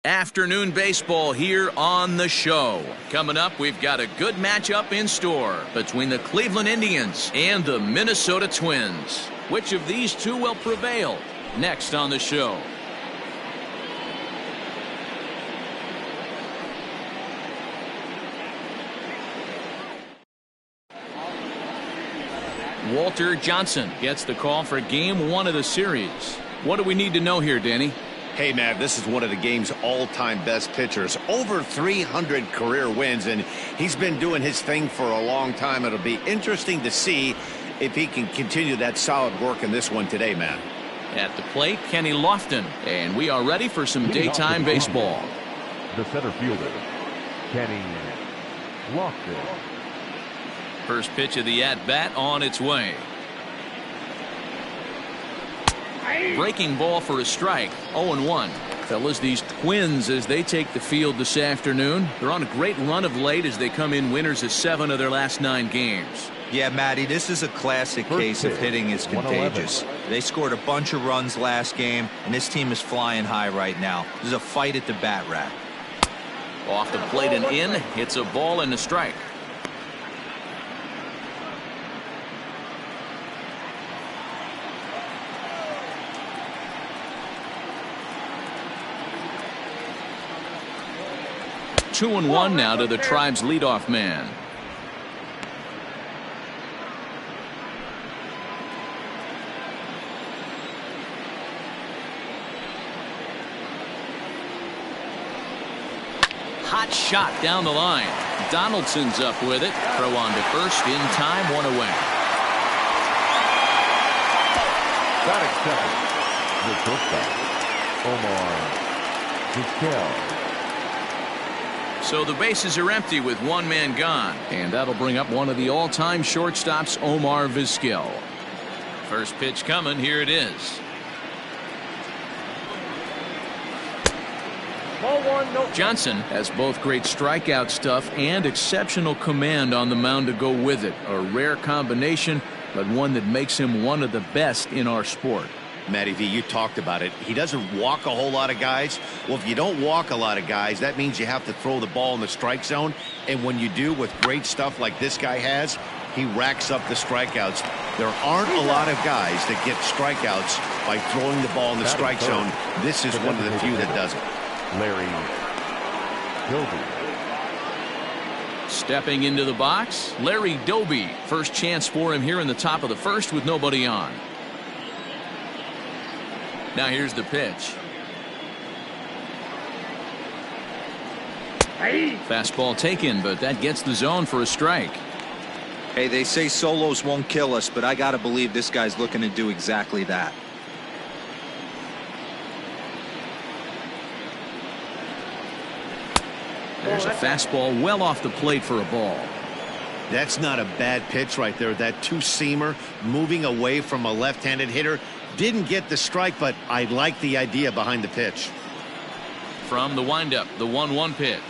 Afternoon baseball here on the show. Coming up, we've got a good matchup in store between the Cleveland Indians and the Minnesota Twins. Which of these two will prevail? Next on the show. Walter Johnson gets the call for game one of the series. What do we need to know here, Danny? Hey, Matt, this is one of the game's all-time best pitchers. Over 300 career wins, and he's been doing his thing for a long time. It'll be interesting to see if he can continue that solid work in this one today, Matt. At the plate, Kenny Lofton, and we are ready for some daytime baseball. The center fielder, Kenny Lofton. First pitch of the at-bat on its way. Breaking ball for a strike. 0-1. Fellas, these Twins, as they take the field this afternoon, they're on a great run of late as they come in winners of 7 of their last 9 games. Yeah, Matty, this is a classic case of hitting is contagious. They scored a bunch of runs last game, and this team is flying high right now. There's a fight at the bat rack. Off the plate and in. Hits a ball and a strike. Two and one now to the Tribe's leadoff man. Hot shot down the line. Donaldson's up with it. Throw on to first in time, 1 away. Batting second, the shortstop, Omar Vizquel. So the bases are empty with 1 man gone, and that'll bring up one of the all-time shortstops, Omar Vizquel. First pitch coming. Here it is. Johnson has both great strikeout stuff and exceptional command on the mound to go with it. A rare combination, but one that makes him one of the best in our sport. Matty V, you talked about it. He doesn't walk a whole lot of guys. Well, if you don't walk a lot of guys, that means you have to throw the ball in the strike zone. And when you do, with great stuff like this guy has, he racks up the strikeouts. There aren't a lot of guys that get strikeouts by throwing the ball in the strike zone. This is one of the few that does it. Larry Doby. Stepping into the box, Larry Doby. First chance for him here in the top of the first with nobody on. Now here's the pitch. Fastball taken, but that gets the zone for a strike. Hey, they say solos won't kill us, but I gotta believe this guy's looking to do exactly that. There's a fastball well off the plate for a ball. That's not a bad pitch right there. That two-seamer moving away from a left-handed hitter. Didn't get the strike, but I like the idea behind the pitch. From the windup, the 1-1 pitch.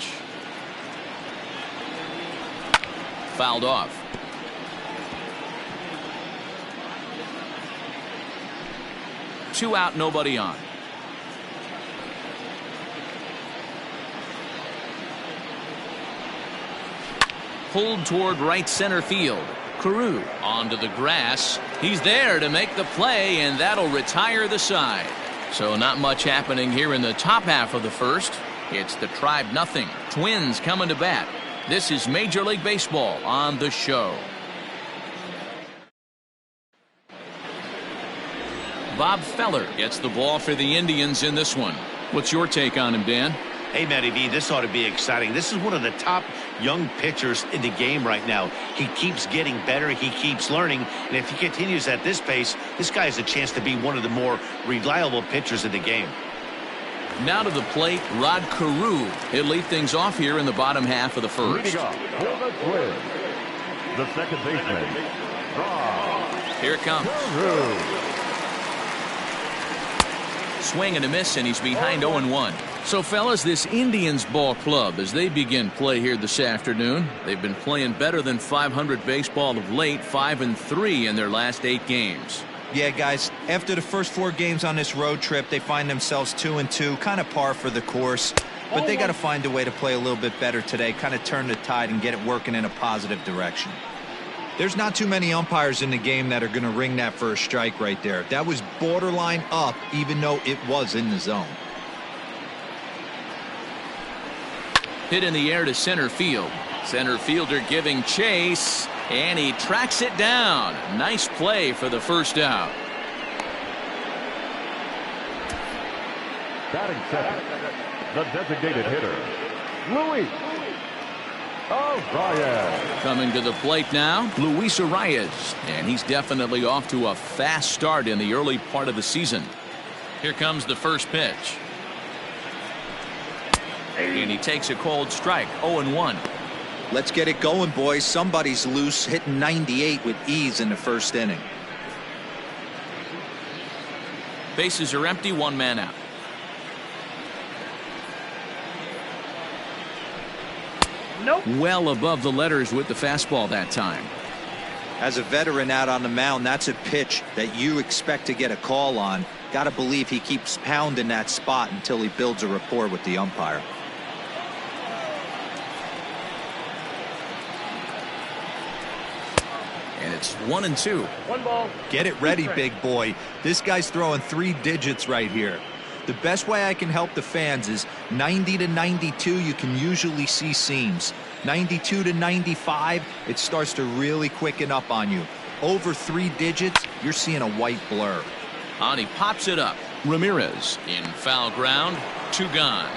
Fouled off. Two out, nobody on. Pulled toward right center field. Carew onto the grass. He's there to make the play, and that'll retire the side. So not much happening here in the top half of the first. It's the Tribe nothing. Twins coming to bat. This is Major League Baseball on the show. Bob Feller gets the ball for the Indians in this one. What's your take on him, Dan? Hey, Matty V, this ought to be exciting. This is one of the top young pitchers in the game right now. He keeps getting better. He keeps learning. And if he continues at this pace, this guy has a chance to be one of the more reliable pitchers in the game. Now to the plate, Rod Carew. He'll lead things off here in the bottom half of the first. Leading off for the Twins, the second baseman, Rod. Here it comes. Carew. Swing and a miss, and he's behind 0-1. So, fellas, this Indians ball club, as they begin play here this afternoon, they've been playing better than .500 baseball of late, 5-3 in their last 8 games. Yeah, guys, after the first 4 games on this road trip, they find themselves 2-2, kind of par for the course. But they got to find a way to play a little bit better today, kind of turn the tide and get it working in a positive direction. There's not too many umpires in the game that are going to ring that first strike right there. That was borderline up, even though it was in the zone. Hit in the air to center field. Center fielder giving chase, and he tracks it down. Nice play for the first out. Batting second, the designated hitter, Luis Arias. Coming to the plate now, Luis Arias, and he's definitely off to a fast start in the early part of the season. Here comes the first pitch. And he takes a cold strike, 0-1. Let's get it going, boys. Somebody's loose, hitting 98 with ease in the first inning. Bases are empty, 1 man out. Nope. Well above the letters with the fastball that time. As a veteran out on the mound, that's a pitch that you expect to get a call on. Got to believe he keeps pounding that spot until he builds a rapport with the umpire. And it's 1-2. 1 ball. Get it ready, big boy. This guy's throwing 3 digits right here. The best way I can help the fans is 90 to 92, you can usually see seams. 92 to 95, it starts to really quicken up on you. Over 3 digits, you're seeing a white blur. And he pops it up. Ramirez in foul ground, 2 gone.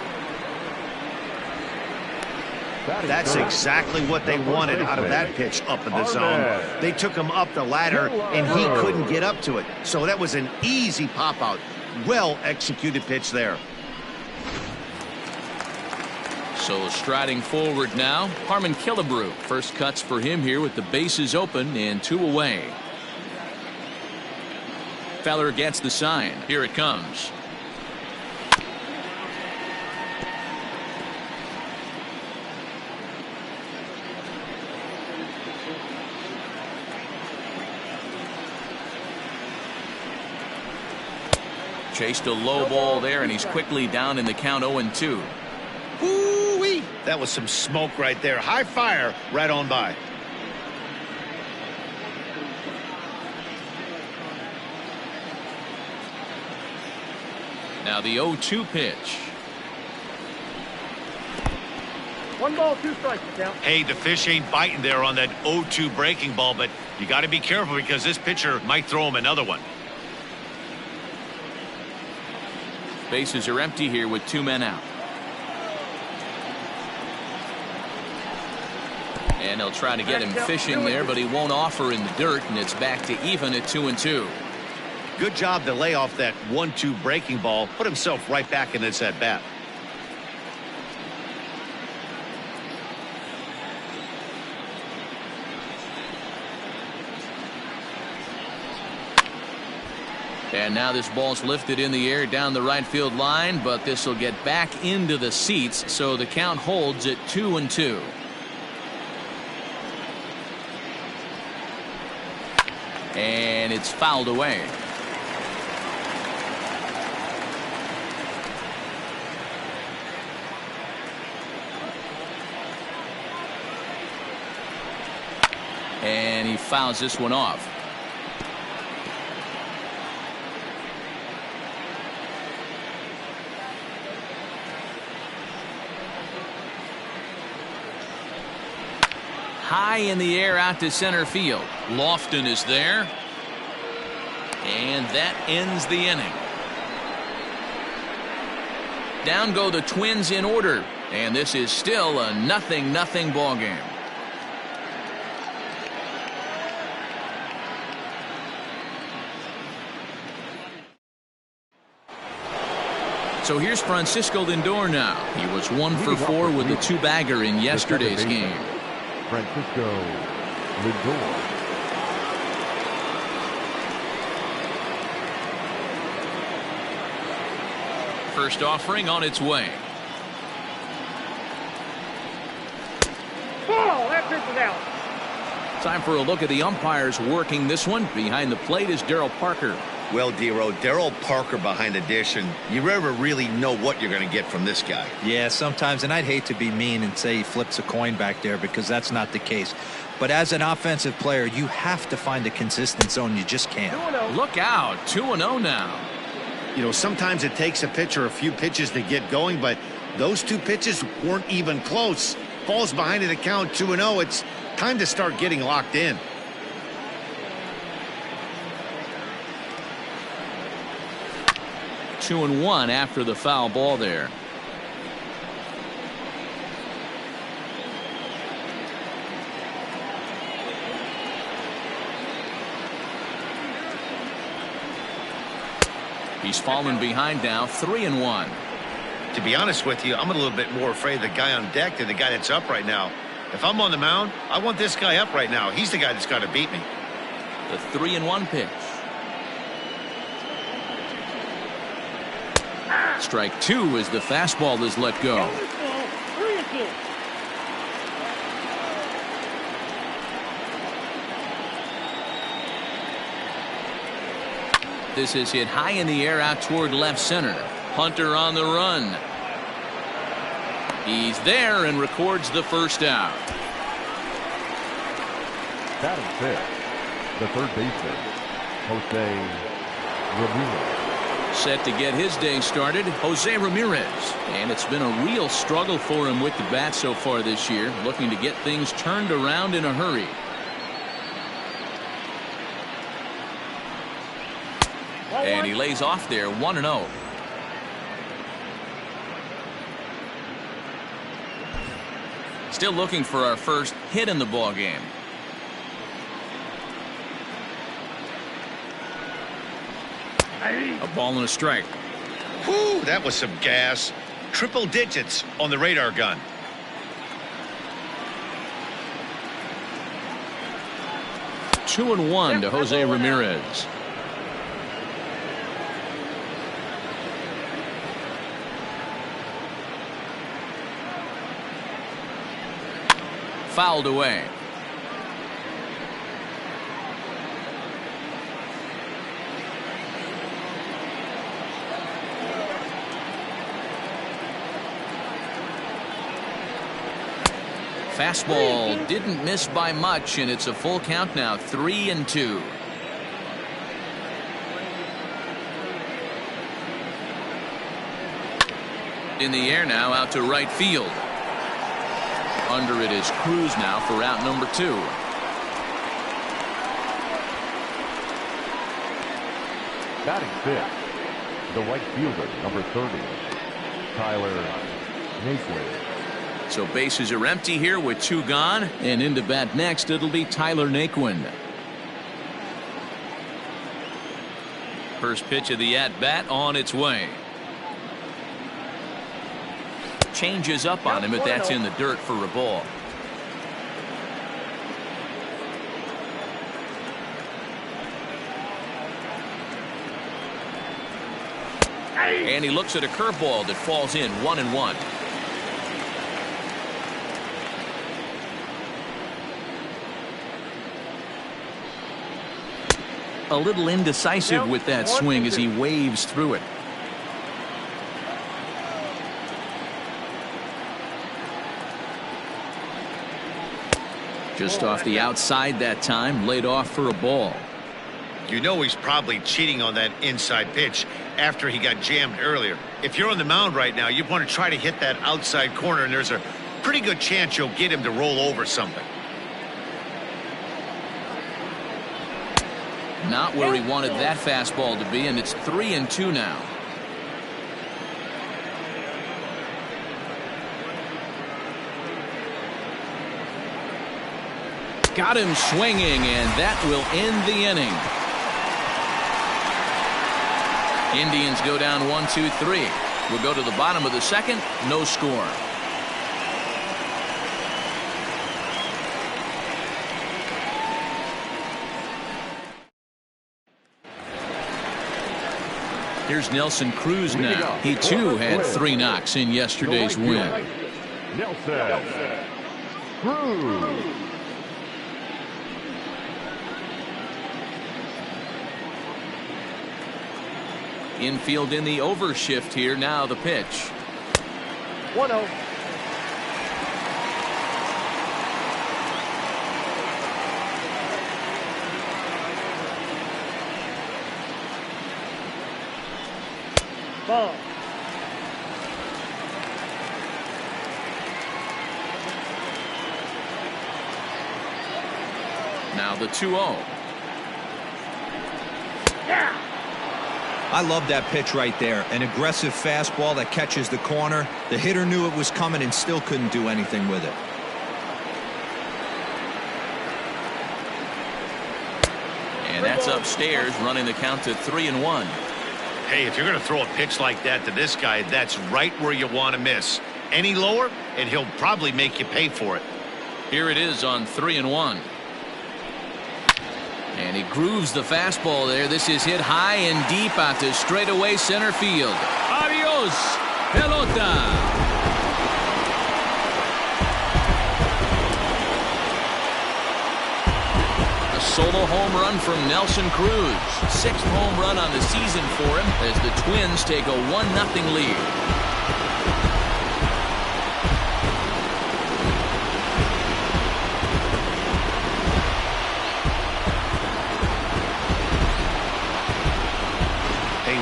That's exactly what they wanted out of that pitch up in the zone. They took him up the ladder, and he couldn't get up to it. So that was an easy pop-out. Well-executed pitch there. So striding forward now, Harmon Killebrew. First cuts for him here with the bases open and 2 away. Feller gets the sign. Here it comes. Chased a low ball there, and he's quickly down in the count, 0-2. Woo-wee! That was some smoke right there. High fire right on by. Now the 0-2 pitch. 1 ball, 2 strikes. Down. Hey, the fish ain't biting there on that 0-2 breaking ball, but you got to be careful because this pitcher might throw him another one. Bases are empty here with 2 men out. And they'll try to get him fishing there, but he won't offer in the dirt, and it's back to even at 2-2. Good job to lay off that 1-2 breaking ball. Put himself right back in this at bat. And now this ball's lifted in the air down the right field line, but this will get back into the seats, so the count holds at 2-2. And it's fouled away. And he fouls this one off. High in the air out to center field. Lofton is there. And that ends the inning. Down go the Twins in order. And this is still a 0-0 ball game. So here's Francisco Lindor now. He was 1 for 4 with a 2-bagger in yesterday's game. Francisco Lindor. First offering on its way. Ball. That pitch is out. Time for a look at the umpires working this one. Behind the plate is Darryl Parker. Well, Dero, Darryl Parker behind the dish, and you never really know what you're going to get from this guy. Yeah, sometimes, and I'd hate to be mean and say he flips a coin back there because that's not the case. But as an offensive player, you have to find a consistent zone. You just can't. Look out, 2-0 now. You know, sometimes it takes a pitcher a few pitches to get going, but those two pitches weren't even close. Falls behind in the count, 2-0. It's time to start getting locked in. Two and one after the foul ball there. He's fallen behind now, 3-1. To be honest with you, I'm a little bit more afraid of the guy on deck than the guy that's up right now. If I'm on the mound, I want this guy up right now. He's the guy that's got to beat me. The 3-1 pitch. Strike two as the fastball is let go. This is hit high in the air out toward left center. Hunter on the run. He's there and records the first out. Batting fifth, the third baseman, Jose Ramirez. Set to get his day started, Jose Ramirez. And it's been a real struggle for him with the bat so far this year, looking to get things turned around in a hurry. And he lays off there, 1-0. Still looking for our first hit in the ball game. A ball and a strike. Whew, that was some gas. Triple digits on the radar gun. Two and one to Jose Ramirez. Fouled away. Fastball didn't miss by much, and it's a full count now, 3-2. In the air now, out to right field. Under it is Cruz now for out number 2. Batting fifth, the right fielder, number 30, Tyler Naquin. So bases are empty here with 2 gone, and into bat next it'll be Tyler Naquin. First pitch of the at-bat on its way. Changes up on him, but that's in the dirt for a ball. And he looks at a curveball that falls in, 1-1. A little indecisive with that swing as he waves through it. Just off the outside that time, laid off for a ball. You know he's probably cheating on that inside pitch after he got jammed earlier. If you're on the mound right now, you want to try to hit that outside corner, and there's a pretty good chance you'll get him to roll over something. Not where he wanted that fastball to be, and it's 3-2 now. Got him swinging, and that will end the inning. Indians go down 1-2-3. We'll go to the bottom of the second. No score. Here's Nelson Cruz now. He too had 3 knocks in yesterday's win. Nelson Cruz. Infield in the overshift here. Now the pitch. 1-0. Ball. Now the 2-0. I love that pitch right there. An aggressive fastball that catches the corner. The hitter knew it was coming and still couldn't do anything with it. And that's upstairs, running the count to 3-1. Hey, if you're going to throw a pitch like that to this guy, that's right where you want to miss. Any lower, and he'll probably make you pay for it. Here it is on 3-1. And he grooves the fastball there. This is hit high and deep out to straightaway center field. Adios, pelota. A solo home run from Nelson Cruz. 6th home run on the season for him as the Twins take a 1-0 lead.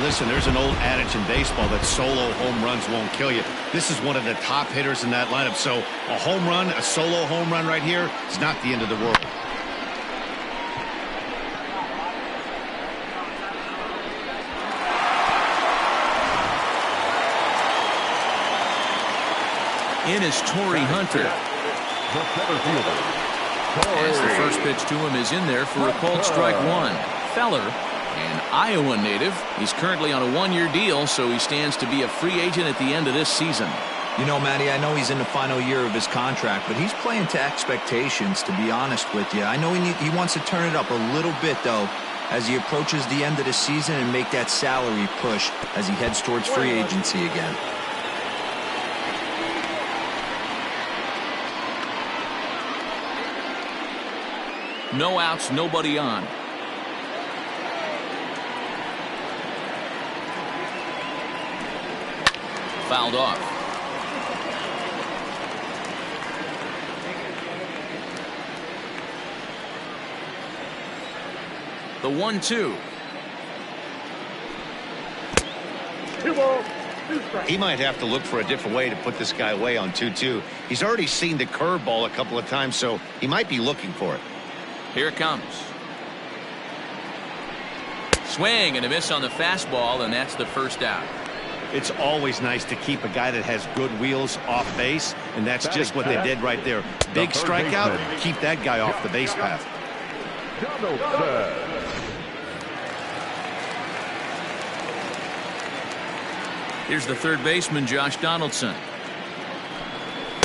Listen, there's an old adage in baseball that solo home runs won't kill you. This is one of the top hitters in that lineup. So a home run, a solo home run right here is not the end of the world. In is Torrey Hunter. As the first pitch to him is in there for a called strike one. Feller, an Iowa native. He's currently on a 1-year deal, so he stands to be a free agent at the end of this season. You know, Matty, I know he's in the final year of his contract, but he's playing to expectations, to be honest with you. I know he wants to turn it up a little bit, though, as he approaches the end of the season and make that salary push as he heads towards free agency again. No outs, nobody on. Fouled off. The 1-2. 2 balls, 2 strikes. He might have to look for a different way to put this guy away on 2-2. He's already seen the curveball a couple of times, so he might be looking for it. Here it comes. Swing and a miss on the fastball, and that's the first out. It's always nice to keep a guy that has good wheels off base, and that's just what they did right there. Big strikeout, keep that guy off the base path. Here's the third baseman, Josh Donaldson.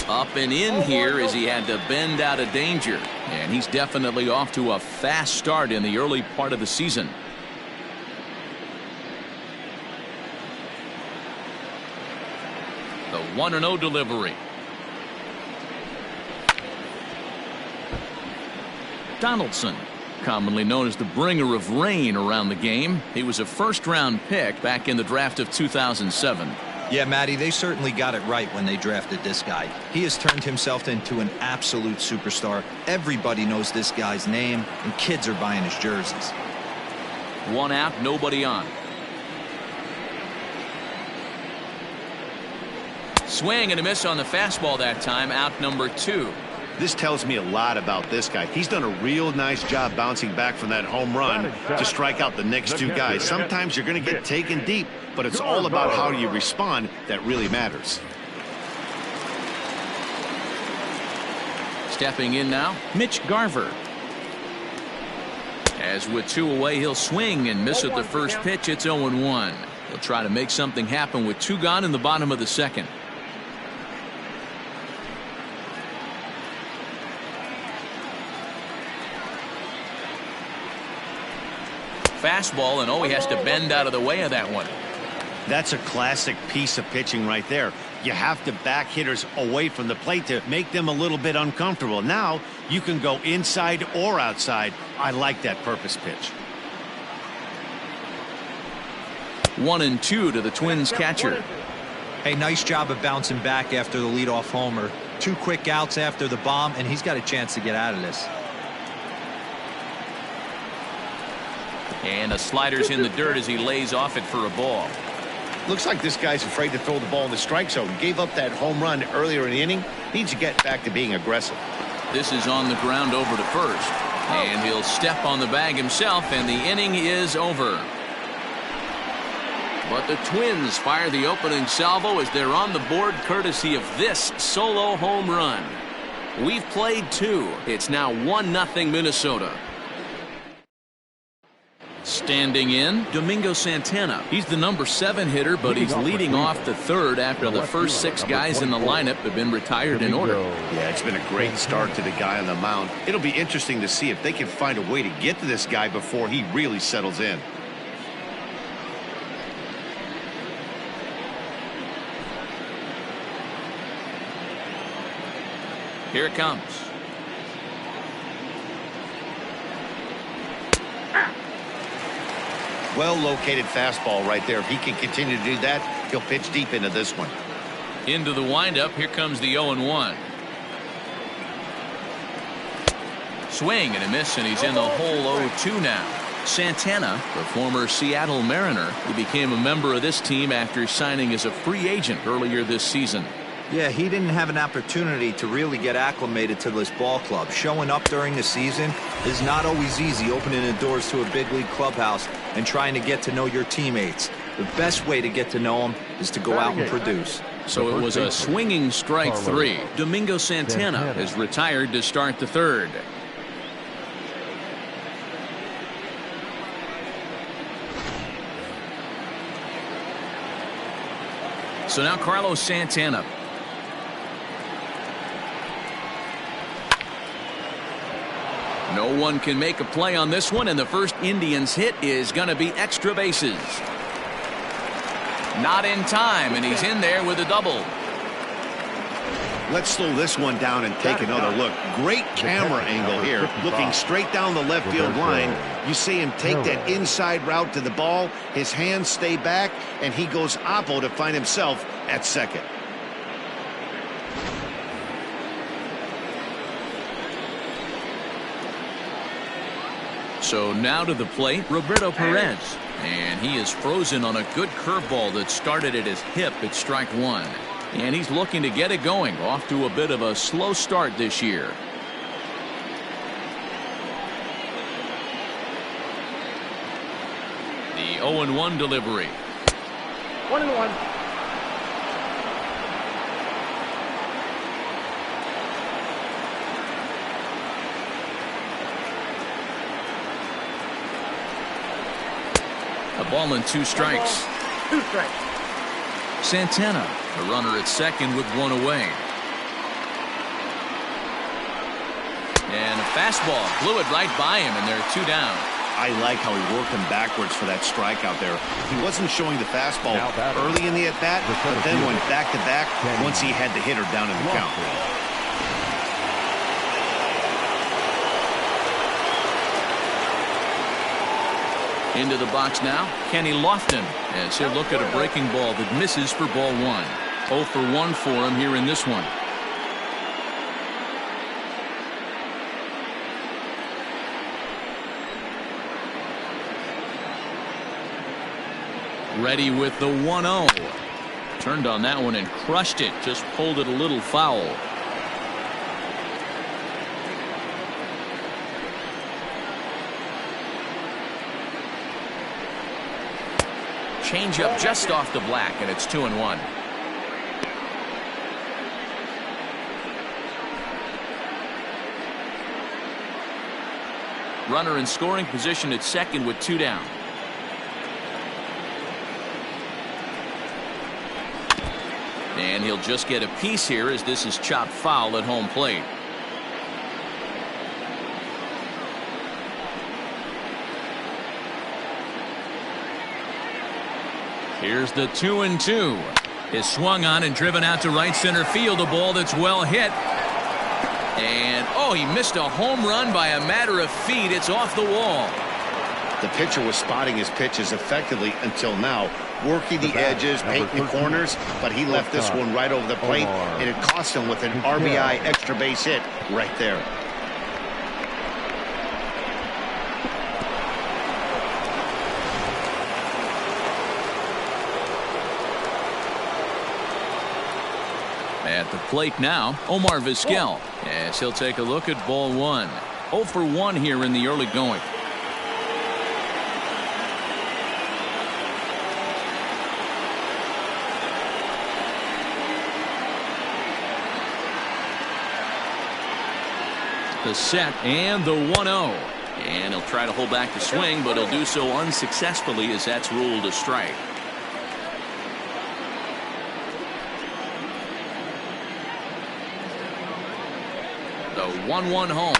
Up and in here as he had to bend out of danger. And he's definitely off to a fast start in the early part of the season. The 1-0 delivery. Donaldson, commonly known as the bringer of rain around the game. He was a first-round pick back in the draft of 2007. Yeah, Matty, they certainly got it right when they drafted this guy. He has turned himself into an absolute superstar. Everybody knows this guy's name, and kids are buying his jerseys. 1 out, nobody on. Swing and a miss on the fastball that time. Out number 2. This tells me a lot about this guy. He's done a real nice job bouncing back from that home run to strike out the next 2 guys. Sometimes you're going to get taken deep, but it's all about how you respond that really matters. Stepping in now, Mitch Garver. As with 2 away, he'll swing and miss at the first pitch. It's 0-1. He'll try to make something happen with 2 gone in the bottom of the second. Fastball, and oh, he has to bend out of the way of that one. That's a classic piece of pitching right there. You have to back hitters away from the plate to make them a little bit uncomfortable. Now you can go inside or outside. I like that purpose pitch. 1-2 to the Twins catcher. Hey, nice job of bouncing back after the leadoff homer. 2 quick outs after the bomb, and he's got a chance to get out of this. And the slider's in the dirt as he lays off it for a ball. Looks like this guy's afraid to throw the ball in the strike zone. Gave up that home run earlier in the inning. Needs to get back to being aggressive. This is on the ground over to first. And he'll step on the bag himself, and the inning is over. But the Twins fire the opening salvo as they're on the board courtesy of this solo home run. We've played 2. It's now 1-0 Minnesota. Standing in, Domingo Santana. He's the number 7 hitter, but he's leading off the third after the first 6 guys in the lineup have been retired in order. Yeah, it's been a great start to the guy on the mound. It'll be interesting to see if they can find a way to get to this guy before he really settles in. Here it comes. Well-located fastball right there. If he can continue to do that, he'll pitch deep into this one. Into the windup. Here comes the 0-1. Swing and a miss, and he's in the hole 0-2 now. Santana, the former Seattle Mariner, who became a member of this team after signing as a free agent earlier this season. Yeah, he didn't have an opportunity to really get acclimated to this ball club. Showing up during the season is not always easy, opening the doors to a big league clubhouse and trying to get to know your teammates. The best way to get to know them is to go out and produce. So it was a swinging strike 3. Domingo Santana is retired to start the third. So now Carlos Santana. No one can make a play on this one, and the first Indians hit is going to be extra bases. Not in time, and he's in there with a double. Let's slow this one down and take another look. Great camera angle here, looking straight down the left field line. You see him take that inside route to the ball. His hands stay back, and he goes oppo to find himself at second. So now to the plate, Roberto Perez. And he is frozen on a good curveball that started at his hip at strike 1. And he's looking to get it going, off to a bit of a slow start this year. The 0-1 delivery. 1-1. A ball and 2 strikes. 2 strikes. Santana, the runner at second with 1 away. And a fastball blew it right by him, and there are 2 down. I like how he worked him backwards for that strikeout there. He wasn't showing the fastball early in the at-bat, but then went back-to-back once he had the hitter down in the count. Into the box now, Kenny Lofton, as he'll look at a breaking ball that misses for ball 1. 0 for 1 for him here in this one. Ready with the 1-0. Turned on that one and crushed it, just pulled it a little foul. Changeup just off the black, and it's 2-1. Runner in scoring position at second with 2 down. And he'll just get a piece here as this is chopped foul at home plate. Here's the 2-2. Is swung on and driven out to right center field. A ball that's well hit. And, oh, he missed a home run by a matter of feet. It's off the wall. The pitcher was spotting his pitches effectively until now, working the edges, painting the corners, but he left this one right over the plate, and it cost him with an RBI extra base hit right there. At the plate now, Omar Vizquel, as he'll take a look at ball one. 0 for 1 here in the early going. The set and the 1-0. And he'll try to hold back the swing, but he'll do so unsuccessfully as that's ruled a strike. The 1-1 home.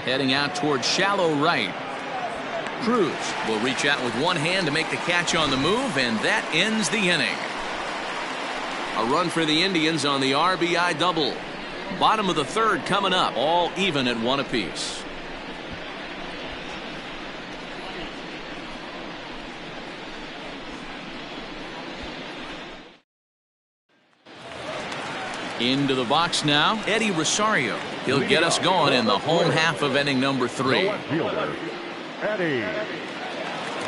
Heading out towards shallow right. Cruz will reach out with one hand to make the catch on the move, and that ends the inning. A run for the Indians on the RBI double. Bottom of the third coming up, all even at 1 apiece. Into the box now, Eddie Rosario. He'll get us going in the home half of inning number 3. The left fielder, Eddie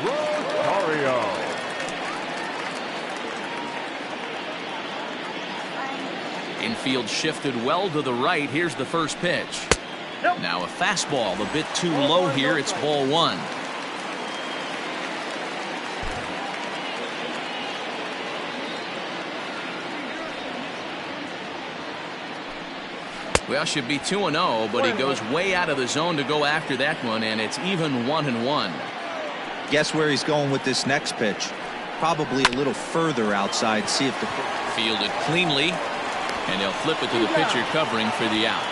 Rosario. Infield shifted well to the right. Here's the first pitch. Now a fastball a bit too low here. It's ball 1. Well, should be 2-0, but he goes way out of the zone to go after that one, and it's even 1-1. Guess where he's going with this next pitch? Probably a little further outside. See if the fielded cleanly, and they'll flip it to the pitcher covering for the out.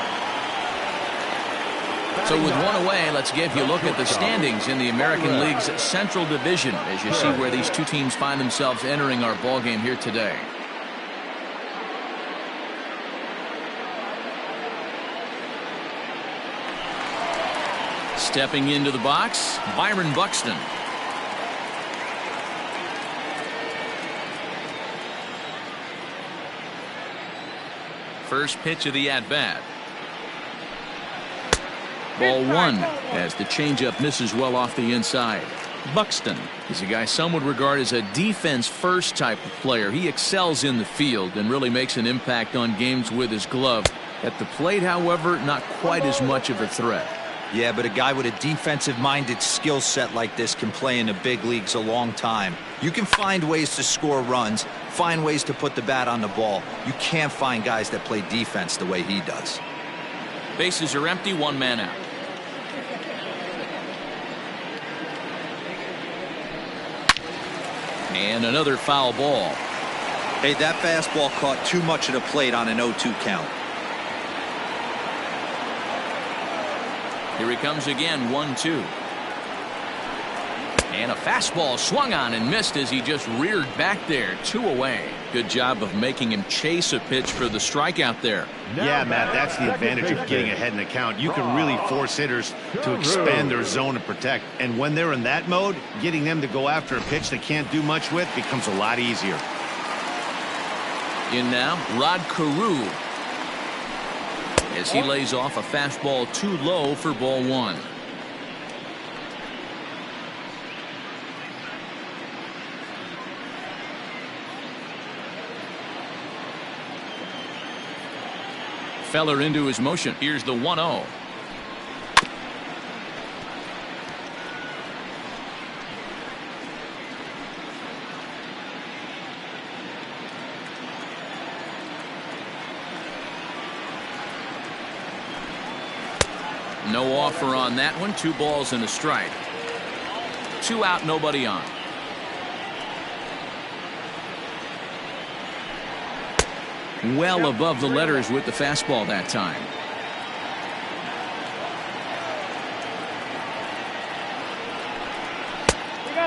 So with one away, let's give you a look at the standings in the American League's Central Division as you see where these two teams find themselves entering our ball game here today. Stepping into the box, Byron Buxton. First pitch of the at-bat. Ball 1 as the changeup misses well off the inside. Buxton is a guy some would regard as a defense-first type of player. He excels in the field and really makes an impact on games with his glove. At the plate, however, not quite as much of a threat. Yeah, but a guy with a defensive-minded skill set like this can play in the big leagues a long time. You can find ways to score runs, find ways to put the bat on the ball. You can't find guys that play defense the way he does. Bases are empty, 1 man out. And another foul ball. Hey, that fastball caught too much of the plate on an 0-2 count. Here he comes again, 1-2. And a fastball swung on and missed as he just reared back there. 2 away. Good job of making him chase a pitch for the strikeout there. Yeah, Matt, that's the advantage of getting ahead in the count. You can really force hitters to expand their zone and protect. And when they're in that mode, getting them to go after a pitch they can't do much with becomes a lot easier. In now, Rod Carew, as he lays off a fastball too low for ball 1. Feller into his motion. Here's the 1-0. No offer on that one. 2 balls and a strike. 2 out, nobody on. Well above the letters with the fastball that time.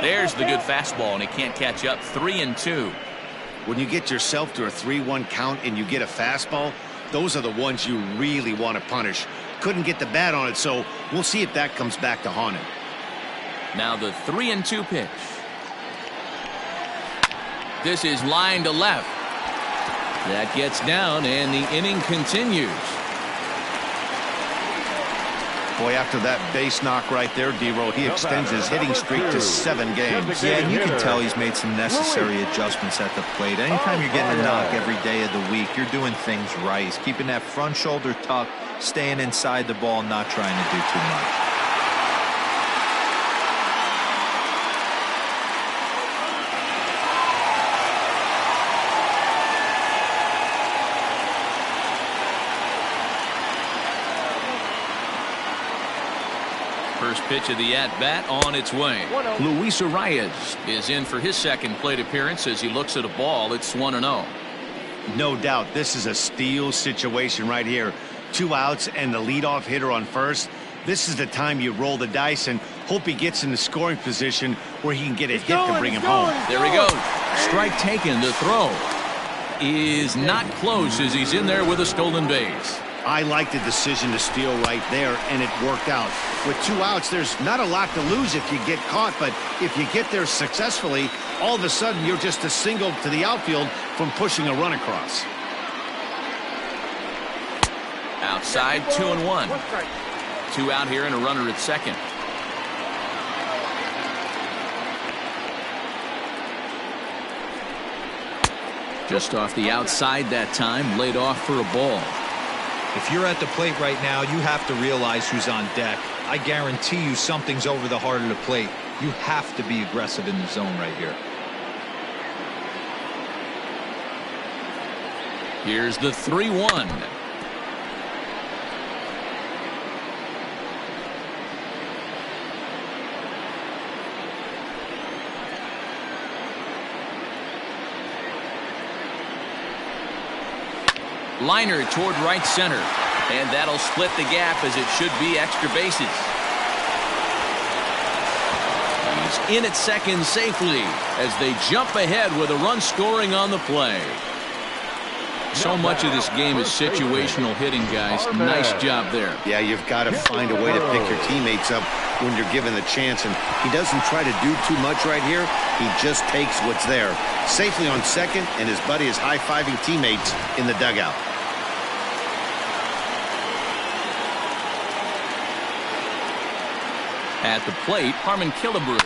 There's the good fastball, and he can't catch up. 3-2. When you get yourself to a 3-1 count and you get a fastball, those are the ones you really want to punish. Couldn't get the bat on it, so we'll see if that comes back to haunt him. Now the 3-2 pitch. This is line to left. That gets down, and the inning continues. Boy, after that base knock right there, D-Roll, he extends his hitting streak to 7 games. Yeah, and you can tell he's made some necessary adjustments at the plate. Anytime you're getting a knock every day of the week, you're doing things right. He's keeping that front shoulder tucked, staying inside the ball, not trying to do too much. First pitch of the at-bat on its way. Luis Arias is in for his second plate appearance as he looks at a ball. It's 1-0. No doubt this is a steal situation right here. 2 outs and the leadoff hitter on first. This is the time you roll the dice and hope he gets in the scoring position where he can get a hit to bring him home. There he goes. Strike taken. The throw is not close as he's in there with a stolen base. I like the decision to steal right there, and it worked out. With 2 outs, there's not a lot to lose if you get caught, but if you get there successfully, all of a sudden you're just a single to the outfield from pushing a run across. Outside, 2-1. 2 out here and a runner at second. Just off the outside that time, laid off for a ball. If you're at the plate right now, you have to realize who's on deck. I guarantee you something's over the heart of the plate. You have to be aggressive in the zone right here. Here's the 3-1. Liner toward right center, and that'll split the gap as it should be extra bases. He's in at second safely as they jump ahead with a run scoring on the play. So much of this game is situational hitting, guys. Nice job there. Yeah, you've got to find a way to pick your teammates up when you're given the chance, and he doesn't try to do too much right here. He just takes what's there. Safely on second, and his buddy is high-fiving teammates in the dugout. At the plate, Harmon Killebrew.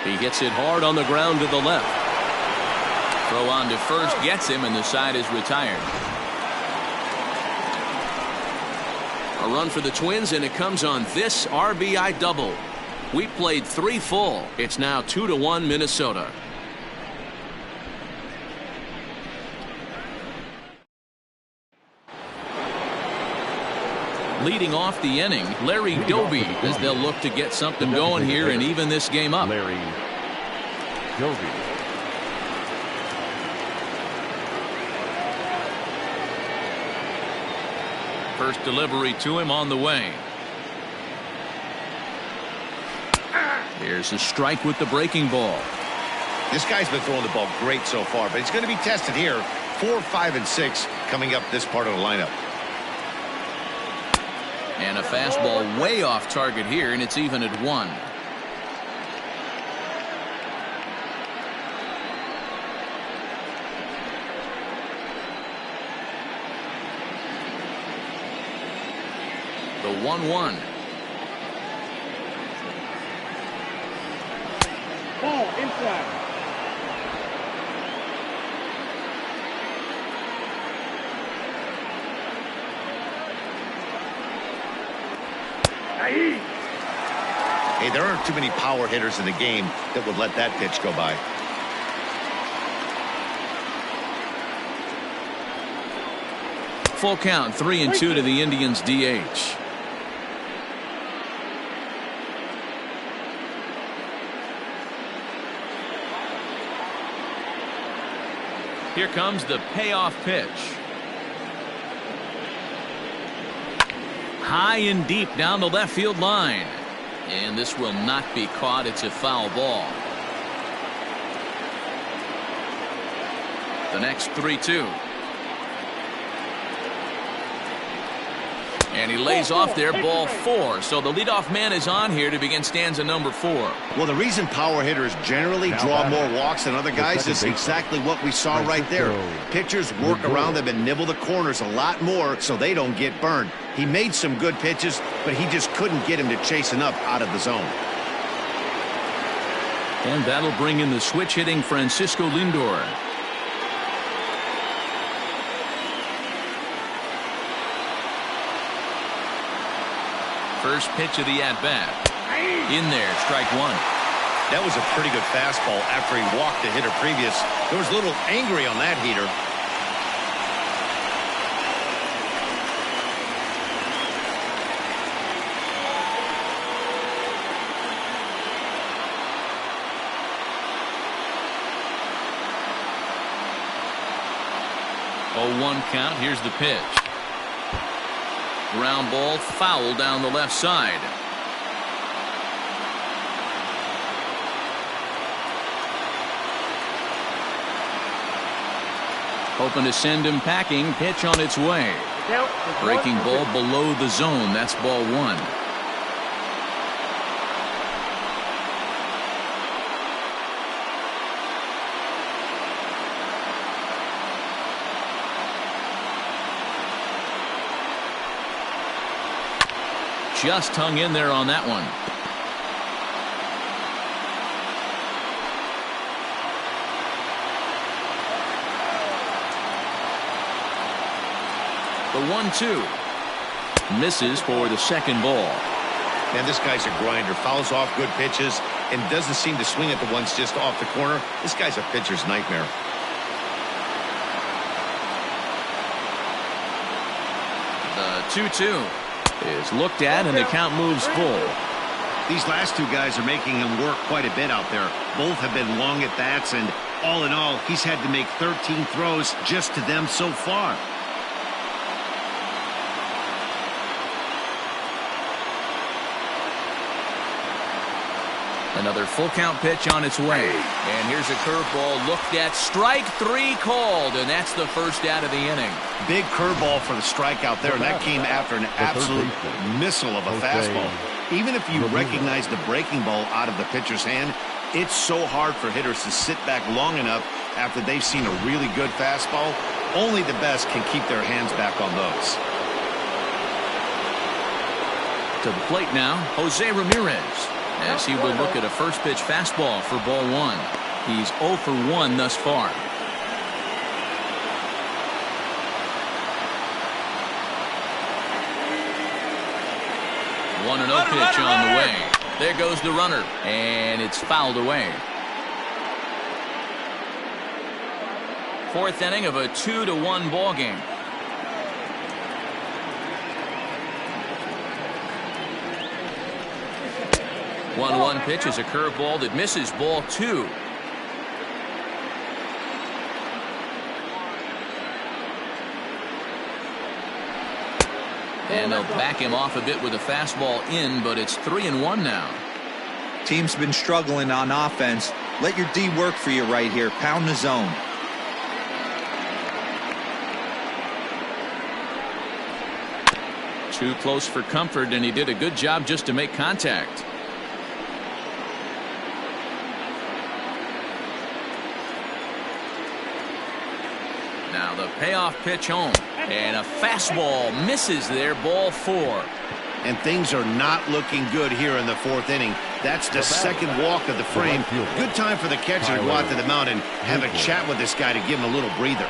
He hits it hard on the ground to the left. Throw on to first gets him, and the side is retired. A run for the Twins, and it comes on this RBI double. We played 3 full. It's now 2-1 Minnesota. Leading off the inning, Larry Doby, as they'll look to get something going here and even this game up. Larry Doby. First delivery to him on the way. Here's a strike with the breaking ball. This guy's been throwing the ball great so far, but he's going to be tested here. 4, 5, and 6 coming up this part of the lineup. And a fastball way off target here, and it's even at 1. The 1-1. Ball inside. Hey, there aren't too many power hitters in the game that would let that pitch go by. Full count, 3-2 to the Indians DH. Here comes the payoff pitch. High and deep down the left field line. And this will not be caught. It's a foul ball. The next 3-2. And he lays off there, ball 4. So the leadoff man is on here to begin stanza number 4. Well, the reason power hitters generally draw more walks than other guys is exactly what we saw right there. Pitchers work around them and nibble the corners a lot more so they don't get burned. He made some good pitches, but he just couldn't get him to chase enough out of the zone. And that'll bring in the switch hitting Francisco Lindor. First pitch of the at-bat. In there, strike 1. That was a pretty good fastball after he walked the hitter previous. There was a little angry on that heater. Oh, 1 count. Here's the pitch. Ground ball, foul down the left side. Hoping to send him packing. Pitch on its way. Breaking ball below the zone. That's ball 1. Just hung in there on that one. The 1-2 misses for the second ball. Man, this guy's a grinder. Fouls off good pitches and doesn't seem to swing at the ones just off the corner. This guy's a pitcher's nightmare. The 2-2 is looked at and the count moves full. These last two guys are making him work quite a bit out there. Both have been long at bats, and all in all, he's had to make 13 throws just to them so far. Another full count pitch on its way. And here's a curveball looked at. Strike 3 called, and that's the first out of the inning. Big curveball for the strikeout there, and that came after an absolute missile of a fastball. Even if you recognize the breaking ball out of the pitcher's hand, it's so hard for hitters to sit back long enough after they've seen a really good fastball. Only the best can keep their hands back on those. To the plate now, Jose Ramirez, as he will look at a first pitch fastball for ball 1. He's 0 for 1 thus far. 1-0 pitch on the way. There goes the runner, and it's fouled away. 4th inning of a 2-1 ball game. One pitch is a curveball that misses, ball 2. And they'll back him off a bit with a fastball in, but it's 3-1 now. Team's been struggling on offense. Let your D work for you right here. Pound the zone. Too close for comfort, and he did a good job just to make contact. Now the payoff pitch home, and a fastball misses there, ball 4. And things are not looking good here in the 4th inning. That's the second walk of the frame. Good time for the catcher to go out to the mound and have a chat with this guy to give him a little breather.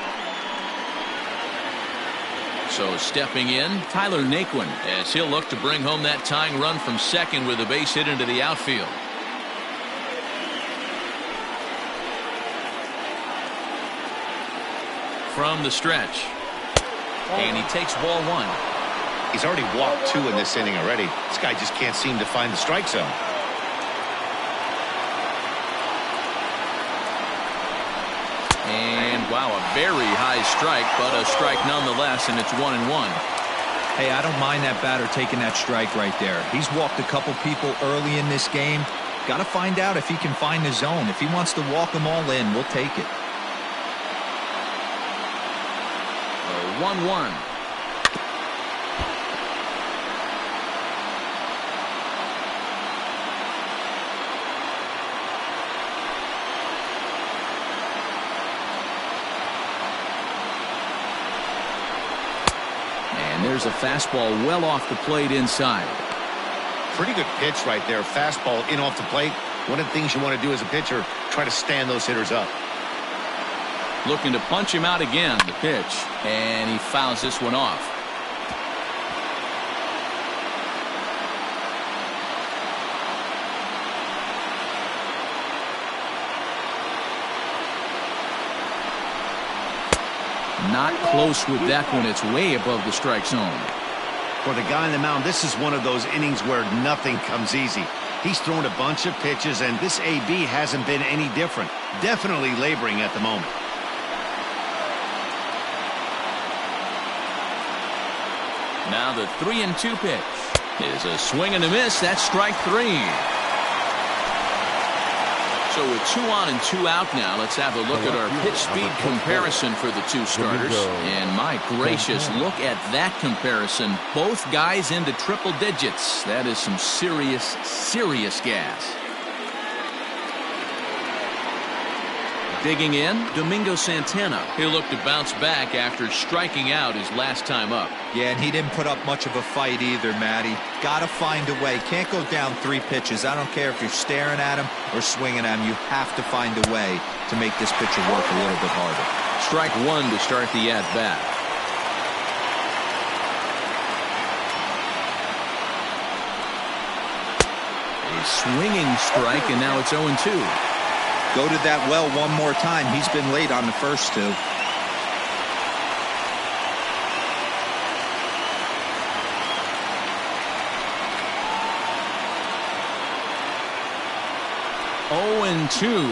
So stepping in, Tyler Naquin, as he'll look to bring home that tying run from second with a base hit into the outfield. From the stretch, and he takes ball 1. He's already walked 2 in this inning already. This guy just can't seem to find the strike zone. And wow, a very high strike, but a strike nonetheless, and it's 1-1. Hey, I don't mind that batter taking that strike right there. He's walked a couple people early in this game. Got to find out if he can find the zone. If he wants to walk them all in, we'll take it. 1-1. And there's a fastball well off the plate inside. Pretty good pitch right there. Fastball in off the plate. One of the things you want to do as a pitcher, try to stand those hitters up. Looking to punch him out again. The pitch. And he fouls this one off. Not close with that one. It's way above the strike zone. For the guy on the mound, this is one of those innings where nothing comes easy. He's thrown a bunch of pitches, and this AB hasn't been any different. Definitely laboring at the moment. Now the 3-2 pitch is a swing and a miss. That's strike 3. So with 2 on and 2 out now, let's have a look at our pitch speed comparison for the two starters. And my gracious, look at that comparison. Both guys into triple digits. That is some serious, serious gas. Digging in, Domingo Santana. He'll look to bounce back after striking out his last time up. Yeah, and he didn't put up much of a fight either, Matty. Got to find a way. Can't go down 3 pitches. I don't care if you're staring at him or swinging at him. You have to find a way to make this pitcher work a little bit harder. Strike 1 to start the at-bat. A swinging strike, and now it's 0-2. Go to that well one more time. He's been late on the first 2.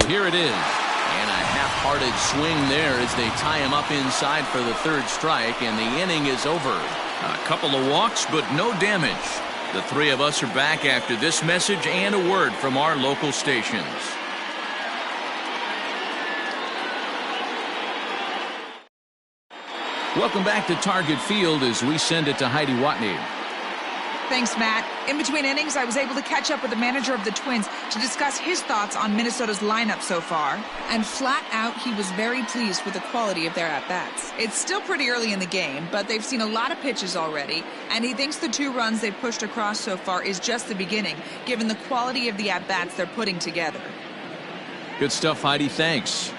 Here it is. And a half-hearted swing there as they tie him up inside for the 3rd strike, and the inning is over. A couple of walks, but no damage. The 3 of us are back after this message and a word from our local stations. Welcome back to Target Field as we send it to Heidi Watney. Thanks, Matt. In between innings, I was able to catch up with the manager of the Twins to discuss his thoughts on Minnesota's lineup so far. And flat out, he was very pleased with the quality of their at-bats. It's still pretty early in the game, but they've seen a lot of pitches already, and he thinks the 2 runs they've pushed across so far is just the beginning, given the quality of the at-bats they're putting together. Good stuff, Heidi. Thanks.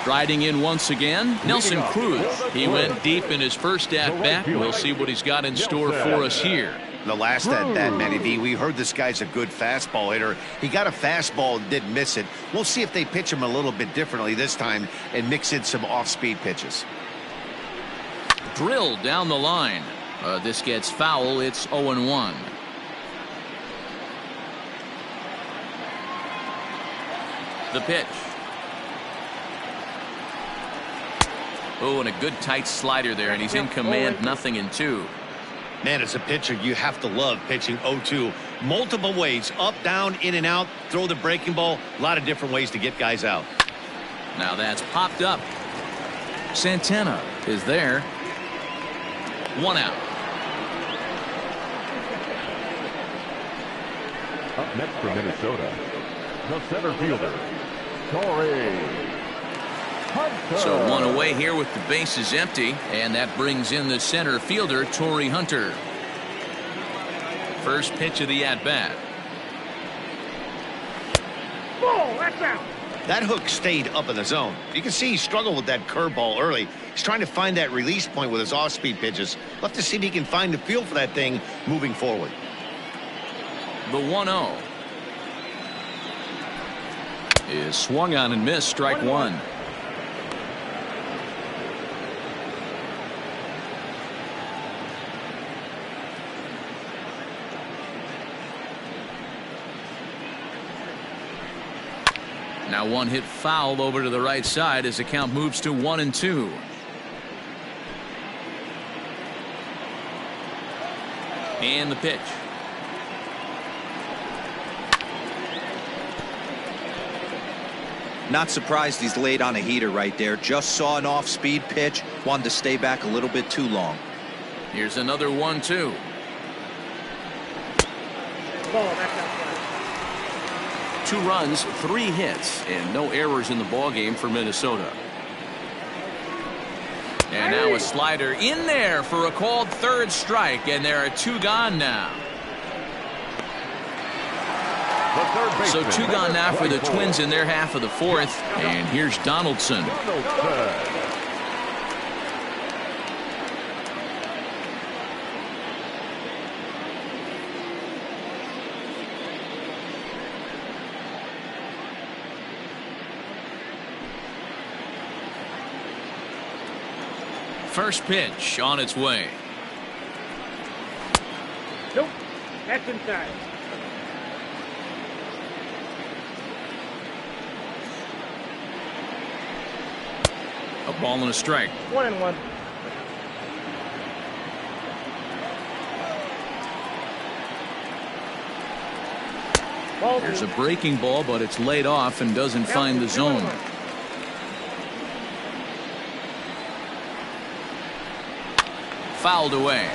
Striding in once again, Nelson Cruz. He went deep in his first at-bat. We'll see what he's got in store for us here. The last at-bat, Matty V, we heard this guy's a good fastball hitter. He got a fastball and did miss it. We'll see if they pitch him a little bit differently this time and mix in some off-speed pitches. Drilled down the line. This gets foul. It's 0-1. The pitch. Oh, and a good tight slider there, and he's in command. 0-2. Man, as a pitcher, you have to love pitching 0-2. Multiple ways, up, down, in and out, throw the breaking ball. A lot of different ways to get guys out. Now that's popped up. Santana is there. 1 out. Up next for Minnesota, the center fielder, Torrey. So 1 away here with the bases empty, and that brings in the center fielder, Torrey Hunter. First pitch of the at-bat. That hook stayed up in the zone. You can see he struggled with that curveball early. He's trying to find that release point with his off-speed pitches. We'll have to see if he can find the feel for that thing moving forward. The 1-0 is swung on and missed. Strike 1. Now 1 hit foul over to the right side as the count moves to 1-2. And the pitch. Not surprised he's laid on a heater right there. Just saw an off-speed pitch. Wanted to stay back a little bit too long. Here's another 1-2. Two runs, 3 hits, and no errors in the ballgame for Minnesota. And now a slider in there for a called third strike, and there are 2 gone now. So 2 gone now for the Twins in their half of the 4th. And here's Donaldson. First pitch on its way. Nope. That's inside. A ball and a strike. 1-1. There's a breaking ball, but it's laid off and doesn't find the zone. Fouled away.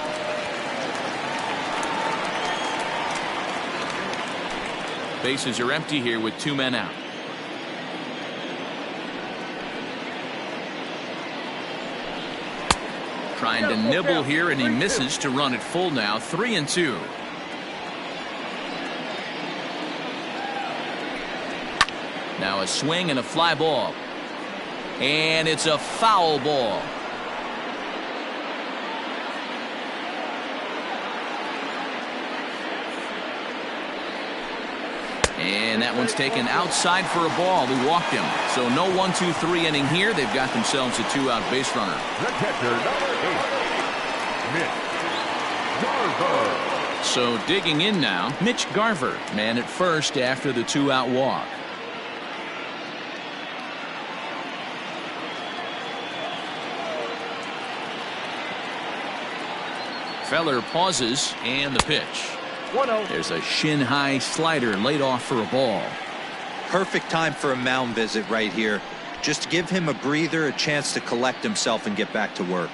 Bases are empty here with 2 men out. Trying to nibble here, and he misses to run it full now. 3-2. Now a swing and a fly ball. And it's a foul ball. And that one's taken outside for a ball. He walked him. So no 1-2-3 inning here. They've got themselves a 2-out base runner. The catcher, number 8, Mitch Garver. So digging in now, Mitch Garver, man at first after the 2-out walk. Feller pauses, and the pitch. 1-0. There's a shin-high slider laid off for a ball. Perfect time for a mound visit right here. Just to give him a breather, a chance to collect himself and get back to work.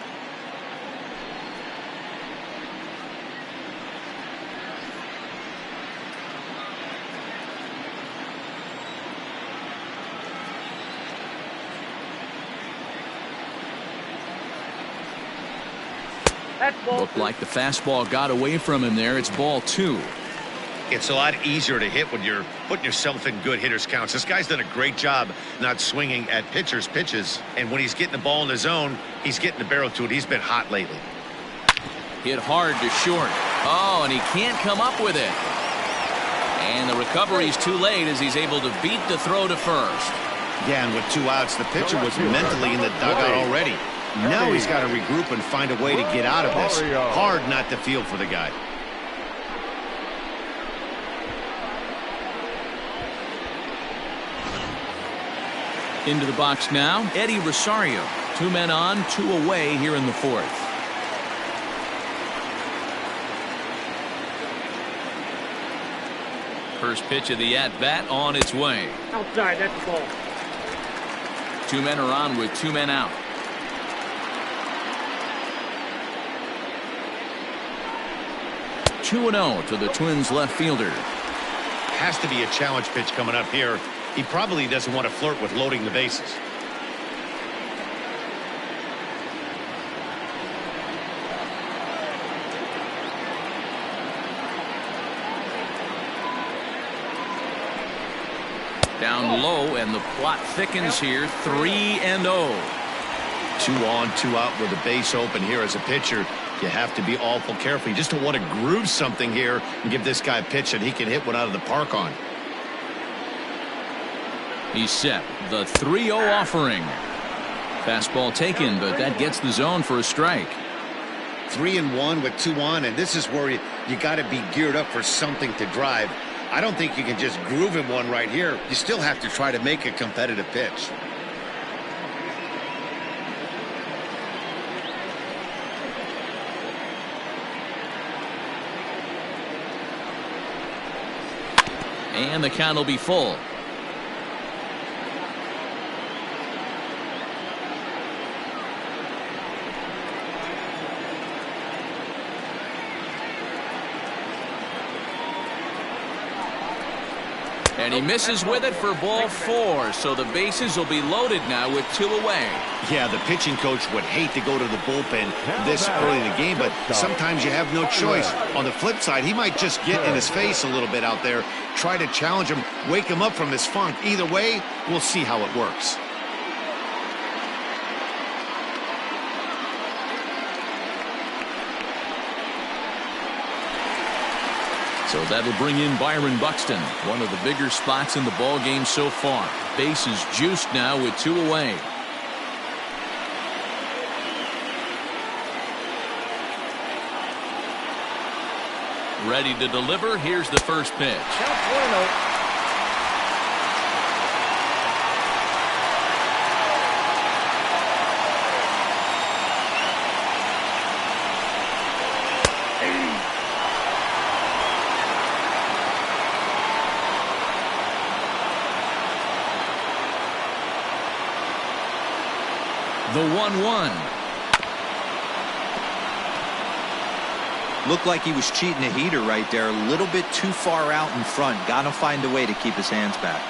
Looked like the fastball got away from him there. It's ball 2. It's a lot easier to hit when you're putting yourself in good hitters counts. This guy's done a great job not swinging at pitchers' pitches. And when he's getting the ball in the zone, he's getting the barrel to it. He's been hot lately. Hit hard to short. Oh, and he can't come up with it. And the recovery's too late as he's able to beat the throw to first. Yeah, and with 2 outs, the pitcher was mentally in the dugout already. Now he's got to regroup and find a way to get out of this. Hard not to feel for the guy. Into the box now, Eddie Rosario. 2 men on, 2 away here in the 4th. First pitch of the at-bat on its way. Outside, that's the ball. 2 men are on with 2 men out. 2-0 to the Twins left fielder. Has to be a challenge pitch coming up here. He probably doesn't want to flirt with loading the bases. Down low, and the plot thickens here. 3-0. 2 on, 2 out with the base open here as a pitcher. You have to be awful careful. You just don't want to groove something here and give this guy a pitch that he can hit one out of the park on. He's set. The 3-0 offering. Fastball taken, but that gets the zone for a strike. 3-1 with 2 on, and this is where you got to be geared up for something to drive. I don't think you can just groove him one right here. You still have to try to make a competitive pitch. And the count will be full. And he misses with it for ball 4, so the bases will be loaded now with 2 away. Yeah, the pitching coach would hate to go to the bullpen this early in the game, but sometimes you have no choice. On the flip side, he might just get in his face a little bit out there, try to challenge him, wake him up from his funk. Either way, we'll see how it works. So that'll bring in Byron Buxton, one of the bigger spots in the ball game so far. Bases juiced now with 2 away. Ready to deliver. Here's the first pitch. Count 1-0. The 1-1. Looked like he was cheating a heater right there. A little bit too far out in front. Got to find a way to keep his hands back.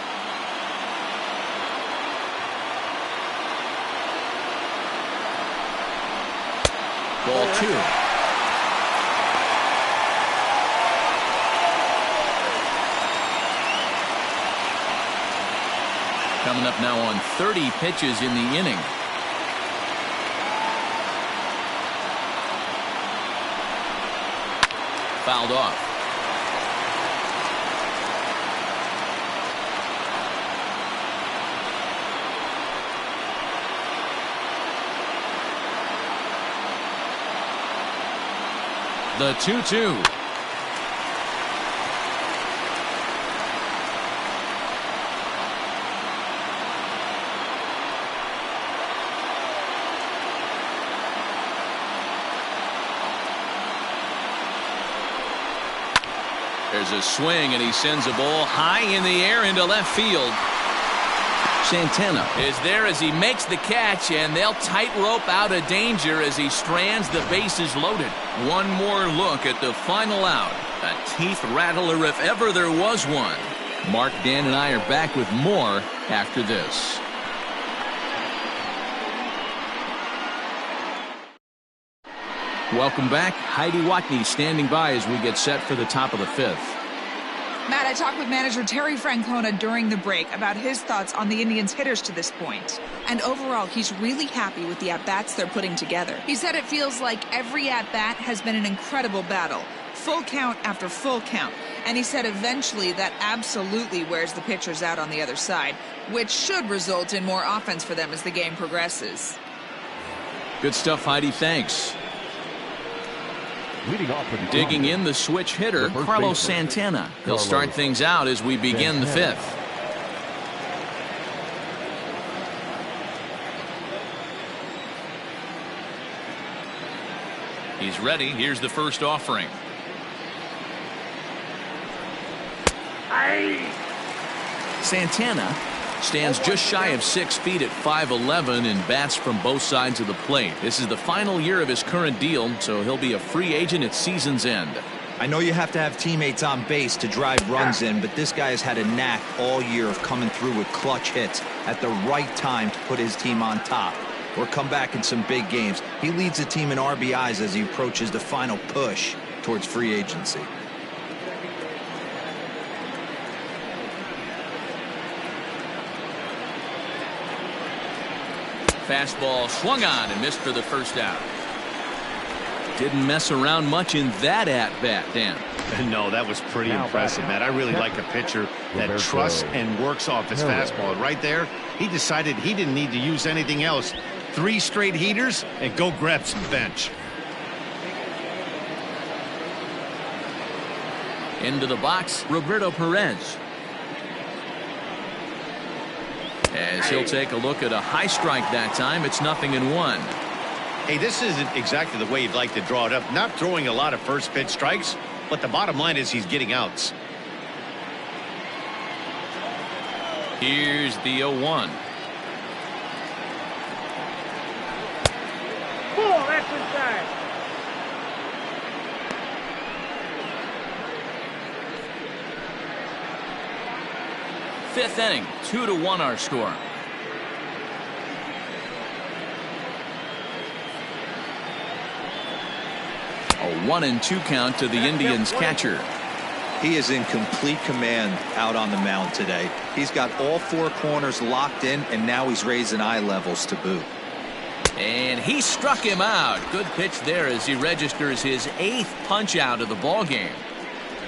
Ball 2. Coming up now on 30 pitches in the inning. Fouled off. The 2-2. There's a swing, and he sends a ball high in the air into left field. Santana is there as he makes the catch, and they'll tightrope out of danger as he strands the bases loaded. One more look at the final out. A teeth rattler if ever there was one. Mark, Dan, and I are back with more after this. Welcome back. Heidi Watney standing by as we get set for the top of the 5th. Matt, I talked with manager Terry Francona during the break about his thoughts on the Indians' hitters to this point. And overall, he's really happy with the at-bats they're putting together. He said it feels like every at-bat has been an incredible battle. Full count after full count. And he said eventually that absolutely wears the pitchers out on the other side, which should result in more offense for them as the game progresses. Good stuff, Heidi. Thanks. Leading off Digging in the switch hitter, Carlos Santana. He'll start things out as we begin the 5th. He's ready. Here's the first offering. Santana stands just shy of 6 feet at 5'11" and bats from both sides of the plate. This is the final year of his current deal, so he'll be a free agent at season's end. I know you have to have teammates on base to drive runs in, but this guy has had a knack all year of coming through with clutch hits at the right time to put his team on top or come back in some big games. He leads the team in RBIs as he approaches the final push towards free agency. Fastball swung on and missed for the first out. Didn't mess around much in that at-bat, Dan. No, that was pretty impressive, Matt. I really like a pitcher that trusts and works off his fastball. And right there, he decided he didn't need to use anything else. 3 straight heaters and go grab some bench. Into the box, Roberto Perez. As he'll take a look at a high strike that time, it's 0-1. Hey, this isn't exactly the way you'd like to draw it up. Not throwing a lot of first pitch strikes, but the bottom line is he's getting outs. Here's the 0-1. Ball, that's inside. fifth inning. 2-1 our score. A 1-2 count to the Indians catcher. He is in complete command out on the mound today. He's got all four corners locked in, and now he's raising eye levels to boot. And he struck him out. Good pitch there as he registers his 8th punch out of the ball game.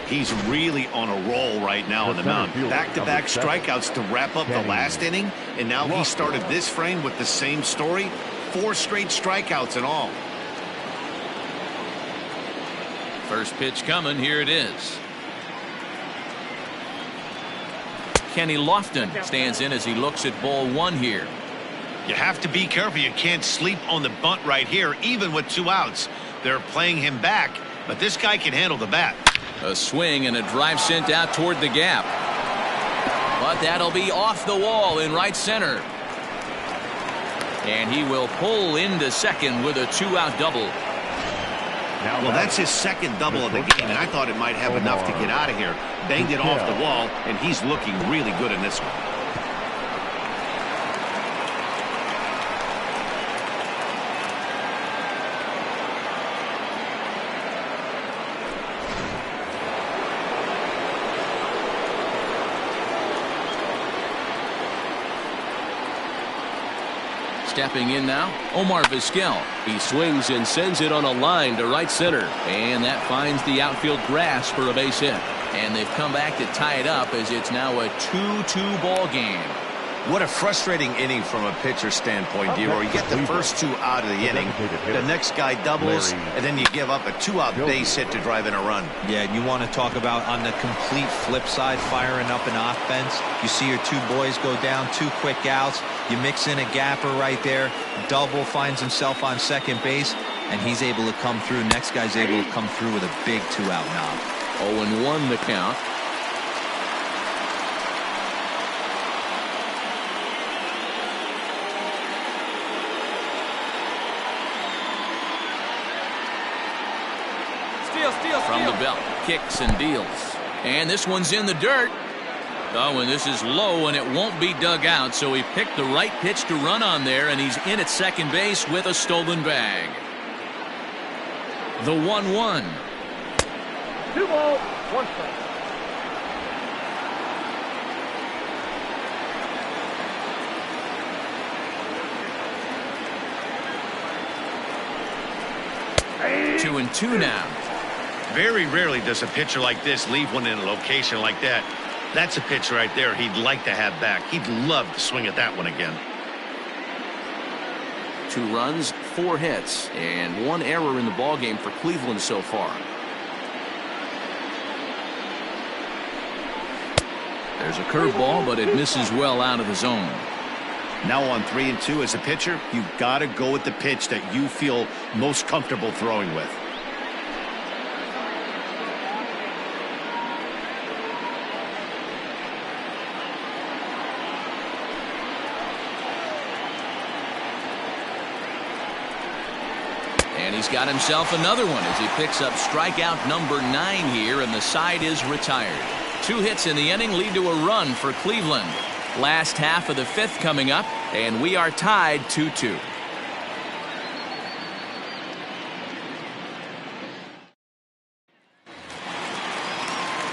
He's really on a roll right now on the mound. Back-to-back strikeouts to wrap up the last inning, and now he started this frame with the same story. 4 straight strikeouts in all. First pitch coming. Here it is. Kenny Lofton stands in as he looks at ball 1 here. You have to be careful. You can't sleep on the bunt right here, even with 2 outs. They're playing him back, but this guy can handle the bat. A swing and a drive sent out toward the gap. But that'll be off the wall in right center. And he will pull into second with a 2-out double. Well, that's his second double of the game, and I thought it might have enough to get out of here. Banged it off the wall, and he's looking really good in this one. Stepping in now, Omar Vizquel. He swings and sends it on a line to right center. And that finds the outfield grass for a base hit. And they've come back to tie it up as it's now a 2-2 ball game. What a frustrating inning from a pitcher standpoint, D-Roy. You get the first 2 out of the inning. The next guy doubles, and then you give up a 2-out base hit to drive in a run. Yeah, and you want to talk about on the complete flip side, firing up an offense. You see your 2 boys go down, 2 quick outs. You mix in a gapper right there. Double finds himself on second base, and he's able to come through. Next guy's able to come through with a big 2-out knock. 0-1 the count. From the belt, kicks and deals. And this one's in the dirt. Oh, and this is low, and it won't be dug out, so he picked the right pitch to run on there, and he's in at second base with a stolen bag. The 1-1. 2 balls, 1 strike. Hey. 2-2 now. Very rarely does a pitcher like this leave one in a location like that. That's a pitch right there he'd like to have back. He'd love to swing at that one again. 2 runs, 4 hits, and 1 error in the ballgame for Cleveland so far. There's a curveball, but it misses well out of the zone. Now on 3-2 as a pitcher, you've got to go with the pitch that you feel most comfortable throwing with. And he's got himself another one as he picks up strikeout number 9 here, and the side is retired. 2 hits in the inning lead to a run for Cleveland. Last half of the 5th coming up, and we are tied 2-2.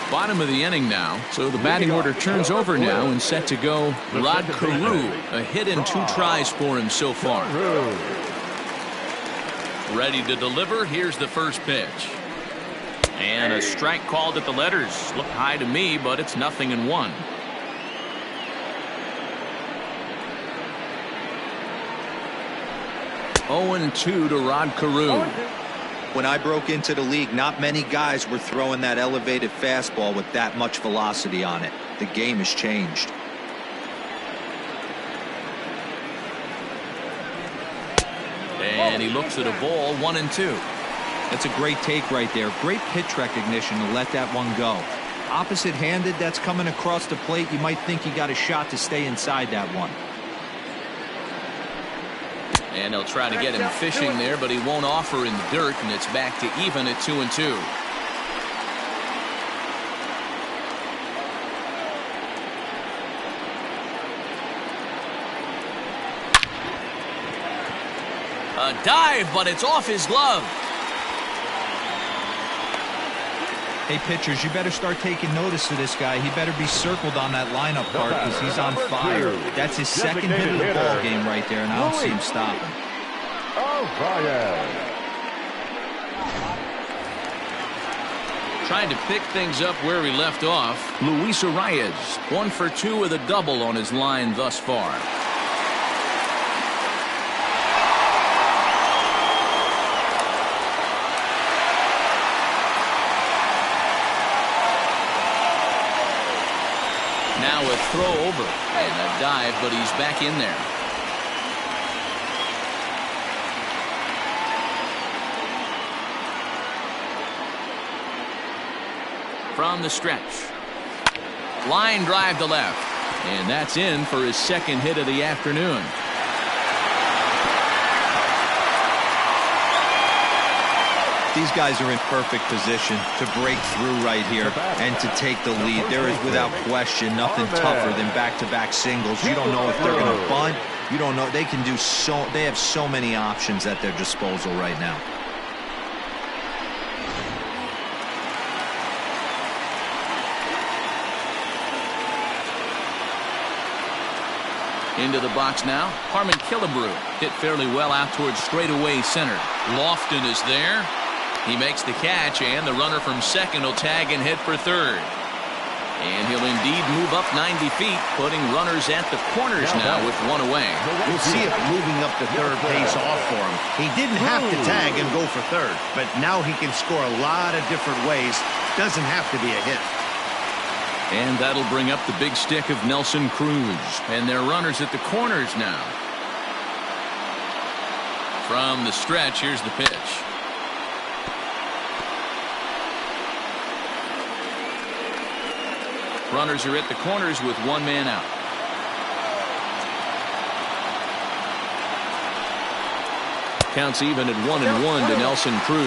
Bottom of the inning now, so the batting order turns over now and set to go Rod Carew. A hit in 2 tries for him so far. Ready to deliver. Here's the first pitch. And a strike called at the letters. Looked high to me, but it's 0-1. Oh, 2 to Rod Carew. When I broke into the league, not many guys were throwing that elevated fastball with that much velocity on it. The game has changed. And he looks at a ball, 1-2. That's a great take right there. Great pitch recognition to let that one go. Opposite-handed, that's coming across the plate. You might think you got a shot to stay inside that one. And they'll try to get him fishing there, but he won't offer in the dirt, and it's back to even at 2-2. A dive, but it's off his glove. Hey, pitchers, you better start taking notice of this guy. He better be circled on that lineup card because he's on fire. That's his second hit of the ball game right there, and I don't see him stopping. Trying to pick things up where he left off. Luis Arias, 1 for 2 with a double on his line thus far. Now a throw over and a dive, but he's back in there. From the stretch. Line drive to left. And that's in for his second hit of the afternoon. These guys are in perfect position to break through right here and to take the lead. There is, without question, nothing tougher than back-to-back singles. You don't know if they're going to bunt. You don't know. They can do so. They have so many options at their disposal right now. Into the box now. Harmon Killebrew hit fairly well out towards straightaway center. Lofton is there. He makes the catch, and the runner from second will tag and hit for third. And he'll indeed move up 90 feet, putting runners at the corners now with one away. We'll see if moving up to third pays off for him. He didn't have to tag and go for third, but now he can score a lot of different ways. Doesn't have to be a hit. And that'll bring up the big stick of Nelson Cruz. And their runners at the corners now. From the stretch, here's the pitch. Runners are at the corners with one man out. Counts even at 1-1 to Nelson Cruz.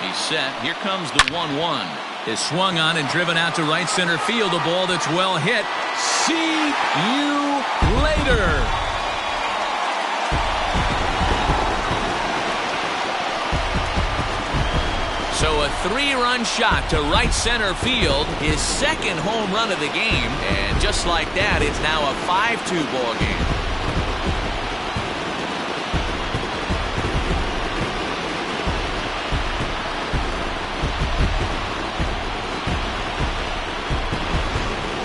He's set. Here comes the 1-1. Is swung on and driven out to right center field. A ball that's well hit. See you later. So a 3-run shot to right center field, his second home run of the game, and just like that, it's now a 5-2 ball game.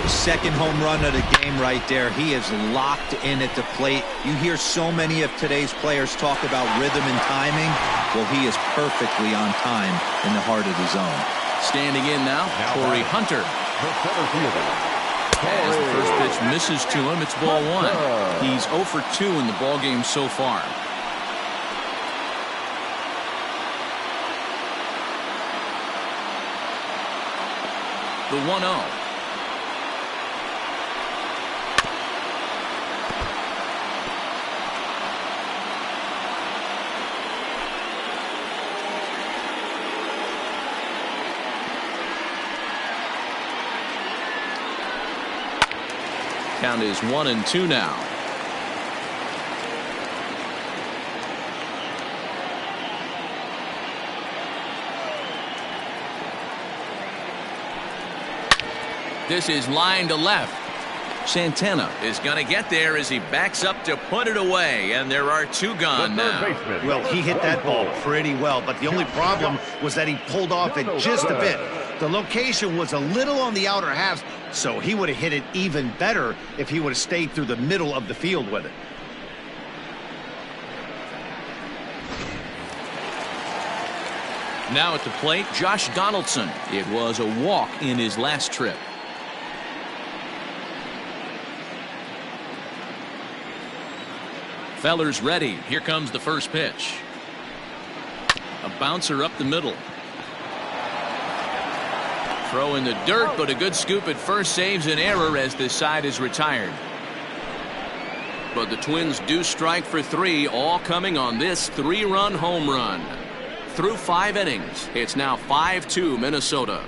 Second home run of the game right there. He is locked in at the plate. You hear so many of today's players talk about rhythm and timing. Well, he is perfectly on time in the heart of the zone. Standing in now, Torrey Hunter. As the first pitch misses to him, it's ball one. He's 0 for 2 in the ball game so far. The 1-0. Count is 1-2 now. This is line to left. Santana is going to get there as he backs up to put it away, and there are 2 gone now. Well, he hit that ball pretty well, but the only problem was that he pulled off it just a bit. The location was a little on the outer half, so he would have hit it even better if he would have stayed through the middle of the field with it. Now at the plate, Josh Donaldson. It was a walk in his last trip. Feller's ready. Here comes the first pitch. A bouncer up the middle. Throw in the dirt, but a good scoop at first saves an error as this side is retired. But the Twins do strike for 3, all coming on this 3-run home run. Through 5 innings, it's now 5-2 Minnesota.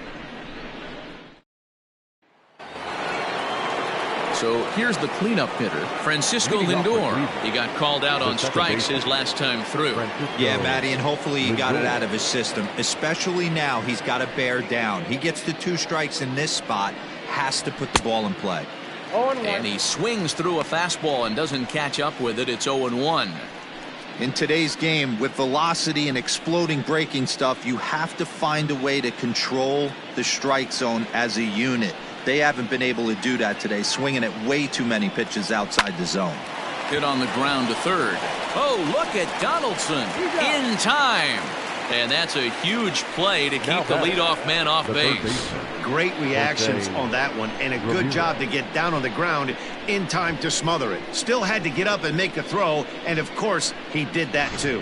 So here's the cleanup hitter, Francisco Lindor. He got called out on strikes his last time through. Yeah, Matty, and hopefully he got it out of his system. Especially now, he's got to bear down. He gets the 2 strikes in this spot, has to put the ball in play. And he swings through a fastball and doesn't catch up with it. It's 0-1. In today's game, with velocity and exploding breaking stuff, you have to find a way to control the strike zone as a unit. They haven't been able to do that today, swinging at way too many pitches outside the zone. Hit on the ground to third. Oh, look at Donaldson in time. And that's a huge play to keep the leadoff man off base. Great reactions on that one, and a good job to get down on the ground in time to smother it. Still had to get up and make the throw, and of course, he did that too.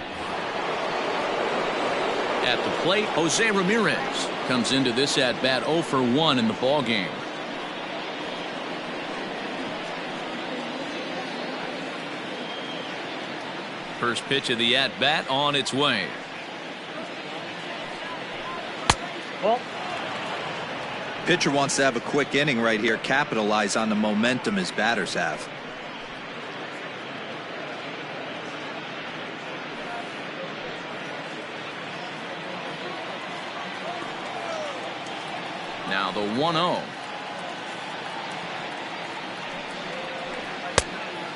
At the plate, Jose Ramirez comes into this at-bat 0 for 1 in the ballgame. First pitch of the at-bat on its way. Pitcher wants to have a quick inning right here, capitalize on the momentum his batters have. Now the 1-0.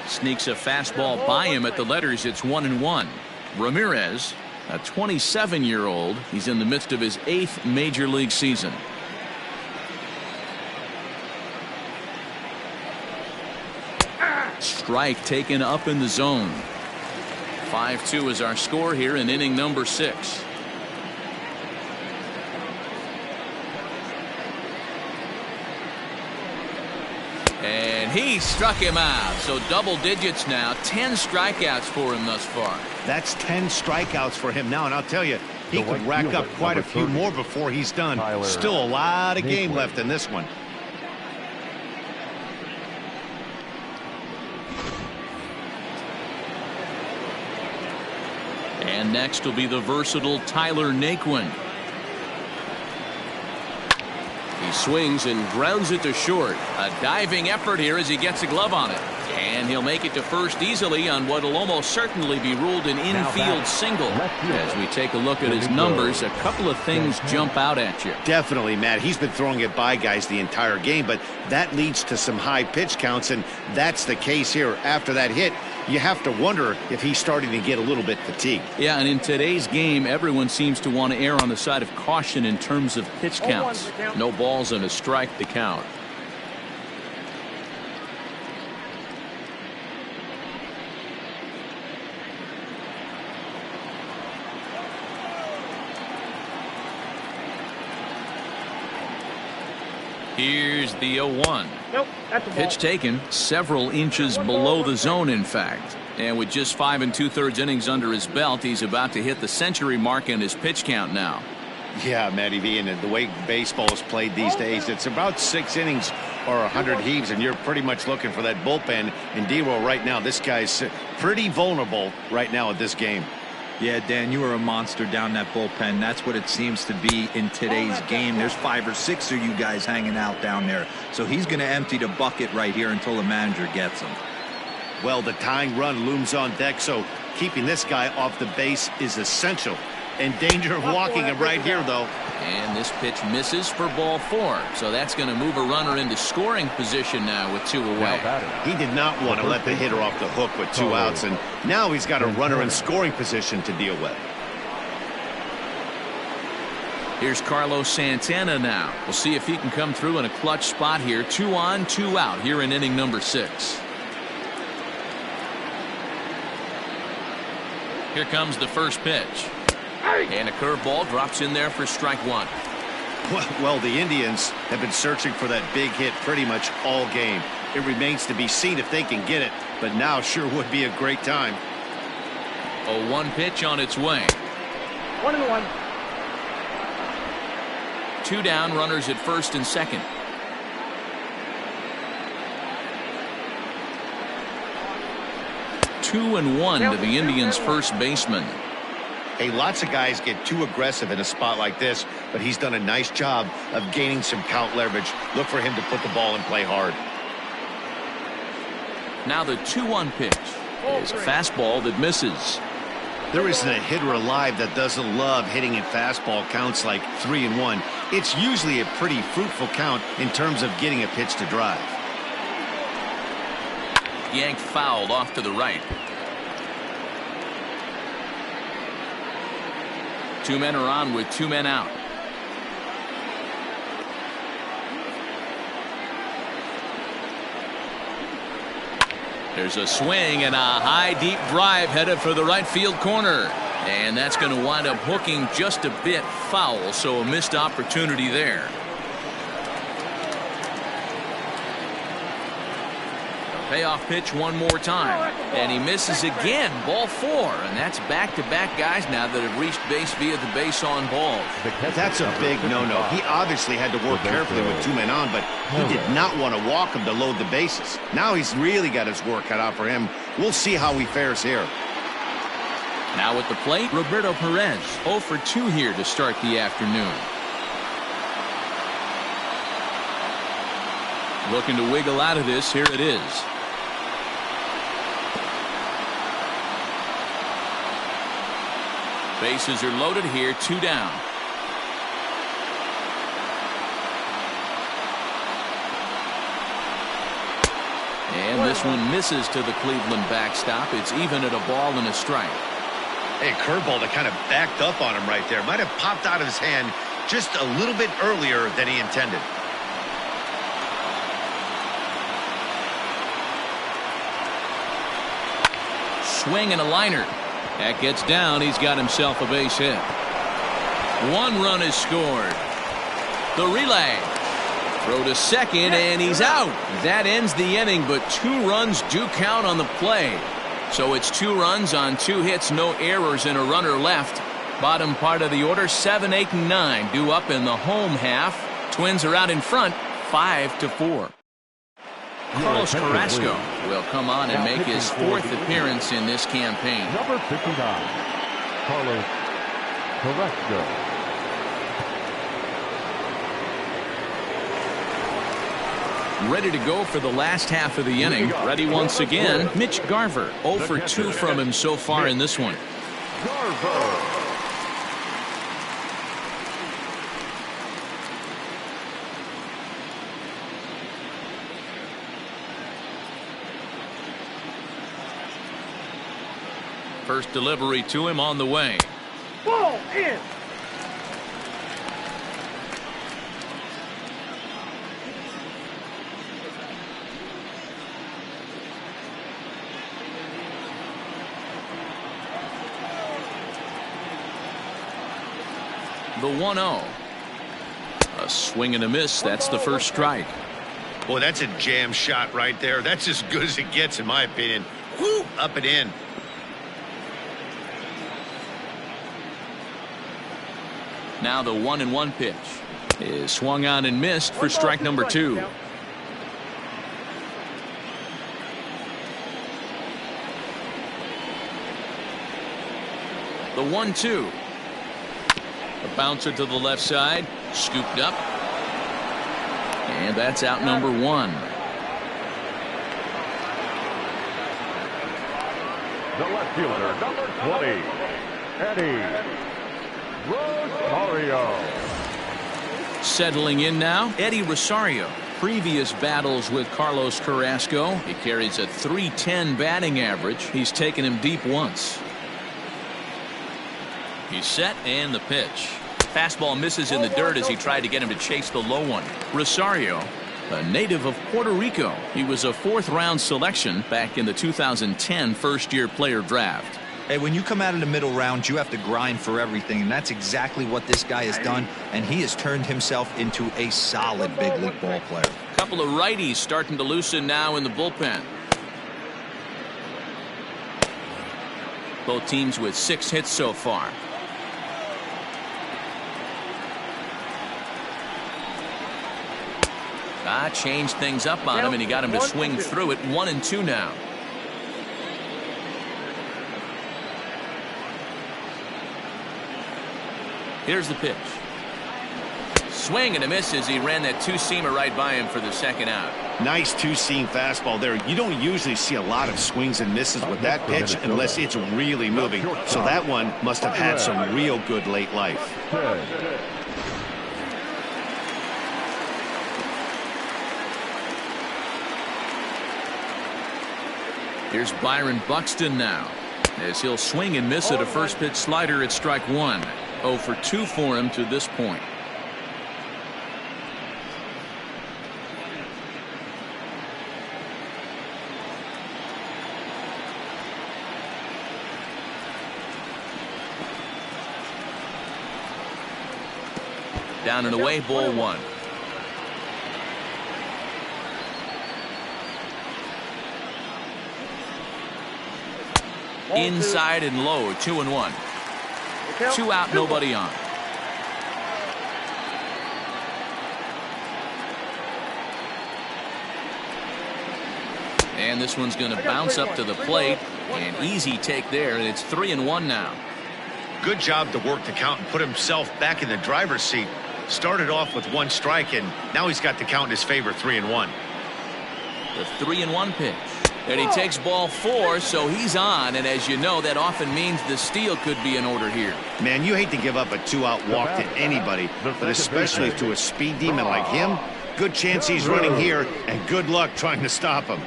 Sneaks a fastball by him at the letters. It's 1-1. Ramirez, a 27-year-old. He's in the midst of his 8th major league season. Strike taken up in the zone. 5-2 is our score here in inning number 6. And he struck him out. So double digits now. 10 strikeouts for him thus far. That's 10 strikeouts for him now, and I'll tell you, he could rack up quite a few more before he's done. Still a lot of game left in this one. And next will be the versatile Tyler Naquin. He swings and grounds it to short. A diving effort here as he gets a glove on it. And he'll make it to first easily on what will almost certainly be ruled an infield single. As we take a look at his numbers, a couple of things jump out at you. Definitely, Matt. He's been throwing it by guys the entire game, but that leads to some high pitch counts, and that's the case here. After that hit, you have to wonder if he's starting to get a little bit fatigued. Yeah, and in today's game, everyone seems to want to err on the side of caution in terms of pitch counts. No balls and a strike to count. Here's the 0-1. Nope, that's a ball. Pitch taken several inches below the zone, in fact. And with just 5 2/3 innings under his belt, he's about to hit the century mark in his pitch count now. Yeah, Matty V, and the way baseball is played these days, it's about 6 innings or 100 heaves, and you're pretty much looking for that bullpen. And D-Roll right now, this guy's pretty vulnerable right now at this game. Yeah, Dan, you are a monster down that bullpen. That's what it seems to be in today's game. There's 5 or 6 of you guys hanging out down there. So he's going to empty the bucket right here until the manager gets him. Well, the tying run looms on deck, so keeping this guy off the base is essential. In danger of walking him right here, though. And this pitch misses for ball 4. So that's going to move a runner into scoring position now with 2 away. He did not want to let the hitter off the hook with 2 outs, and now he's got a runner in scoring position to deal with. Here's Carlos Santana now. We'll see if he can come through in a clutch spot here. 2 on, 2 out here in inning number 6. Here comes the first pitch. And a curveball drops in there for strike 1. Well, the Indians have been searching for that big hit pretty much all game. It remains to be seen if they can get it, but now sure would be a great time. A 1 pitch on its way. 1-1. 2 down, runners at first and second. Two and 1 to the Indians' first baseman. Hey, lots of guys get too aggressive in a spot like this, but he's done a nice job of gaining some count leverage. Look for him to put the ball in play hard. Now the 2-1 pitch is a fastball that misses. There isn't a hitter alive that doesn't love hitting in fastball counts like 3-1. It's usually a pretty fruitful count in terms of getting a pitch to drive. Yanked fouled off to the right. 2 men are on with 2 men out. There's a swing and a high deep drive headed for the right field corner. And that's going to wind up hooking just a bit foul, so a missed opportunity there. Payoff pitch one more time. And he misses again. Ball 4. And that's back-to-back guys now that have reached base via the base on balls. That's a big no-no. He obviously had to work carefully with 2 men on, but he did not want to walk him to load the bases. Now he's really got his work cut out for him. We'll see how he fares here. Now at the plate, Roberto Perez. 0 for 2 here to start the afternoon. Looking to wiggle out of this. Here it is. Bases are loaded here, 2 down. And this one misses to the Cleveland backstop. It's even at a ball and a strike. Hey, curveball that kind of backed up on him right there. Might have popped out of his hand just a little bit earlier than he intended. Swing and a liner. That gets down. He's got himself a base hit. 1 run is scored. The relay. Throw to second, and he's out. That ends the inning, but 2 runs do count on the play. So it's 2 runs on 2 hits, no errors, and a runner left. Bottom part of the order, 7, 8, and 9 due up in the home half. Twins are out in front, 5-4. Carlos Carrasco will come on and make his 4th appearance in this campaign. Number 59, Carlos Carrasco. Ready to go for the last half of the inning. Ready once again, Mitch Garver. 0 for 2 from him so far in this one. Garver. First delivery to him on the way. Ball in. The 1-0. A swing and a miss. That's the first strike. Boy, that's a jam shot right there. That's as good as it gets, in my opinion. Woo! Up and in. Now the 1-1 pitch is swung on and missed for strike number 2. The 1-2. A bouncer to the left side, scooped up, and that's out number 1. The left fielder, number 20, Eddie Rosario. Settling in now, Eddie Rosario. Previous battles with Carlos Carrasco. He carries a .310 batting average. He's taken him deep once. He's set, and the pitch. Fastball misses in the dirt as he tried to get him to chase the low one. Rosario, a native of Puerto Rico. He was a 4th-round selection back in the 2010 first-year player draft. Hey, when you come out of the middle round, you have to grind for everything, and that's exactly what this guy has done, and he has turned himself into a solid big league ball player. A couple of righties starting to loosen now in the bullpen. Both teams with 6 hits so far. Changed things up on him, and he got him to swing through it. 1-2 now. Here's the pitch. swing and a miss as he ran that two-seamer right by him for the second out. Nice two-seam fastball there. You don't usually see a lot of swings and misses with that pitch unless it's really moving. So that one must have had some real good late life. Here's Byron Buxton now, as he'll swing and miss at a first pitch slider at strike one. 0 for 2 for him to this point. Down and away, ball one. Inside and low, 2-1. 2 out, nobody on. And this one's going to bounce up to the plate. An easy take there, and it's 3-1 now. Good job to work the count and put himself back in the driver's seat. Started off with 1 strike, and now he's got the count in his favor, 3-1. The 3-1 pitch. And he takes ball 4, so he's on. And as you know, that often means the steal could be in order here. Man, you hate to give up a 2-out walk to anybody, but especially to a speed demon like him. Good chance he's running here, and good luck trying to stop him.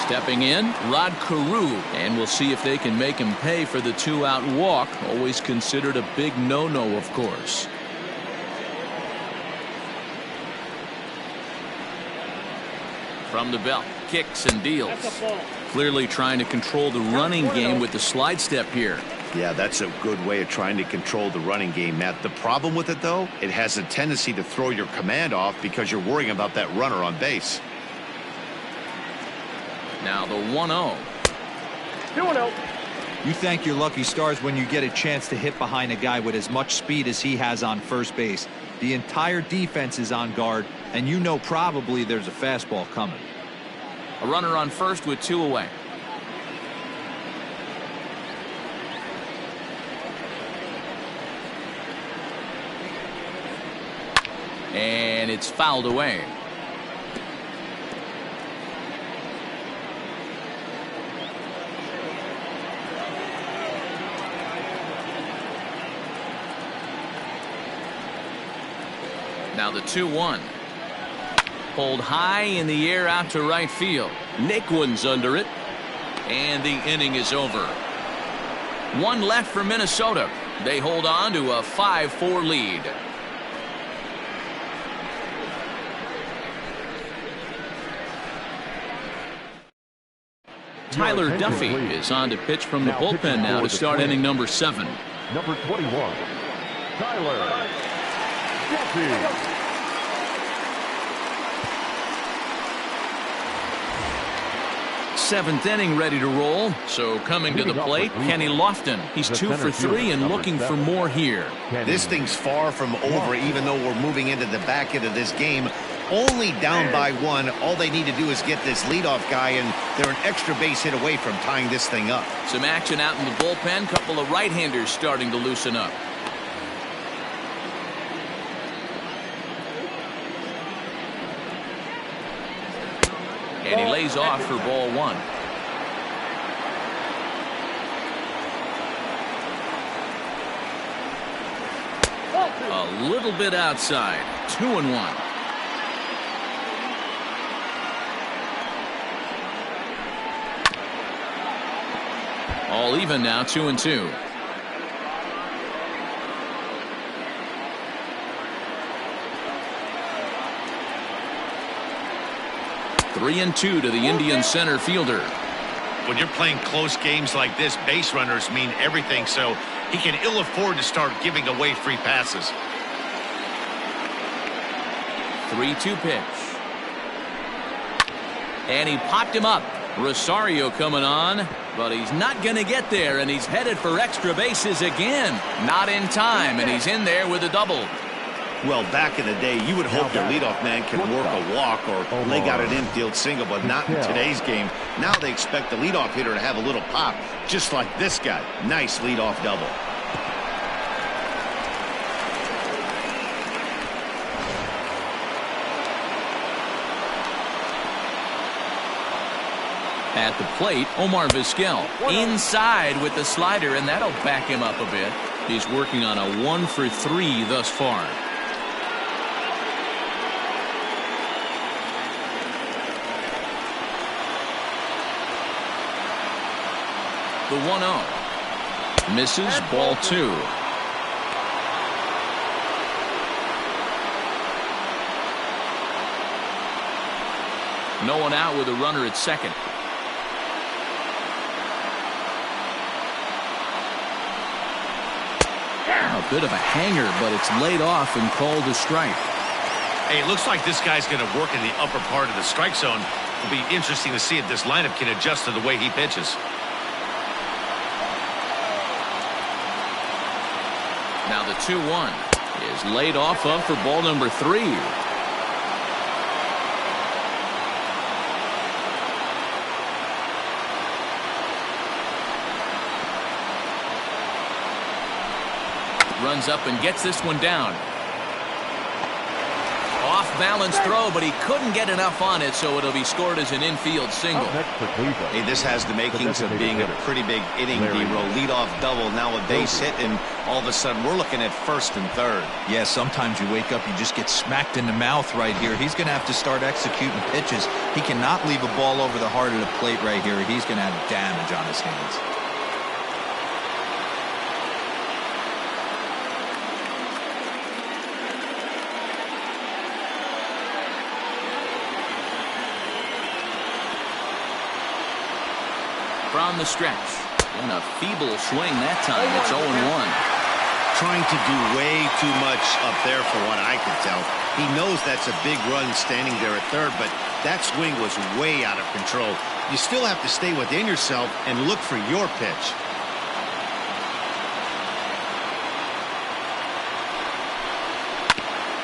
Stepping in, Rod Carew, and we'll see if they can make him pay for the 2-out walk. Always considered a big no-no, of course. From the belt, kicks and deals. Clearly trying to control the running game with the slide step here. Yeah, that's a good way of trying to control the running game, Matt. The problem with it, though, it has a tendency to throw your command off because you're worrying about that runner on base. Now the 1-0. 2-0. You thank your lucky stars when you get a chance to hit behind a guy with as much speed as he has on first base. The entire defense is on guard, and you know probably there's a fastball coming. A runner on first with 2 away. And it's fouled away. Now the 2-1. Pulled high in the air out to right field. Naquin's under it. And the inning is over. 1 left for Minnesota. They hold on to a 5-4 lead. Tyler Duffy is on to pitch from the bullpen now to start inning number 7. Number 21, Tyler Duffy. 7th inning ready to roll. So coming to the plate, Kenny Lofton. He's 2 for 3 and looking for more here. This thing's far from over, even though we're moving into the back end of this game. Only down by 1. All they need to do is get this leadoff guy, and they're an extra base hit away from tying this thing up. Some action out in the bullpen. Couple of right-handers starting to loosen up. And he lays off for ball 1. A little bit outside. 2-1. All even now, 2-2. Three and 2 to the Indian center fielder. When you're playing close games like this, base runners mean everything, so he can ill afford to start giving away free passes. 3-2 pitch. And he popped him up. Rosario coming on, but he's not going to get there, and he's headed for extra bases again. Not in time, and he's in there with a double. Well, back in the day, you would hope your leadoff man can work a walk or leg out an infield single, but not in today's game. Now they expect the leadoff hitter to have a little pop, just like this guy. Nice leadoff double. At the plate, Omar Vizquel inside with the slider, and that'll back him up a bit. He's working on a 1-for-3 thus far. The 1-0 misses, ball 2. No one out with a runner at second. A bit of a hanger, but it's laid off and called a strike. Hey, it looks like this guy's going to work in the upper part of the strike zone. It'll be interesting to see if this lineup can adjust to the way he pitches. Now the 2-1 is laid off up for ball number 3. Runs up and gets this one down. Off balance throw, but he couldn't get enough on it, so it'll be scored as an infield single. Hey, this has the makings of being a pretty big inning, D-Row. Leadoff double, now a base hit, and all of a sudden we're looking at first and third. Yeah, sometimes you wake up, you just get smacked in the mouth right here. He's going to have to start executing pitches. He cannot leave a ball over the heart of the plate right here. He's going to have damage on his hands. From the stretch, and a feeble swing that time. It's 0-1. Trying to do way too much up there for what I can tell. He knows that's a big run standing there at third, but that swing was way out of control. You still have to stay within yourself and look for your pitch.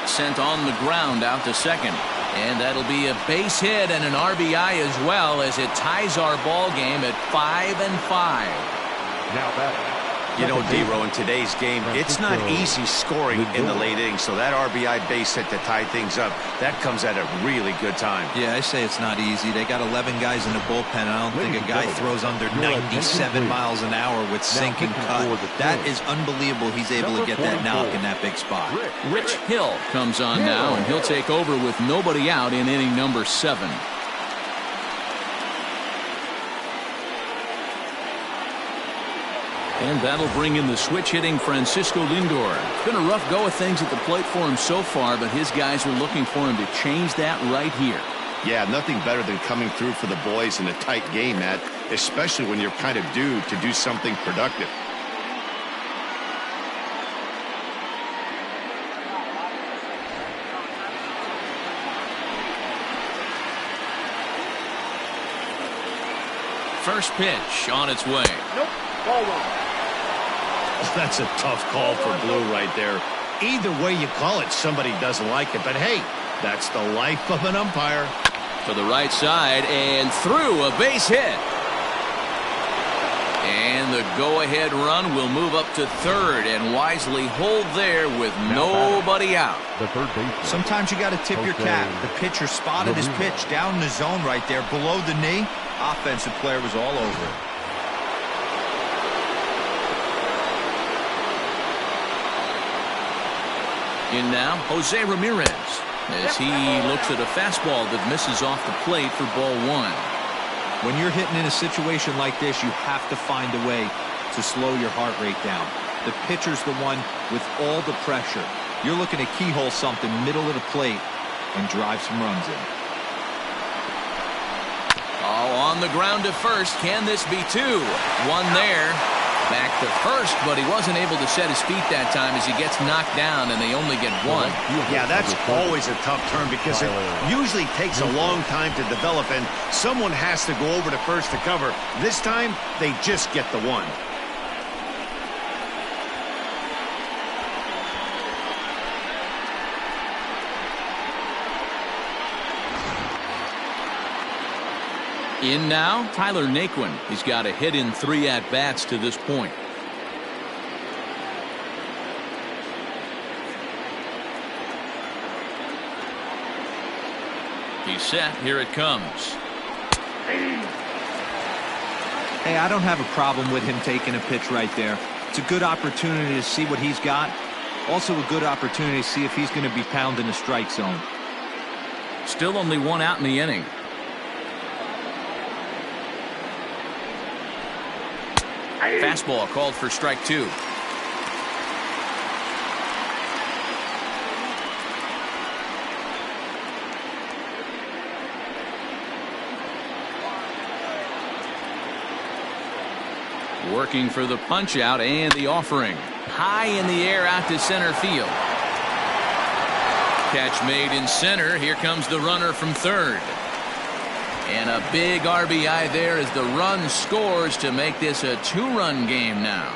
Sent on the ground out to second. And that'll be a base hit and an RBI as well, as it ties our ball game at 5-5. Now batting. You know, D-Row, in today's game, it's not easy scoring in the late innings, so that RBI base hit to tie things up, that comes at a really good time. Yeah, I say it's not easy. They got 11 guys in the bullpen, and I don't think a guy throws under 97 miles an hour with sink and cut. That is unbelievable. He's able to get that knock in that big spot. Rich Hill comes on now, and he'll take over with nobody out in inning number 7. And that'll bring in the switch-hitting Francisco Lindor. It's been a rough go of things at the plate for him so far, but his guys are looking for him to change that right here. Yeah, nothing better than coming through for the boys in a tight game, Matt, especially when you're kind of due to do something productive. First pitch on its way. Nope. Ball 1. That's a tough call for Blue right there. Either way you call it, somebody doesn't like it. But hey, that's the life of an umpire. To the right side and through, a base hit. And the go-ahead run will move up to third and wisely hold there with nobody out. The third baseman. Sometimes you got to tip your cap. The pitcher spotted his pitch down in the zone right there below the knee. Offensive player was all over it. In now, Jose Ramirez, as he looks at a fastball that misses off the plate for ball 1. When you're hitting in a situation like this, you have to find a way to slow your heart rate down. The pitcher's the one with all the pressure. You're looking to keyhole something middle of the plate and drive some runs in. Oh, on the ground to first. Can this be 2? One there. Back to first, but he wasn't able to set his feet that time as he gets knocked down, and they only get 1. Yeah, that's always a tough turn because it usually takes a long time to develop, and someone has to go over to first to cover. This time, they just get the 1. In now, Tyler Naquin. He's got a hit in 3 at-bats to this point. He's set. Here it comes. Hey, I don't have a problem with him taking a pitch right there. It's a good opportunity to see what he's got. Also a good opportunity to see if he's going to be pounding the strike zone. Still only one out in the inning. Fastball called for strike 2. Working for the punch out and the offering. High in the air out to center field. Catch made in center. Here comes the runner from third. And a big RBI there as the run scores to make this a 2-run game now.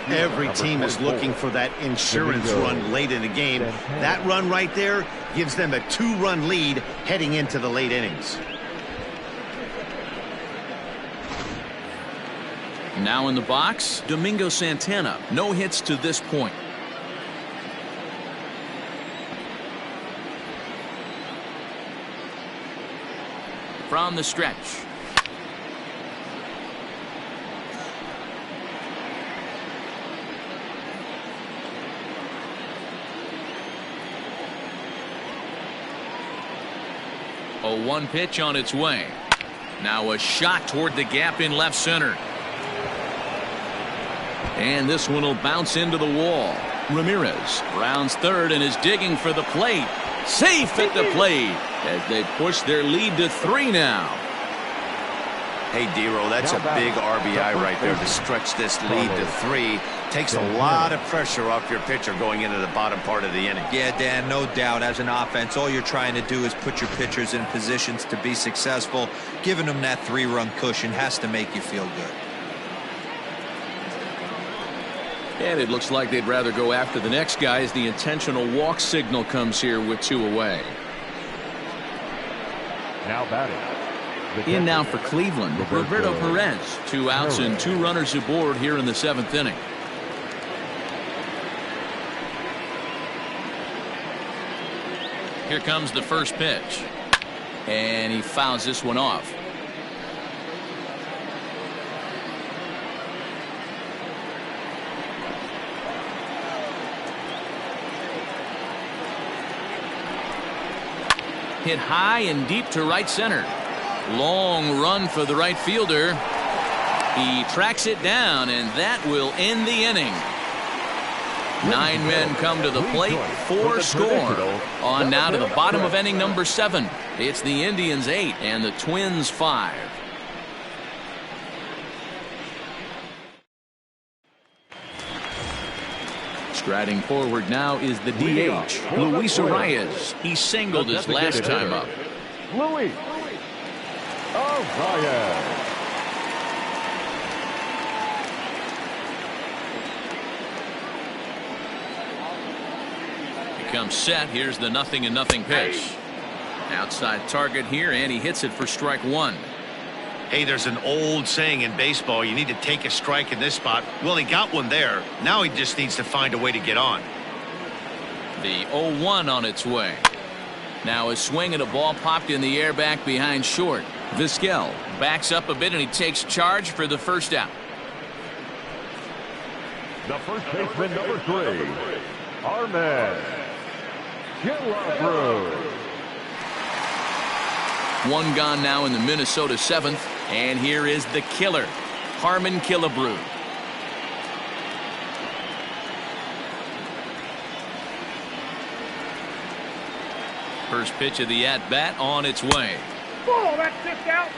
Every team is looking for that insurance run late in the game. That run right there gives them a 2-run lead heading into the late innings. Now in the box, Domingo Santana. No hits to this point. From the stretch. A 1 pitch on its way. Now a shot toward the gap in left center. And this one will bounce into the wall. Ramirez rounds third and is digging for the plate. Safe at the plate as they push their lead to 3 now. Hey, Dero, that's a big RBI right there to stretch this lead to 3. Takes a lot of pressure off your pitcher going into the bottom part of the inning. Yeah, Dan, no doubt. As an offense, all you're trying to do is put your pitchers in positions to be successful. Giving them that 3-run cushion has to make you feel good. And it looks like they'd rather go after the next guy as the intentional walk signal comes here with 2 away. Now batting. In now for Cleveland, Roberto Perez. 2 outs and 2 runners aboard here in the 7th inning. Here comes the first pitch. And he fouls this one off. Hit high and deep to right center. Long run for the right fielder. He tracks it down, and that will end the inning. 9 men come to the plate, 4 score. On now to the bottom of inning number 7. It's the Indians 8 and the Twins 5. Striding forward now is the DH, Luis Arias. He singled his last time up. Luis Arias. Becomes set. Here's the 0-0 pitch. Outside target here, and he hits it for strike 1. Hey, there's an old saying in baseball, you need to take a strike in this spot. Well, he got one there. Now he just needs to find a way to get on. The 0-1 on its way. Now a swing and a ball popped in the air back behind short. Vizquel backs up a bit and he takes charge for the first out. The first baseman, number 3, Armen Killebrew. 1 gone now in the Minnesota 7th, and here is the killer, Harmon Killebrew. First pitch of the at-bat on its way. Ball, that's just out.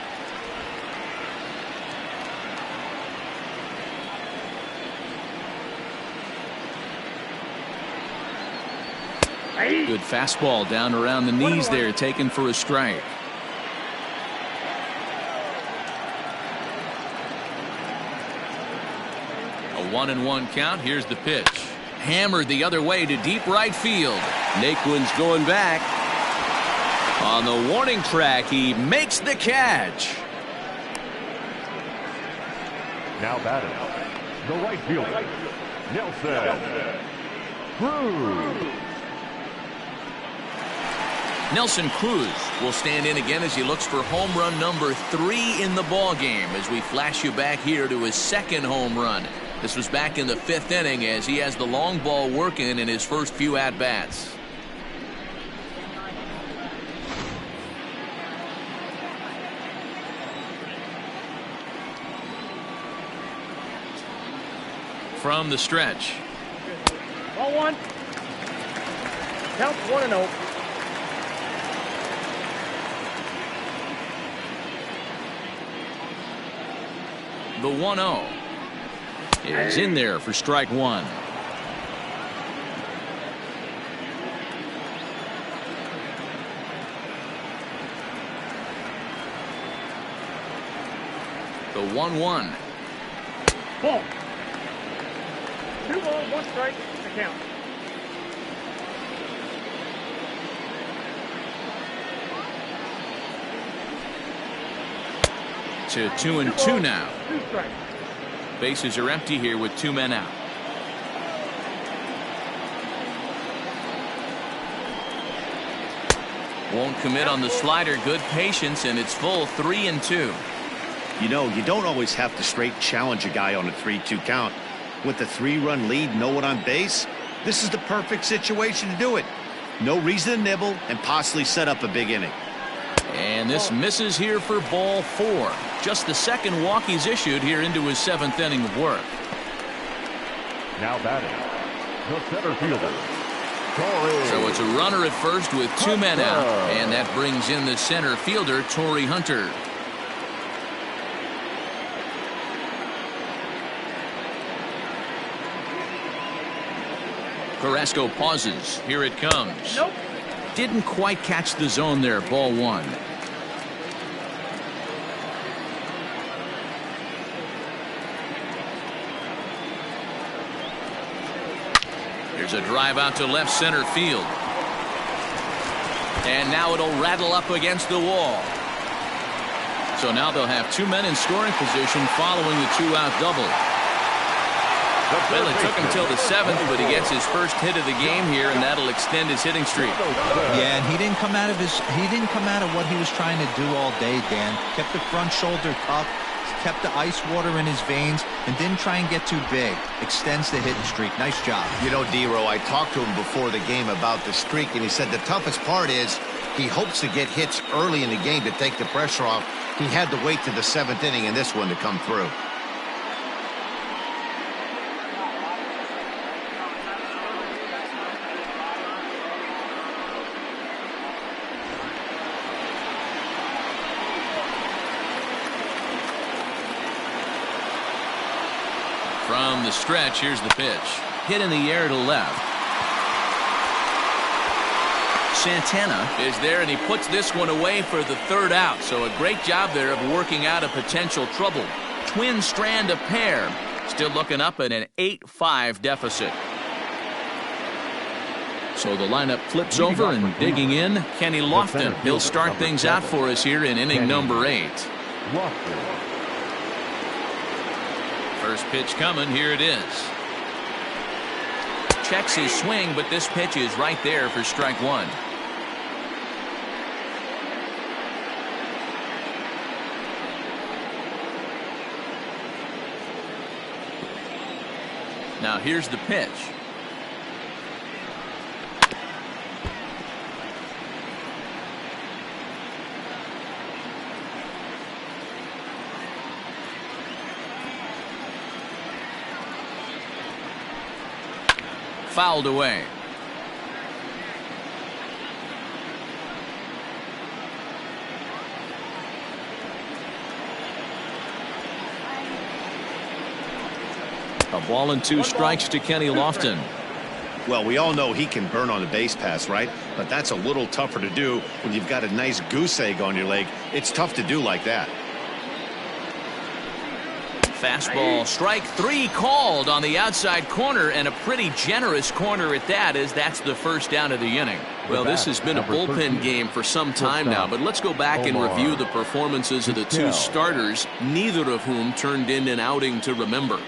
Good fastball down around the knees there, taken for a strike. A 1-1 count. Here's the pitch. Hammered the other way to deep right field. Naquin's going back. On the warning track, he makes the catch. Now batting, the right fielder, Nelson Cruz. Nelson Cruz will stand in again as he looks for home run number 3 in the ball game as we flash you back here to his second home run. This was back in the 5th inning as he has the long ball working in his first few at-bats. From the stretch. Ball 1. Count 1-0. The 1-0 is in there for strike 1. The 1-1. Ball. 2 balls, 1 strike to count. To 2-2 now. 2 strikes. Bases are empty here with 2 men out. Won't commit on the slider. Good patience, and it's full 3-2. You know, you don't always have to straight challenge a guy on a 3-2 count. With the 3-run lead, no one on base, this is the perfect situation to do it. No reason to nibble and possibly set up a big inning. And this misses here for ball 4. Just the second walk he's issued here into his 7th inning of work. Now batting, the center fielder, So it's a runner at first with 2 men out, and that brings in the center fielder, Torrey Hunter. Carrasco pauses. Here it comes. Nope. Didn't quite catch the zone there. Ball 1. There's a drive out to left center field. And now it'll rattle up against the wall. So now they'll have 2 men in scoring position following the 2-out double. Well, it took him till the 7th, but he gets his first hit of the game here, and that'll extend his hitting streak. Yeah, and he didn't come out of what he was trying to do all day, Dan. Kept the front shoulder up, kept the ice water in his veins, and didn't try and get too big. Extends the hitting streak. Nice job. You know, D-Row, I talked to him before the game about the streak, and he said the toughest part is he hopes to get hits early in the game to take the pressure off. He had to wait to the 7th inning in this one to come through. From the stretch, here's the pitch. Hit in the air to left. Santana is there, and he puts this one away for the 3rd out. So a great job there of working out a potential trouble. Twin strand a pair. Still looking up at an 8-5 deficit. So the lineup flips over, and digging in, Kenny Lofton. He'll start things out for us here in inning number 8. First pitch coming. Here it is. Checks his swing, but this pitch is right there for strike 1. Now here's the pitch. Fouled away. A ball and 2 strikes to Kenny Lofton. Well, we all know he can burn on a base pass, right? But that's a little tougher to do when you've got a nice goose egg on your leg. It's tough to do like that. Fastball, strike 3 called on the outside corner, and a pretty generous corner at that, as that's the first down of the inning. Well, this has been a bullpen game for some time now, but let's go back and review the performances of the 2 starters, neither of whom turned in an outing to remember.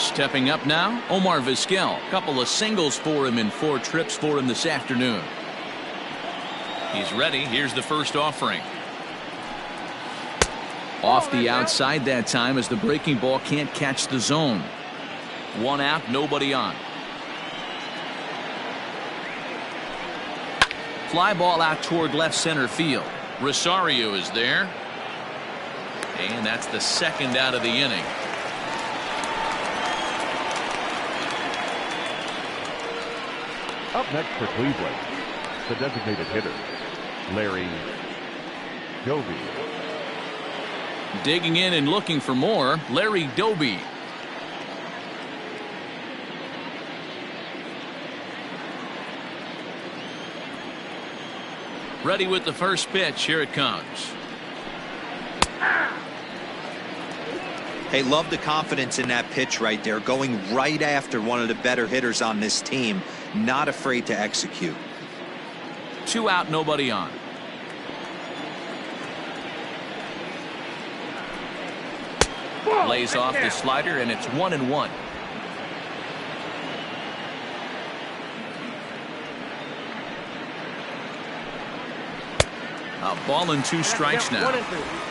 Stepping up now, Omar Vizquel. Couple of singles for him in 4 trips for him this afternoon. He's ready. Here's the first offering. Off the outside that time as the breaking ball can't catch the zone. 1 out, nobody on. Fly ball out toward left center field. Rosario is there. And that's the 2nd out of the inning. Up next for Cleveland, the designated hitter, Larry Doby. Digging in and looking for more, Larry Doby. Ready with the first pitch. Here it comes. Hey, love the confidence in that pitch right there. Going right after one of the better hitters on this team. Not afraid to execute. 2 out, nobody on. Lays off the slider, and it's 1-1. A ball and 2 strikes now. 1-2.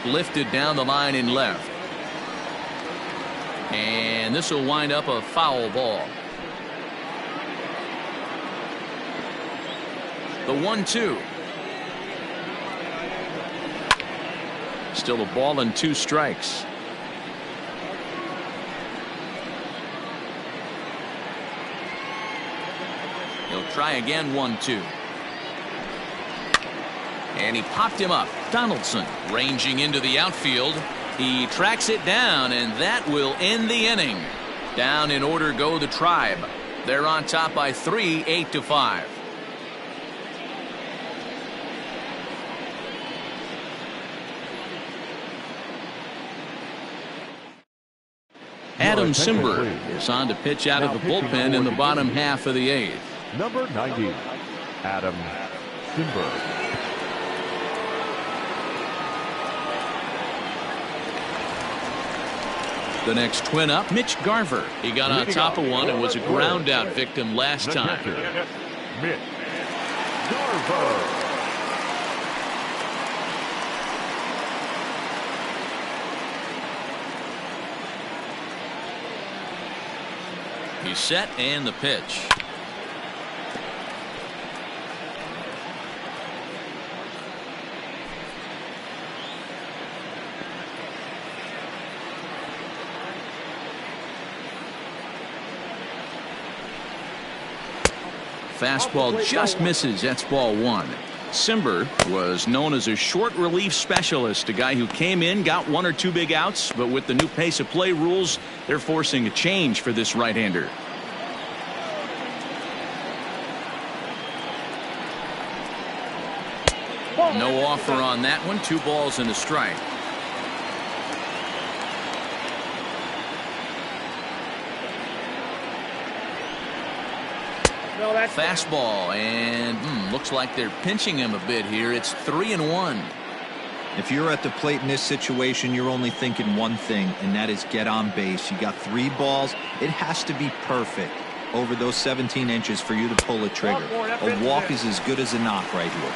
Lifted down the line in left. And this will wind up a foul ball. The 1-2. Still a ball and 2 strikes. He'll try again. 1-2. And he popped him up. Donaldson ranging into the outfield. He tracks it down, and that will end the inning. Down in order go the Tribe. They're on top by 3, 8-5. Adam Simber is on to pitch out of the bullpen in the bottom half of the 8th. Number 90, Adam Simber. The next twin up, Mitch Garver. He got on top of one and was a ground out victim last time. Mitch Garver. He's set, and the pitch. Fastball just misses. That's ball 1. Simber was known as a short relief specialist, a guy who came in, got 1 or 2 big outs, but with the new pace of play rules, they're forcing a change for this right-hander. No offer on that one. 2 balls and a strike. No, that's fastball, and looks like they're pinching him a bit here. It's 3-1. If you're at the plate in this situation, you're only thinking one thing, and that is get on base. You got 3 balls. It has to be perfect over those 17 inches for you to pull a trigger. A walk is as good as a knock right here.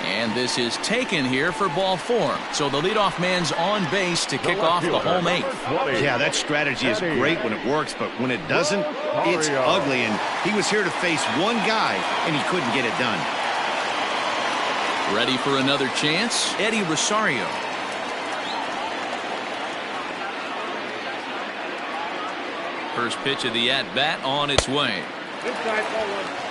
And this is taken here for ball 4. So the leadoff man's on base to kick off the home 8th. Yeah, that strategy is great when it works, but when it doesn't, it's ugly. And he was here to face one guy, and he couldn't get it done. Ready for another chance? Eddie Rosario. First pitch of the at-bat on its way.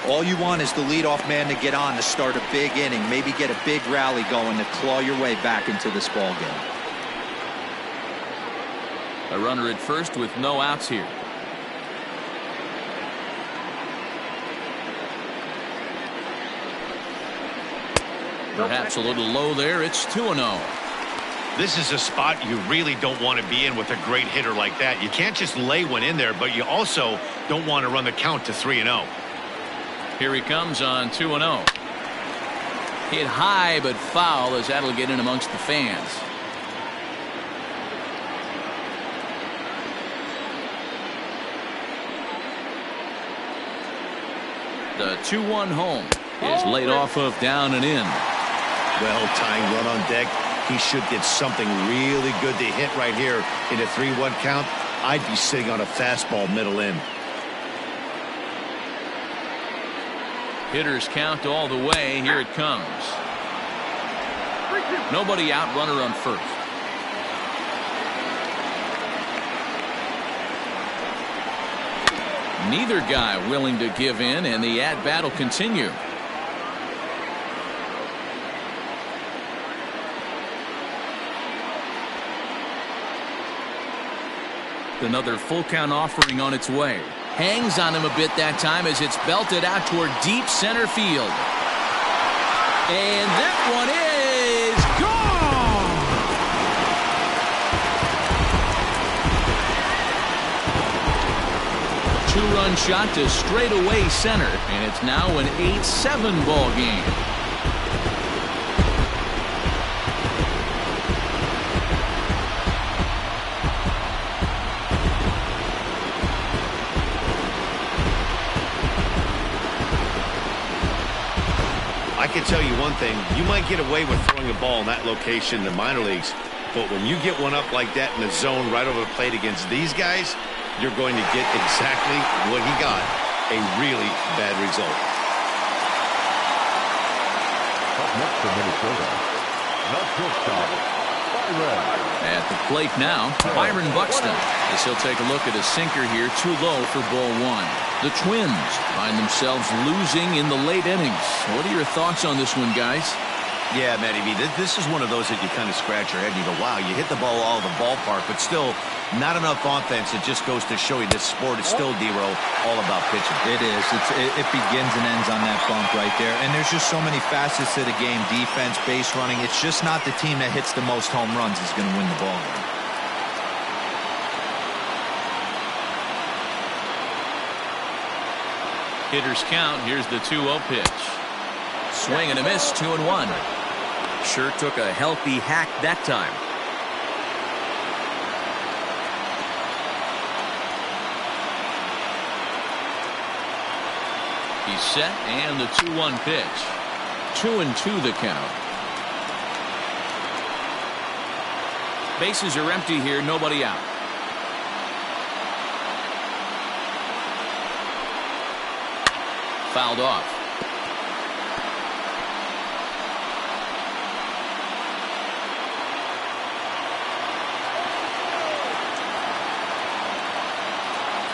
All you want is the leadoff man to get on to start a big inning, maybe get a big rally going to claw your way back into this ball game. A runner at first with no outs here. Perhaps a little low there. It's 2-0. This is a spot you really don't want to be in with a great hitter like that. You can't just lay one in there, but you also don't want to run the count to 3-0. Here he comes on 2-0. Hit high but foul, as that'll get in amongst the fans. The 2-1 home is laid off of down and in. Well, tying run on deck. He should get something really good to hit right here in a 3-1 count. I'd be sitting on a fastball middle in. Hitters count all the way. Here it comes. Nobody out, runner on first. Neither guy willing to give in, and the at-bat will continue. Another full count offering on its way. Hangs on him a bit that time as it's belted out toward deep center field. And that one is gone! Two-run shot to straightaway center, and it's now an 8-7 ball game. I can tell you one thing, you might get away with throwing a ball in that location in the minor leagues, but when you get one up like that in the zone right over the plate against these guys, you're going to get exactly what he got, a really bad result. Up next for Minnesota, the shortstop, Byron. At the plate now, Byron Buxton, as he'll take a look at a sinker here, too low for ball one. The Twins find themselves losing in the late innings. What are your thoughts on this one, guys? Yeah, Matty B, this is one of those that you kind of scratch your head and you go, wow, you hit the ball all the ballpark, but still not enough offense. It just goes to show you this sport is still, D-Row, all about pitching. It is. It begins and ends on that bump right there. And there's just so many facets to the game. Defense, base running. It's just not the team that hits the most home runs is going to win the ball game. Hitters count. Here's the 2-0 pitch. Swing and a miss, 2-1. Sure took a healthy hack that time. He's set, and the 2-1 pitch. 2-2 the count. Bases are empty here, nobody out. Fouled off.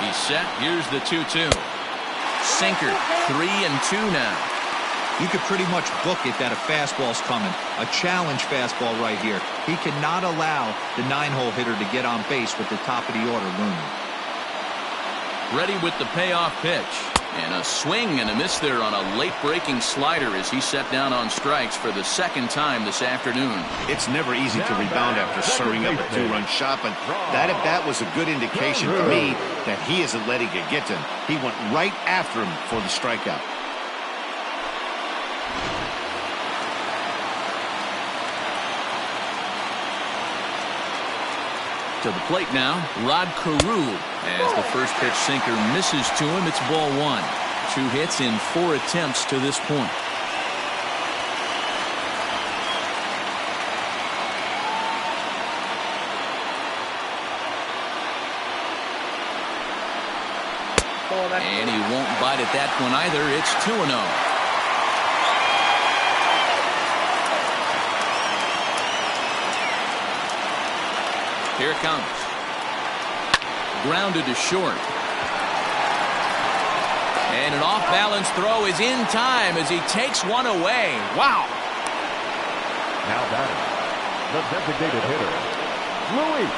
He's set. Here's the 2-2. Sinker. 3-2 now. You could pretty much book it that a fastball's coming. A challenge fastball right here. He cannot allow the 9-hole hitter to get on base with the top of the order looming. Ready with the payoff pitch. And a swing and a miss there on a late-breaking slider as he set down on strikes for the second time this afternoon. It's never easy to rebound after serving up a 2-run shot, but that at-bat was a good indication to me that he isn't letting it get to him. He went right after him for the strikeout. To the plate now, Rod Carew, as the first pitch sinker misses to him. It's ball one. 2 hits in 4 attempts to this point. And he won't bite at that one either. It's 2-0. Here it comes. Grounded to short. And an off-balance throw is in time as he takes one away. Wow. Now batting, the designated hitter, Luis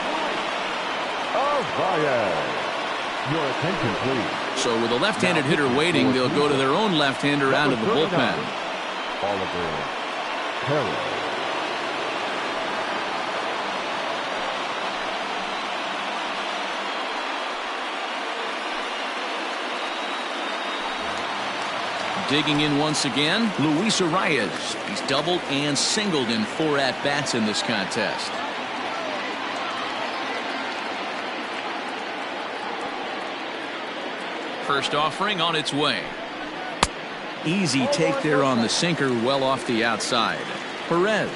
Arraez. Your attention, please. So with a left-handed hitter waiting, they'll go to their own left-hander out of the bullpen. Oliver Perez. Digging in once again, Luis Arias. He's doubled and singled in 4 at-bats in this contest. First offering on its way. Easy take there on the sinker, well off the outside. Perez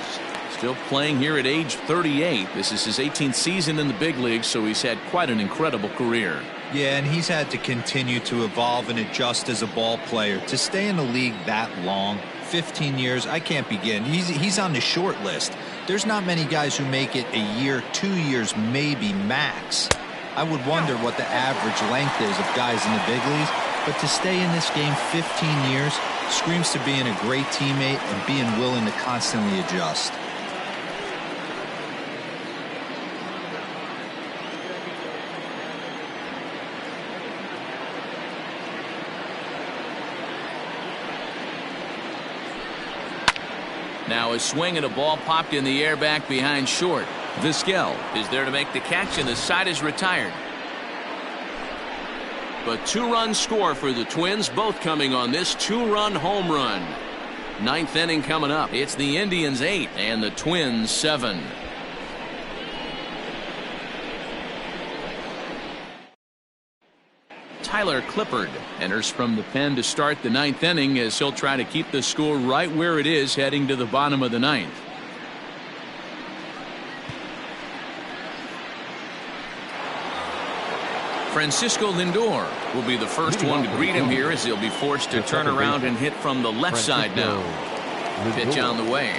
still playing here at age 38. This is his 18th season in the big leagues, so he's had quite an incredible career. Yeah, and he's had to continue to evolve and adjust as a ball player. To stay in the league that long, 15 years, I can't begin. He's on the short list. There's not many guys who make it a year, 2 years, maybe max. I would wonder what the average length is of guys in the big leagues, but to stay in this game 15 years screams to being a great teammate and being willing to constantly adjust. Now a swing and a ball popped in the air back behind short. Vizquel is there to make the catch, and the side is retired. A 2-run score for the Twins, both coming on this 2-run home run. 9th inning coming up. It's the Indians 8 and the Twins 7. Tyler Clippard enters from the pen to start the 9th inning as he'll try to keep the score right where it is heading to the bottom of the 9th. Francisco Lindor will be the first one to greet him here as he'll be forced to turn around and hit from the left side now. Pitch on the way.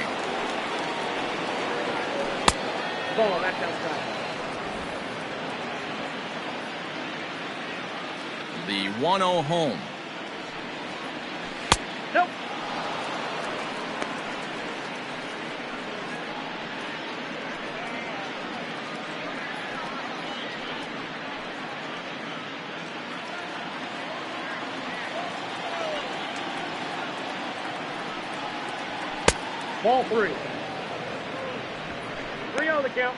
Ball, that's outside. The 1-0 home. Nope. Ball 3. 3-0 the count.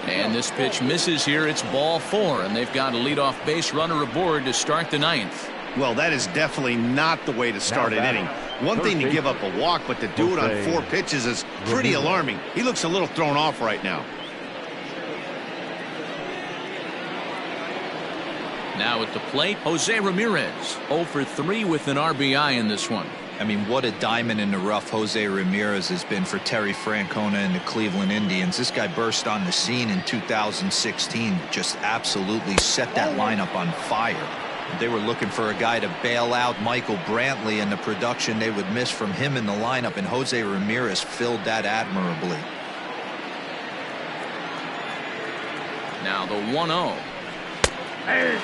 And this pitch misses here. It's ball 4, and they've got a leadoff base runner aboard to start the 9th. Well, that is definitely not the way to start an inning. One thing to give up a walk, but to do it on 4 pitches is pretty alarming. He looks a little thrown off right now. Now at the plate, Jose Ramirez 0 for 3 with an RBI in this one. I mean, what a diamond in the rough Jose Ramirez has been for Terry Francona and the Cleveland Indians. This guy burst on the scene in 2016, just absolutely set that lineup on fire. They were looking for a guy to bail out Michael Brantley, and the production they would miss from him in the lineup, and Jose Ramirez filled that admirably. Now the 1-0. Hey.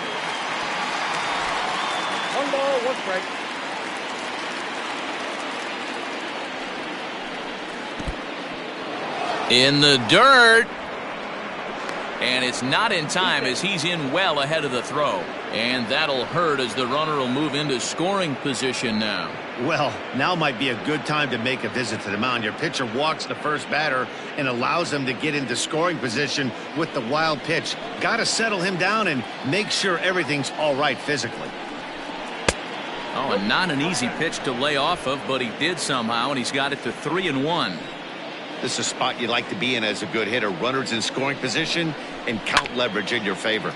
1 ball, 1 strike. In the dirt. And it's not in time as he's in well ahead of the throw. And that'll hurt as the runner will move into scoring position now. Well, now might be a good time to make a visit to the mound. Your pitcher walks the first batter and allows him to get into scoring position with the wild pitch. Got to settle him down and make sure everything's all right physically. Oh, and not an easy pitch to lay off of, but he did somehow, and he's got it to 3-1. This is a spot you like to be in as a good hitter. Runners in scoring position and count leverage in your favor.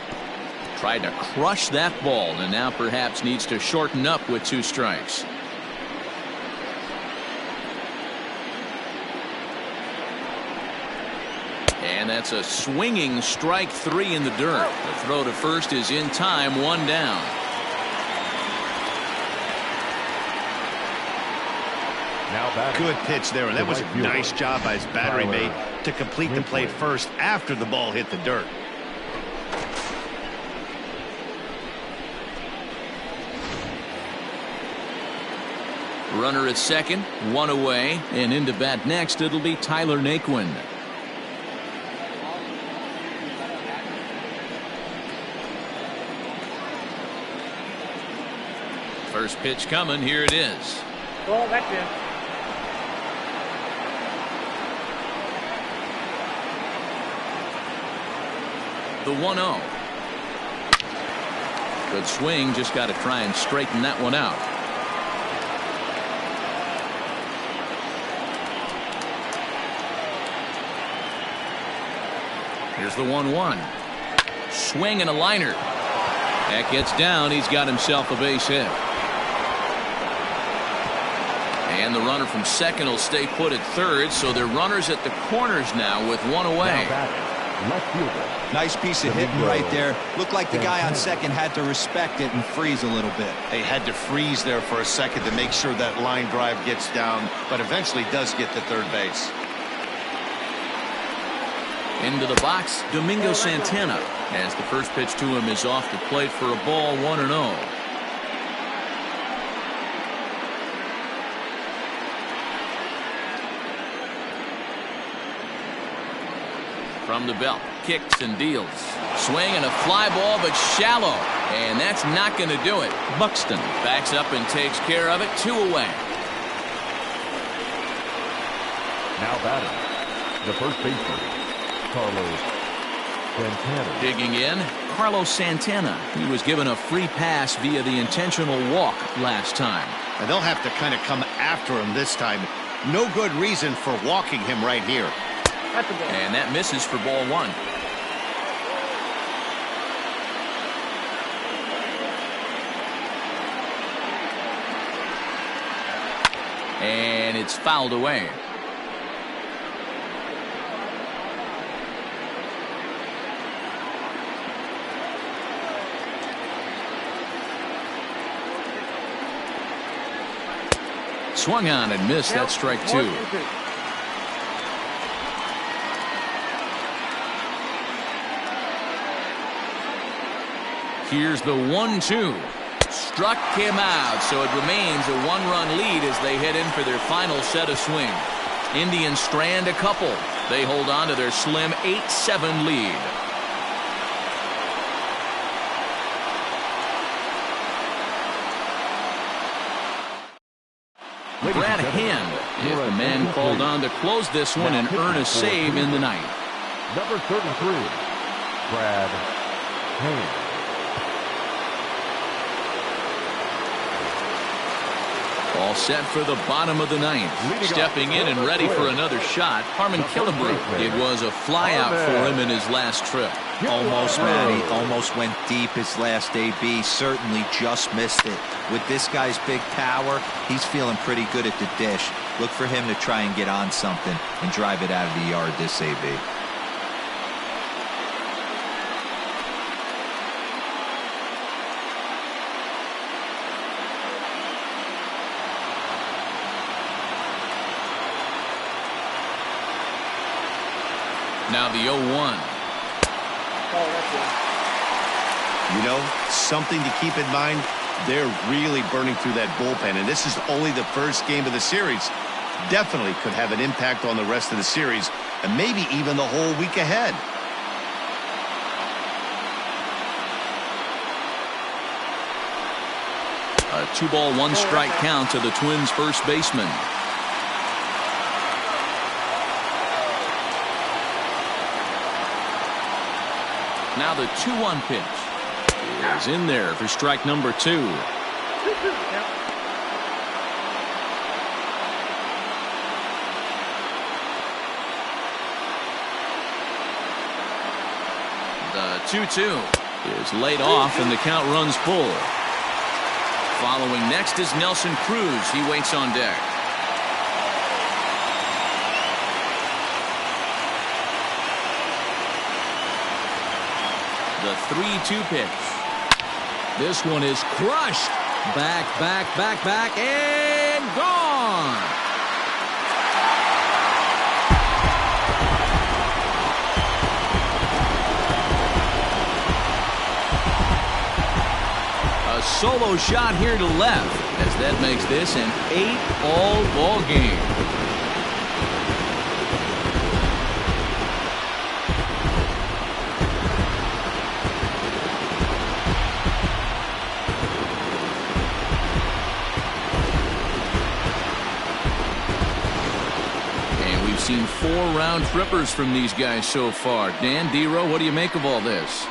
Tried to crush that ball, and now perhaps needs to shorten up with 2 strikes. And that's a swinging strike 3 in the dirt. The throw to first is in time, 1 down. Good pitch there, and that was a nice job by his battery mate to complete the play first after the ball hit the dirt. Runner at second, 1 away, and into bat next it'll be Tyler Naquin. First pitch coming, here it is. Ball, that's in. the 1-0. Good swing, just got to try and straighten that one out. Here's the 1-1. Swing and a liner. That gets down. He's got himself a base hit. And the runner from second will stay put at third, so they're runners at the corners now with one away. Nice piece of hitting right there. Looked like the guy on second had to respect it and freeze a little bit. They had to freeze there for a second to make sure that line drive gets down, but eventually does get to third base. Into the box, Domingo Santana, as the first pitch to him is off the plate for a ball, 1-0. From the belt, kicks and deals. Swing and a fly ball, but shallow. And that's not going to do it. Buxton backs up and takes care of it. 2 away. Now batting, the first baseman, Carlos Santana. Digging in, Carlos Santana. He was given a free pass via the intentional walk last time. And they'll have to kind of come after him this time. No good reason for walking him right here. And that misses for ball 1. And it's fouled away. Swung on and missed. That's strike 2. Here's the 1-2. Struck him out, so it remains a 1-run lead as they head in for their final set of swings. Indians strand a couple. They hold on to their slim 8-7 lead. Brad Hand is the man called on to close this one and earn a save in the ninth. Number 33, Brad Hand. All set for the bottom of the ninth. Stepping in and ready for another shot, Harmon Killebrew. It was a flyout for him in his last trip. Almost, Matty. Almost went deep his last AB. Certainly just missed it. With this guy's big power, he's feeling pretty good at the dish. Look for him to try and get on something and drive it out of the yard this AB. Now the 0-1. You know, something to keep in mind, they're really burning through that bullpen, and this is only the first game of the series. Definitely could have an impact on the rest of the series, and maybe even the whole week ahead. A 2-ball, 1-strike count to the Twins' first baseman. Now the 2-1 pitch is in there for strike number 2. The 2-2 is laid off and the count runs full. Following next is Nelson Cruz. He waits on deck. The 3-2 pitch. This one is crushed. Back, and gone. A solo shot here to left, as that makes this an 8-all ball game. Seen 4 round trippers from these guys so far. Dan, D-Row, what do you make of all this?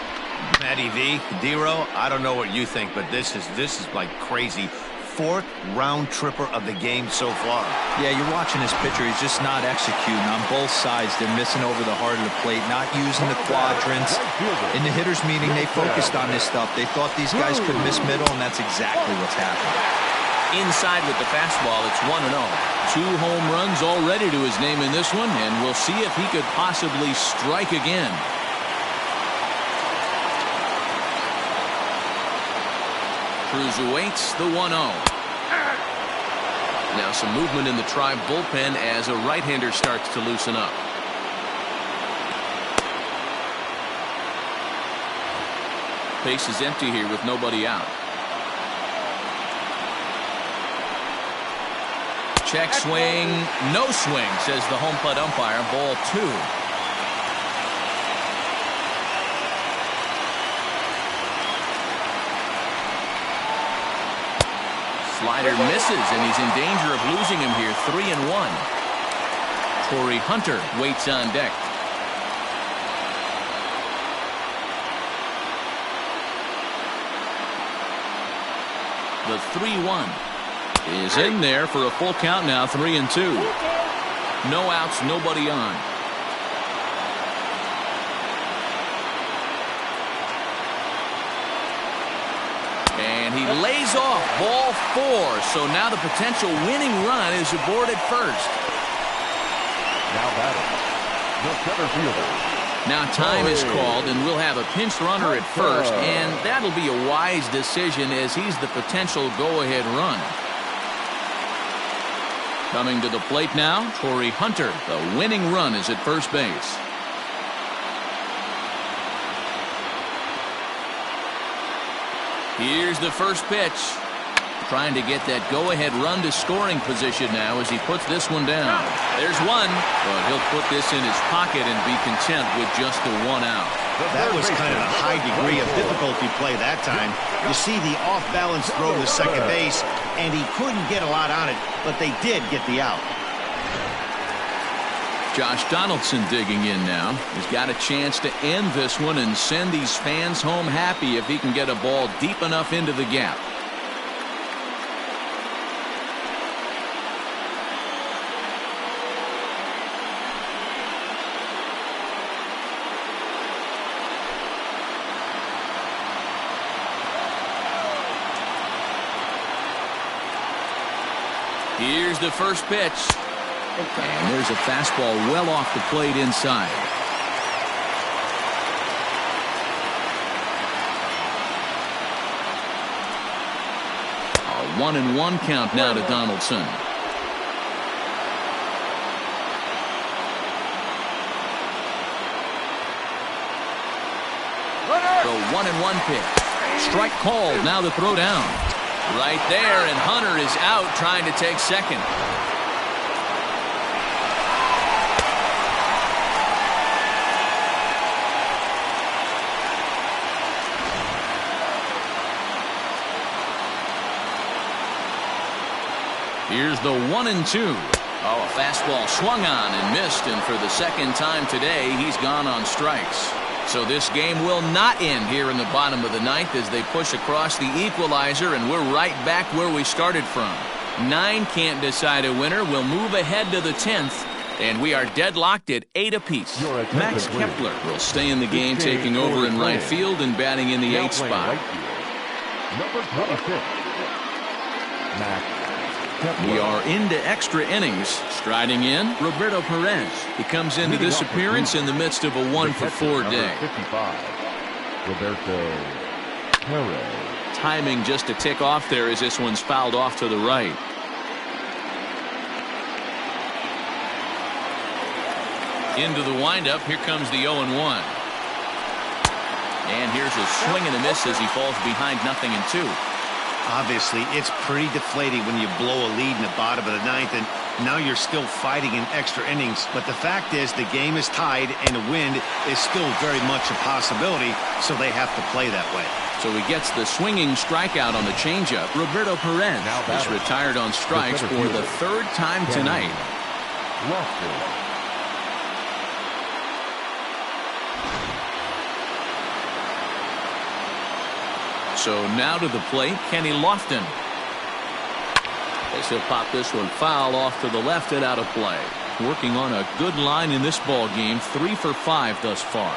Matty V, D-Row, I don't know what you think, but this is like crazy. 4th round tripper of the game so far. Yeah, you're watching this pitcher. He's just not executing on both sides. They're missing over the heart of the plate, not using the quadrants. In the hitters meeting, they focused on this stuff. They thought these guys could miss middle, and that's exactly what's happening. Inside with the fastball, it's 1-0. 2 home runs already to his name in this one, and we'll see if he could possibly strike again. Cruz awaits the 1-0. Now some movement in the Tribe bullpen as a right-hander starts to loosen up. Base is empty here with nobody out. Check swing, no swing, says the home plate umpire. Ball 2. Slider misses, and he's in danger of losing him here. 3-1. Torrey Hunter waits on deck. The 3-1 is in there for a full count now. 3-2. No outs, nobody on. And he lays off. Ball 4. So now the potential winning run is aboard at first. Now batting, the center fielder. Now time is called, and we'll have a pinch runner at first, and that'll be a wise decision as he's the potential go-ahead run. Coming to the plate now, Torrey Hunter. The winning run is at first base. Here's the first pitch. Trying to get that go-ahead run to scoring position now as he puts this one down. There's one, but he'll put this in his pocket and be content with just the 1 out. That was kind of a high degree of difficulty play that time. You see the off-balance throw to second base, and he couldn't get a lot on it, but they did get the out. Josh Donaldson digging in now. He's got a chance to end this one and send these fans home happy if he can get a ball deep enough into the gap. Here's the first pitch. And there's a fastball well off the plate inside. A 1-1 count now to Donaldson. The 1-1 pitch. Strike called. Now the throw down. Right there, and Hunter is out trying to take second. Here's the 1-2. Oh, a fastball swung on and missed, and for the second time today, he's gone on strikes. So this game will not end here in the bottom of the 9th as they push across the equalizer, and we're right back where we started from. 9 can't decide a winner. We'll move ahead to the 10th, and we are deadlocked at 8 apiece. Max Kepler will stay in the game, taking over in right field and batting in the 8th spot. Number 26, Max. We are into extra innings. Striding in, Roberto Perez. He comes into this appearance in the midst of a 1-for-4 day. 55, Roberto Perez. Timing just a tick off there as this one's fouled off to the right. Into the windup. Here comes the 0-1. And here's a swing and a miss as he falls behind 0-2. Obviously, it's pretty deflating when you blow a lead in the bottom of the 9th, and now you're still fighting in extra innings. But the fact is, the game is tied, and a win is still very much a possibility, so they have to play that way. So he gets the swinging strikeout on the changeup. Roberto Perez is retired on strikes for the 3rd time tonight. So now to the plate, Kenny Lofton. As he'll pop this one foul off to the left and out of play. Working on a good line in this ball game, 3 for 5 thus far.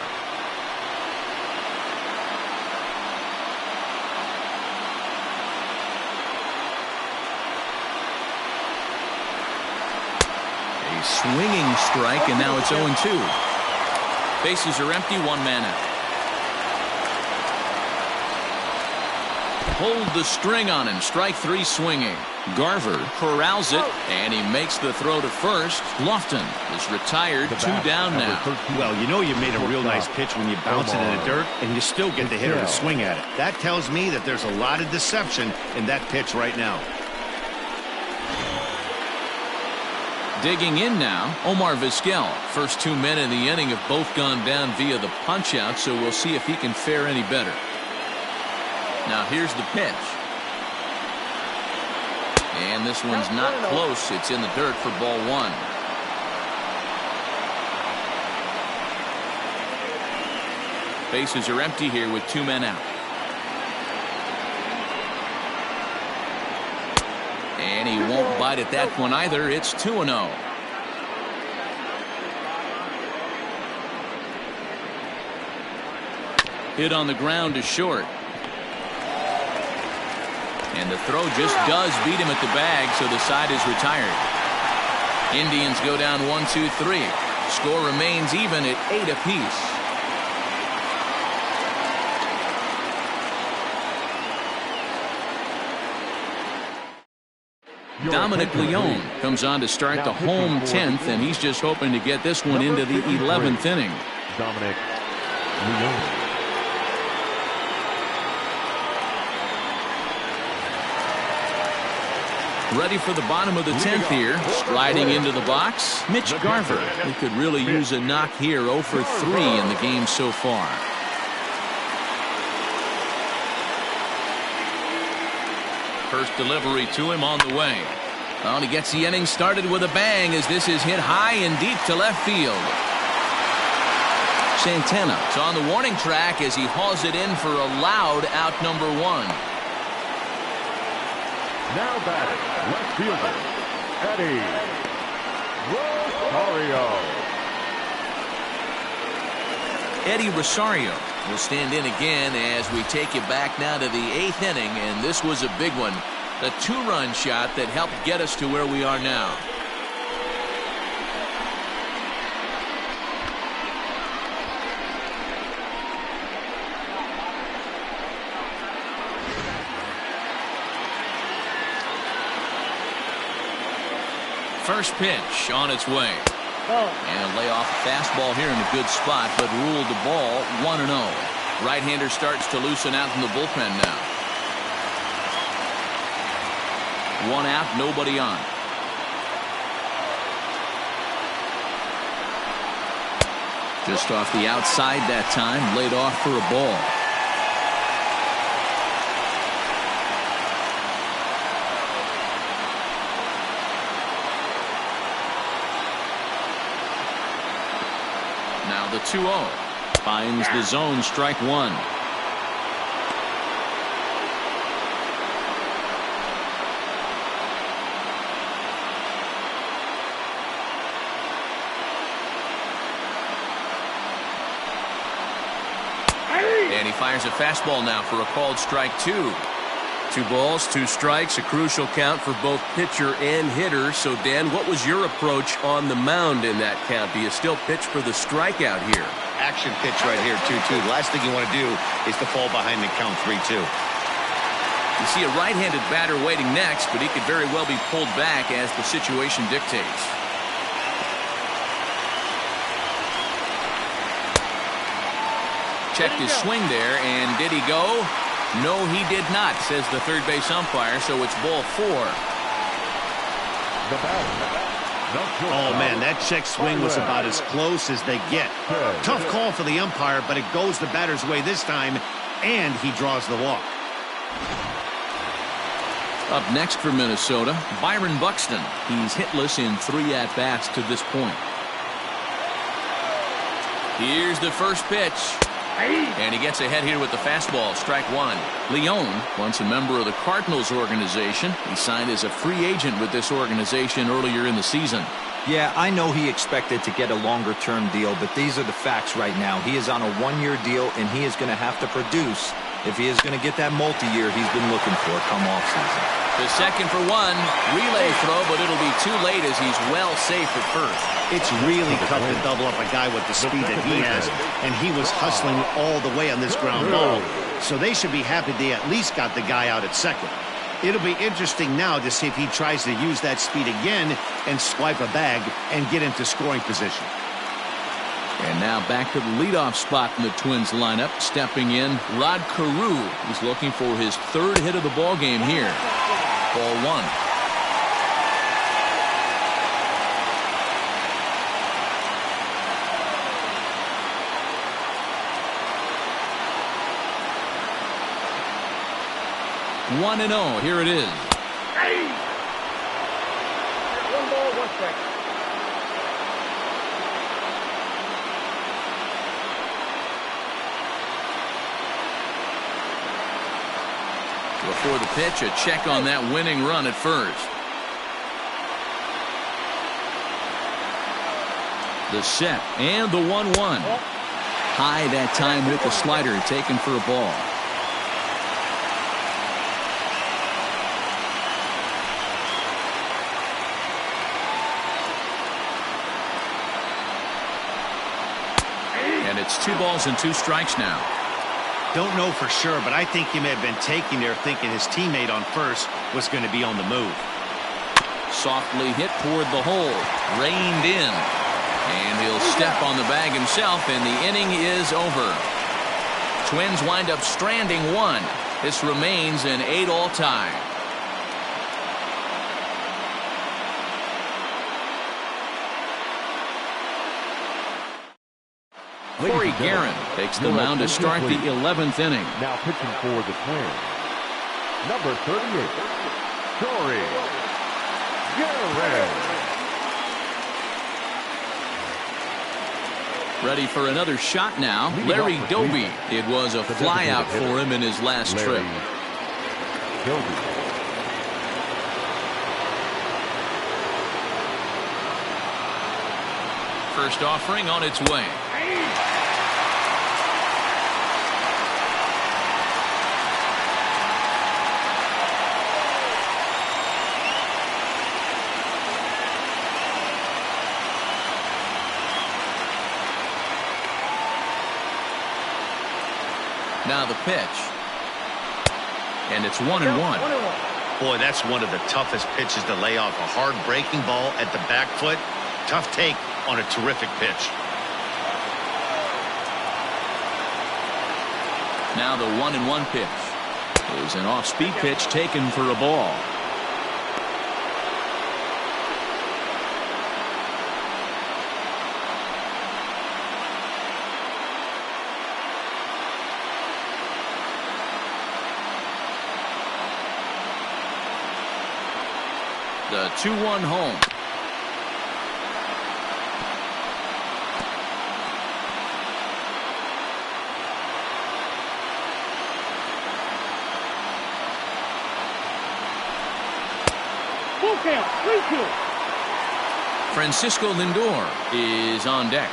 A swinging strike, and now it's 0-2. Bases are empty, 1 man out. Hold the string on him. Strike 3 swinging. Garver corrals it, and he makes the throw to first. Lofton is retired, 2 down now. Well, you know you made a real nice pitch when you bounce it in the dirt, and you still get the hitter to swing at it. That tells me that there's a lot of deception in that pitch right now. Digging in now, Omar Vizquel. First 2 men in the inning have both gone down via the punch-out, so we'll see if he can fare any better. Now here's the pitch. And this one's not close. It's in the dirt for ball 1. Bases are empty here with 2 men out. And he won't bite at that one either. It's 2-0. Hit on the ground to short. And the throw just does beat him at the bag, so the side is retired. Indians go down 1-2-3. Score remains even at 8 apiece. Dominic Leone comes on to start the home 10th, and he's just hoping to get this one into the 11th inning. Dominic Leone. Ready for the bottom of the 10th here. Striding into the box, Mitch Garver. He could really use a knock here. 0 for 3 in the game so far. First delivery to him on the way. Well, and he gets the inning started with a bang as this is hit high and deep to left field. Santana is on the warning track as he hauls it in for a loud out number 1. Now batting, left fielder, Eddie Rosario. Eddie Rosario will stand in again as we take you back now to the 8th inning, and this was a big one. A 2-run shot that helped get us to where we are now. First pitch on its way. And a layoff fastball here in a good spot, but ruled the ball 1-0. Right-hander starts to loosen out in the bullpen now. 1 out, nobody on. Just off the outside that time, laid off for a ball. Now the 2-0. Finds the zone, strike 1. And he fires a fastball now for a called strike 2. 2 balls, 2 strikes, a crucial count for both pitcher and hitter. So, Dan, what was your approach on the mound in that count? Do you still pitch for the strikeout here? Action pitch right here, 2-2. The last thing you want to do is to fall behind the count 3-2. You see a right-handed batter waiting next, but he could very well be pulled back as the situation dictates. Checked his swing there, and did he go? No, he did not, says the third base umpire, so it's ball 4. Oh, man, that check swing was about as close as they get. Tough call for the umpire, but it goes the batter's way this time, and he draws the walk. Up next for Minnesota, Byron Buxton. He's hitless in 3 at-bats to this point. Here's the first pitch. And he gets ahead here with the fastball. Strike one. Leone, once a member of the Cardinals organization. He signed as a free agent with this organization earlier in the season. Yeah, I know he expected to get a longer-term deal, but these are the facts right now. He is on a one-year deal, and he is going to have to produce if he is going to get that multi-year he's been looking for come off-season. The second for one. Relay throw, but it'll be too late as he's well safe at first. It's really tough to double up a guy with the speed that he has, and he was hustling all the way on this ground ball. So they should be happy they at least got the guy out at second. It'll be interesting now to see if he tries to use that speed again and swipe a bag and get into scoring position. And now back to the leadoff spot in the Twins lineup. Stepping in, Rod Carew. He's looking for his third hit of the ball game here. Ball one. One and oh. Here it is. Hey! 1 ball, 1 strike. Before the pitch, a check on that winning run at first. The set and the 1-1. High that time with the slider taken for a ball. And it's 2 balls and 2 strikes now. Don't know for sure, but I think he may have been taking there thinking his teammate on first was going to be on the move. Softly hit toward the hole. Reined in. And he'll step on the bag himself, and the inning is over. Twins wind up stranding 1. This remains an 8-all tie. Corey Guerin takes the mound to start the 11th inning. Now pitching for the Twins, number 38, Corey Guerin. Ready for another shot now. Larry Doby. It was a flyout for him in his last trip. Doby. First offering on its way. Now the pitch. And it's 1-1. Boy, that's one of the toughest pitches to lay off. A hard breaking ball at the back foot. Tough take on a terrific pitch. Now the 1-1 pitch is an off-speed pitch taken for a ball. The 2-1 home. Full count, 3-2. Francisco Lindor is on deck.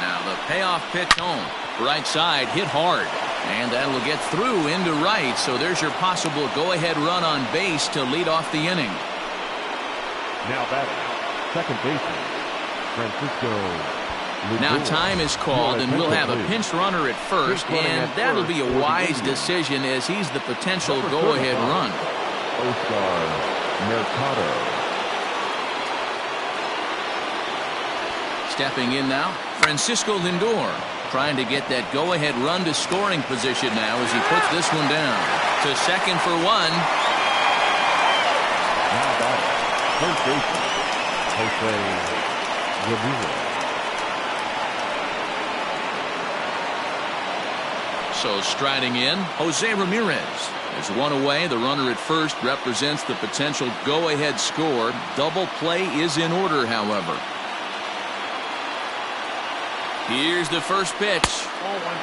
Now the payoff pitch home. Right side hit hard. And that will get through into right. So there's your possible go-ahead run on base to lead off the inning. Now batting, second baseman, Francisco Lindor. Now time is called, and we'll have a pinch runner at first, and that'll be a wise decision as he's the potential go-ahead run. Oscar Mercado. Stepping in now, Francisco Lindor, trying to get that go-ahead run to scoring position now as he puts this one down. To second for 1. Now batting, first baseman, Jose Ramirez. So striding in, Jose Ramirez. There's one away. The runner at first represents the potential go-ahead score. Double play is in order, however. Here's the first pitch. Ball one.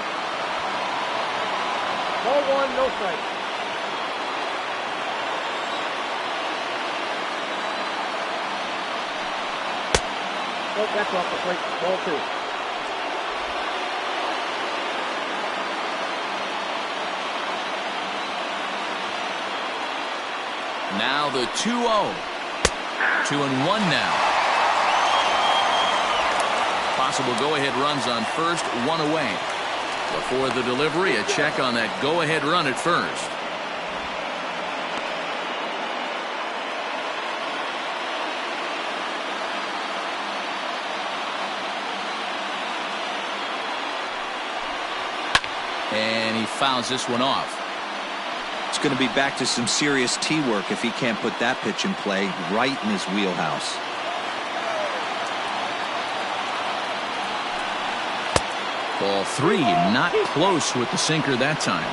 Ball one, no strike. Oh, that's off the plate. Ball two. Now the 2-0. 2-1 now. Possible go-ahead runs on first, one away. Before the delivery, a check on that go-ahead run at first. And he fouls this one off. It's going to be back to some serious tee work if he can't put that pitch in play right in his wheelhouse. Ball three, not close with the sinker that time.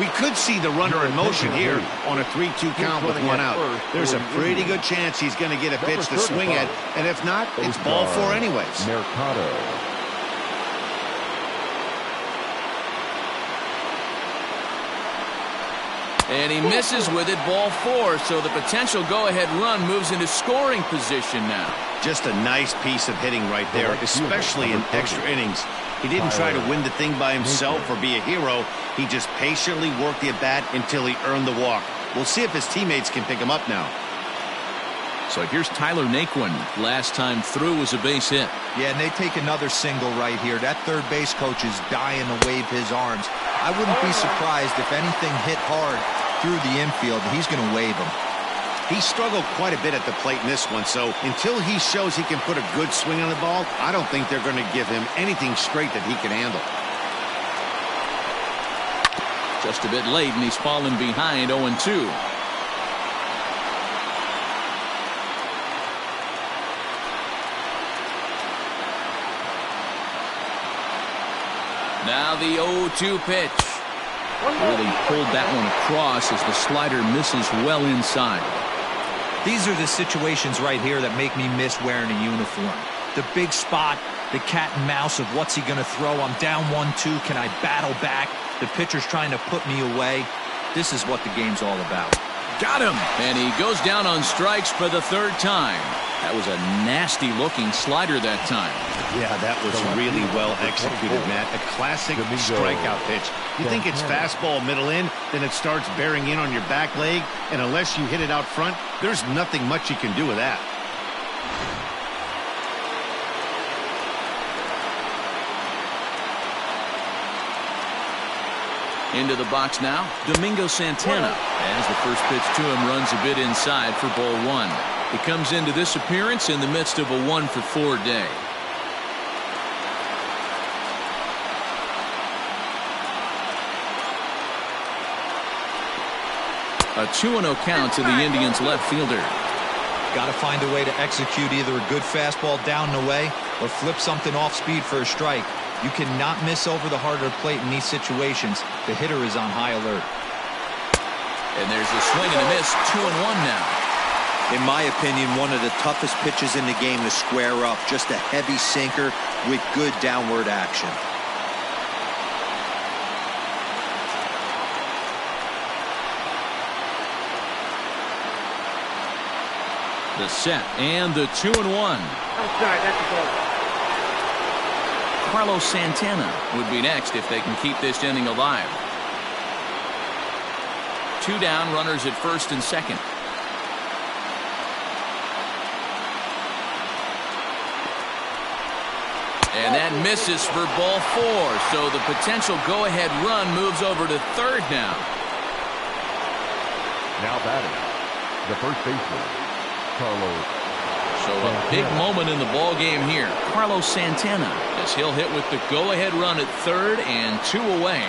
We could see the runner in motion here on a 3-2 count with one out. There's a pretty good chance he's going to get a pitch to swing at, and if not, it's ball four anyways. Mercado. And he misses with it, ball four, so the potential go-ahead run moves into scoring position now. Just a nice piece of hitting right there, especially in extra innings. He didn't try to win the thing by himself or be a hero. He just patiently worked the at-bat until he earned the walk. We'll see if his teammates can pick him up now. So here's Tyler Naquin. Last time through was a base hit. Yeah, and they take another single right here. That third base coach is dying to wave his arms. I wouldn't be surprised if anything hit hard through the infield. He's going to wave him. He struggled quite a bit at the plate in this one, so until he shows he can put a good swing on the ball, I don't think they're going to give him anything straight that he can handle. Just a bit late, and he's fallen behind 0-2. Now the 0-2 pitch. Really pulled that one across as the slider misses well inside. These are the situations right here that make me miss wearing a uniform. The big spot, the cat and mouse of what's he going to throw. I'm down 1-2. Can I battle back? The pitcher's trying to put me away. This is what the game's all about. Got him! And he goes down on strikes for the third time. That was a nasty-looking slider that time. Yeah, that was really well executed, Matt. A classic strikeout pitch. You think it's fastball middle in, then it starts bearing in on your back leg, and unless you hit it out front, there's nothing much you can do with that. Into the box now, Domingo Santana. As the first pitch to him runs a bit inside for ball one. He comes into this appearance in the midst of a 1-for-4 day. A 2-0 count to the Indians left fielder. Got to find a way to execute either a good fastball down and away or flip something off speed for a strike. You cannot miss over the harder plate in these situations. The hitter is on high alert. And there's a swing and a miss, 2-1 now. In my opinion, one of the toughest pitches in the game to square up. Just a heavy sinker with good downward action. The set and the 2-1. Outside, that's a ball. Carlos Santana would be next if they can keep this inning alive. 2 down, runners at first and second. And that misses for ball 4, so the potential go-ahead run moves over to third now. Now batting, the first baseman, Carlos. So a big moment in the ball game here. Carlos Santana, as he'll hit with the go-ahead run at third and 2 away.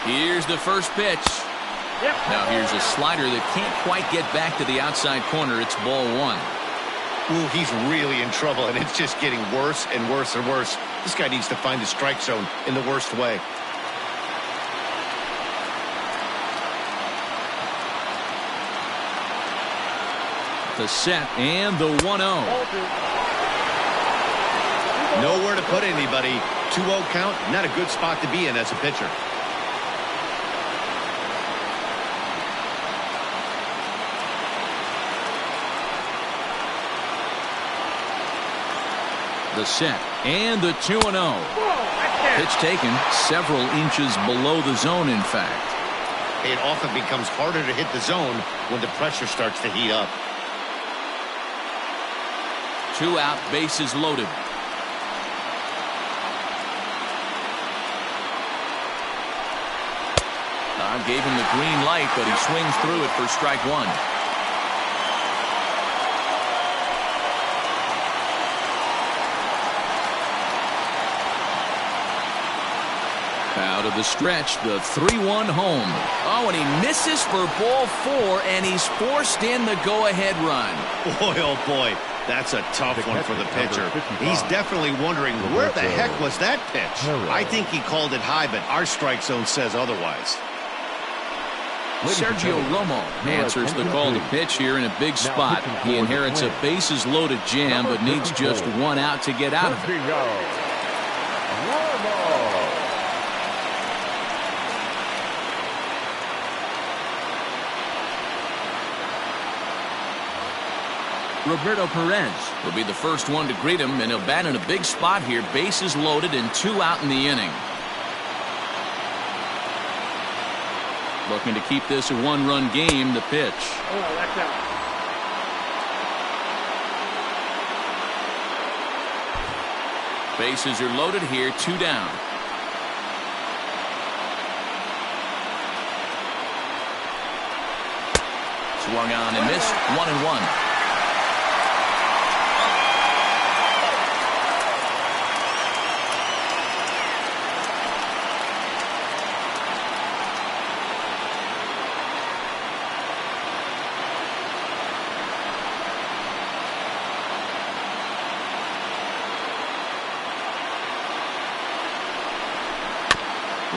Here's the first pitch. Yep. Now here's a slider that can't quite get back to the outside corner. It's ball 1. Ooh, he's really in trouble, and it's just getting worse and worse and worse. This guy needs to find the strike zone in the worst way. The set and the 1-0. Nowhere to put anybody. 2-0 count, not a good spot to be in as a pitcher. The set and the 2-0. Pitch taken several inches below the zone, in fact. It often becomes harder to hit the zone when the pressure starts to heat up. 2 out, bases loaded. Gave him the green light, but he swings through it for strike 1. Out of the stretch, the 3-1 home. Oh, and he misses for ball 4, and he's forced in the go-ahead run. Boy, oh boy, that's a tough one for the pitcher. He's definitely wondering, where the heck was that pitch? I think he called it high, but our strike zone says otherwise. Sergio Romo answers the call to pitch here in a big spot. He inherits a bases-loaded jam, but needs just 1 out to get out of it. Roberto Perez will be the first one to greet him, and he'll bat in a big spot here. Bases loaded and 2 out in the inning. Looking to keep this a 1-run game. The pitch. Oh, that's out. Bases are loaded here. 2 down. Swung on and missed. 1-1.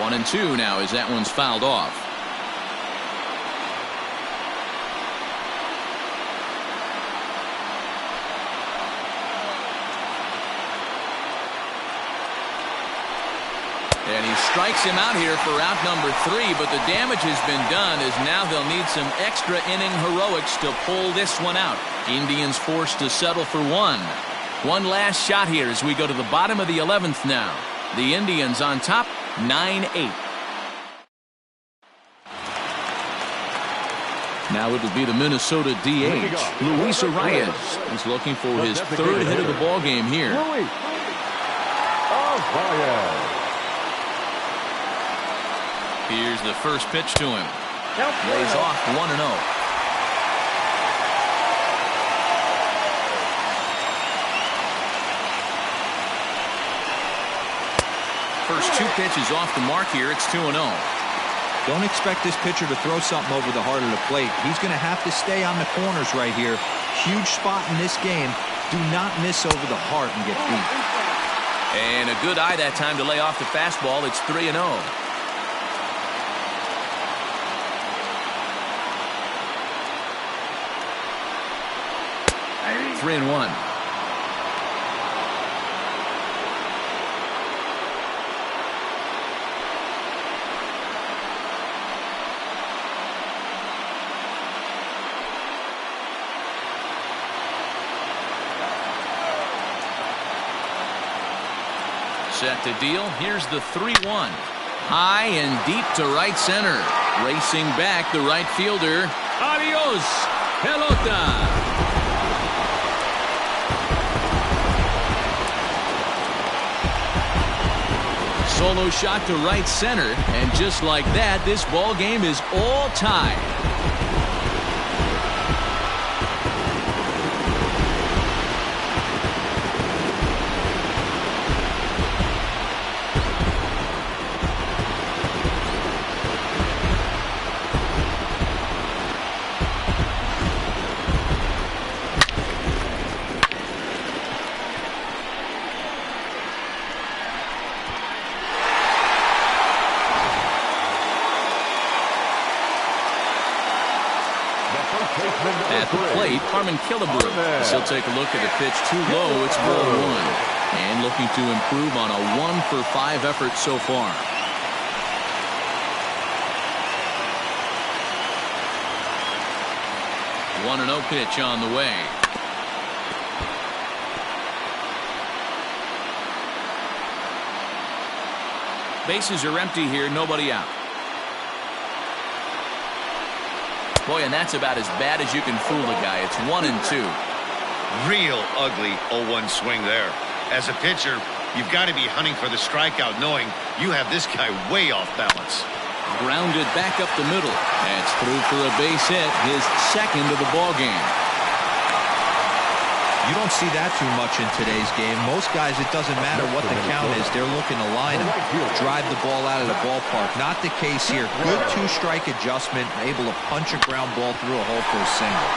One and 2 now as that one's fouled off. And he strikes him out here for out number 3, but the damage has been done as now they'll need some extra inning heroics to pull this one out. Indians forced to settle for 1. One last shot here as we go to the bottom of the 11th now. The Indians on top, 9-8. Now it'll be the Minnesota DH, Luis Arias. He's looking for his 3rd hit of the ball game here. Here's the first pitch to him. Lays off 1-0. First 2 pitches off the mark here. It's 2-0. Don't expect this pitcher to throw something over the heart of the plate. He's going to have to stay on the corners right here. Huge spot in this game. Do not miss over the heart and get beat. And a good eye that time to lay off the fastball. It's 3-0. 3-1. Set to deal. Here's the 3-1. High and deep to right center. Racing back the right fielder. Adios, pelota. Solo shot to right center, and just like that, this ball game is all tied. At the plate, Harmon Killebrew. As he'll take a look at the pitch too low. It's ball one. And looking to improve on a 1-for-5 effort so far. 1-0 pitch on the way. Bases are empty here, nobody out. Boy, and that's about as bad as you can fool a guy. It's 1-2. Real ugly 0-1 swing there. As a pitcher, you've got to be hunting for the strikeout, knowing you have this guy way off balance. Grounded back up the middle. That's through for a base hit, his second of the ball game. You don't see that too much in today's game. Most guys, it doesn't matter what the count is. They're looking to line him, drive the ball out of the ballpark. Not the case here. Good two-strike adjustment, able to punch a ground ball through a hole for a single.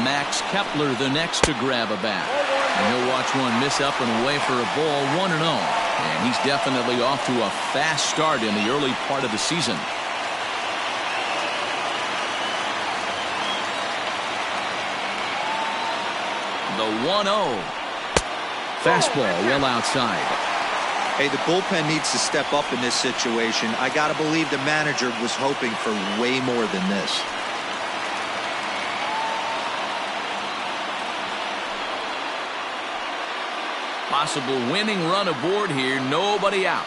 Max Kepler the next to grab a bat. And he'll watch one miss up and away for a ball. 1-0. And he's definitely off to a fast start in the early part of the season. The 1-0. Fastball well outside. Hey, the bullpen needs to step up in this situation. I got to believe the manager was hoping for way more than this. Possible winning run aboard here. Nobody out.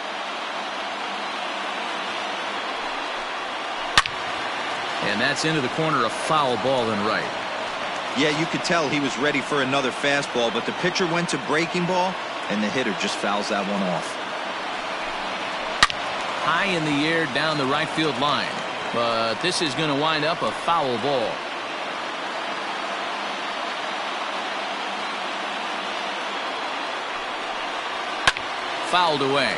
And that's into the corner, a foul ball and right. Yeah, you could tell he was ready for another fastball, but the pitcher went to breaking ball, and the hitter just fouls that one off. High in the air down the right field line. But this is going to wind up a foul ball. Fouled away.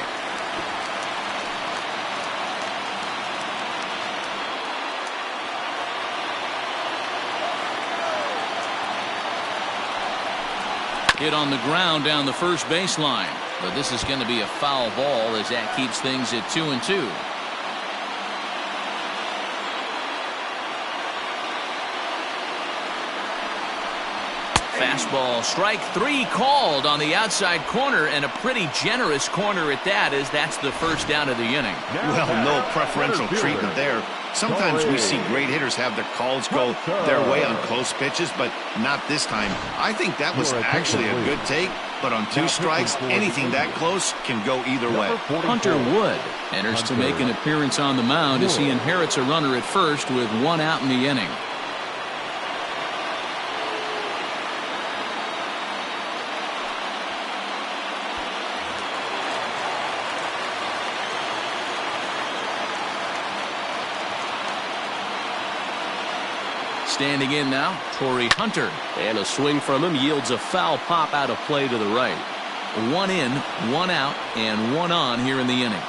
Hit on the ground down the first baseline. But this is going to be a foul ball as that keeps things at 2-2. Fastball, strike three called on the outside corner, and a pretty generous corner at that, as that's the first down of the inning. Well, no preferential treatment there. Sometimes we see great hitters have their calls go their way on close pitches, but not this time. I think that was actually a good take, but on two strikes, anything that close can go either way. Hunter Wood enters to make an appearance on the mound as he inherits a runner at first with one out in the inning. Standing in now, Torrey Hunter. And a swing from him yields a foul pop out of play to the right. One in, one out, and one on here in the inning.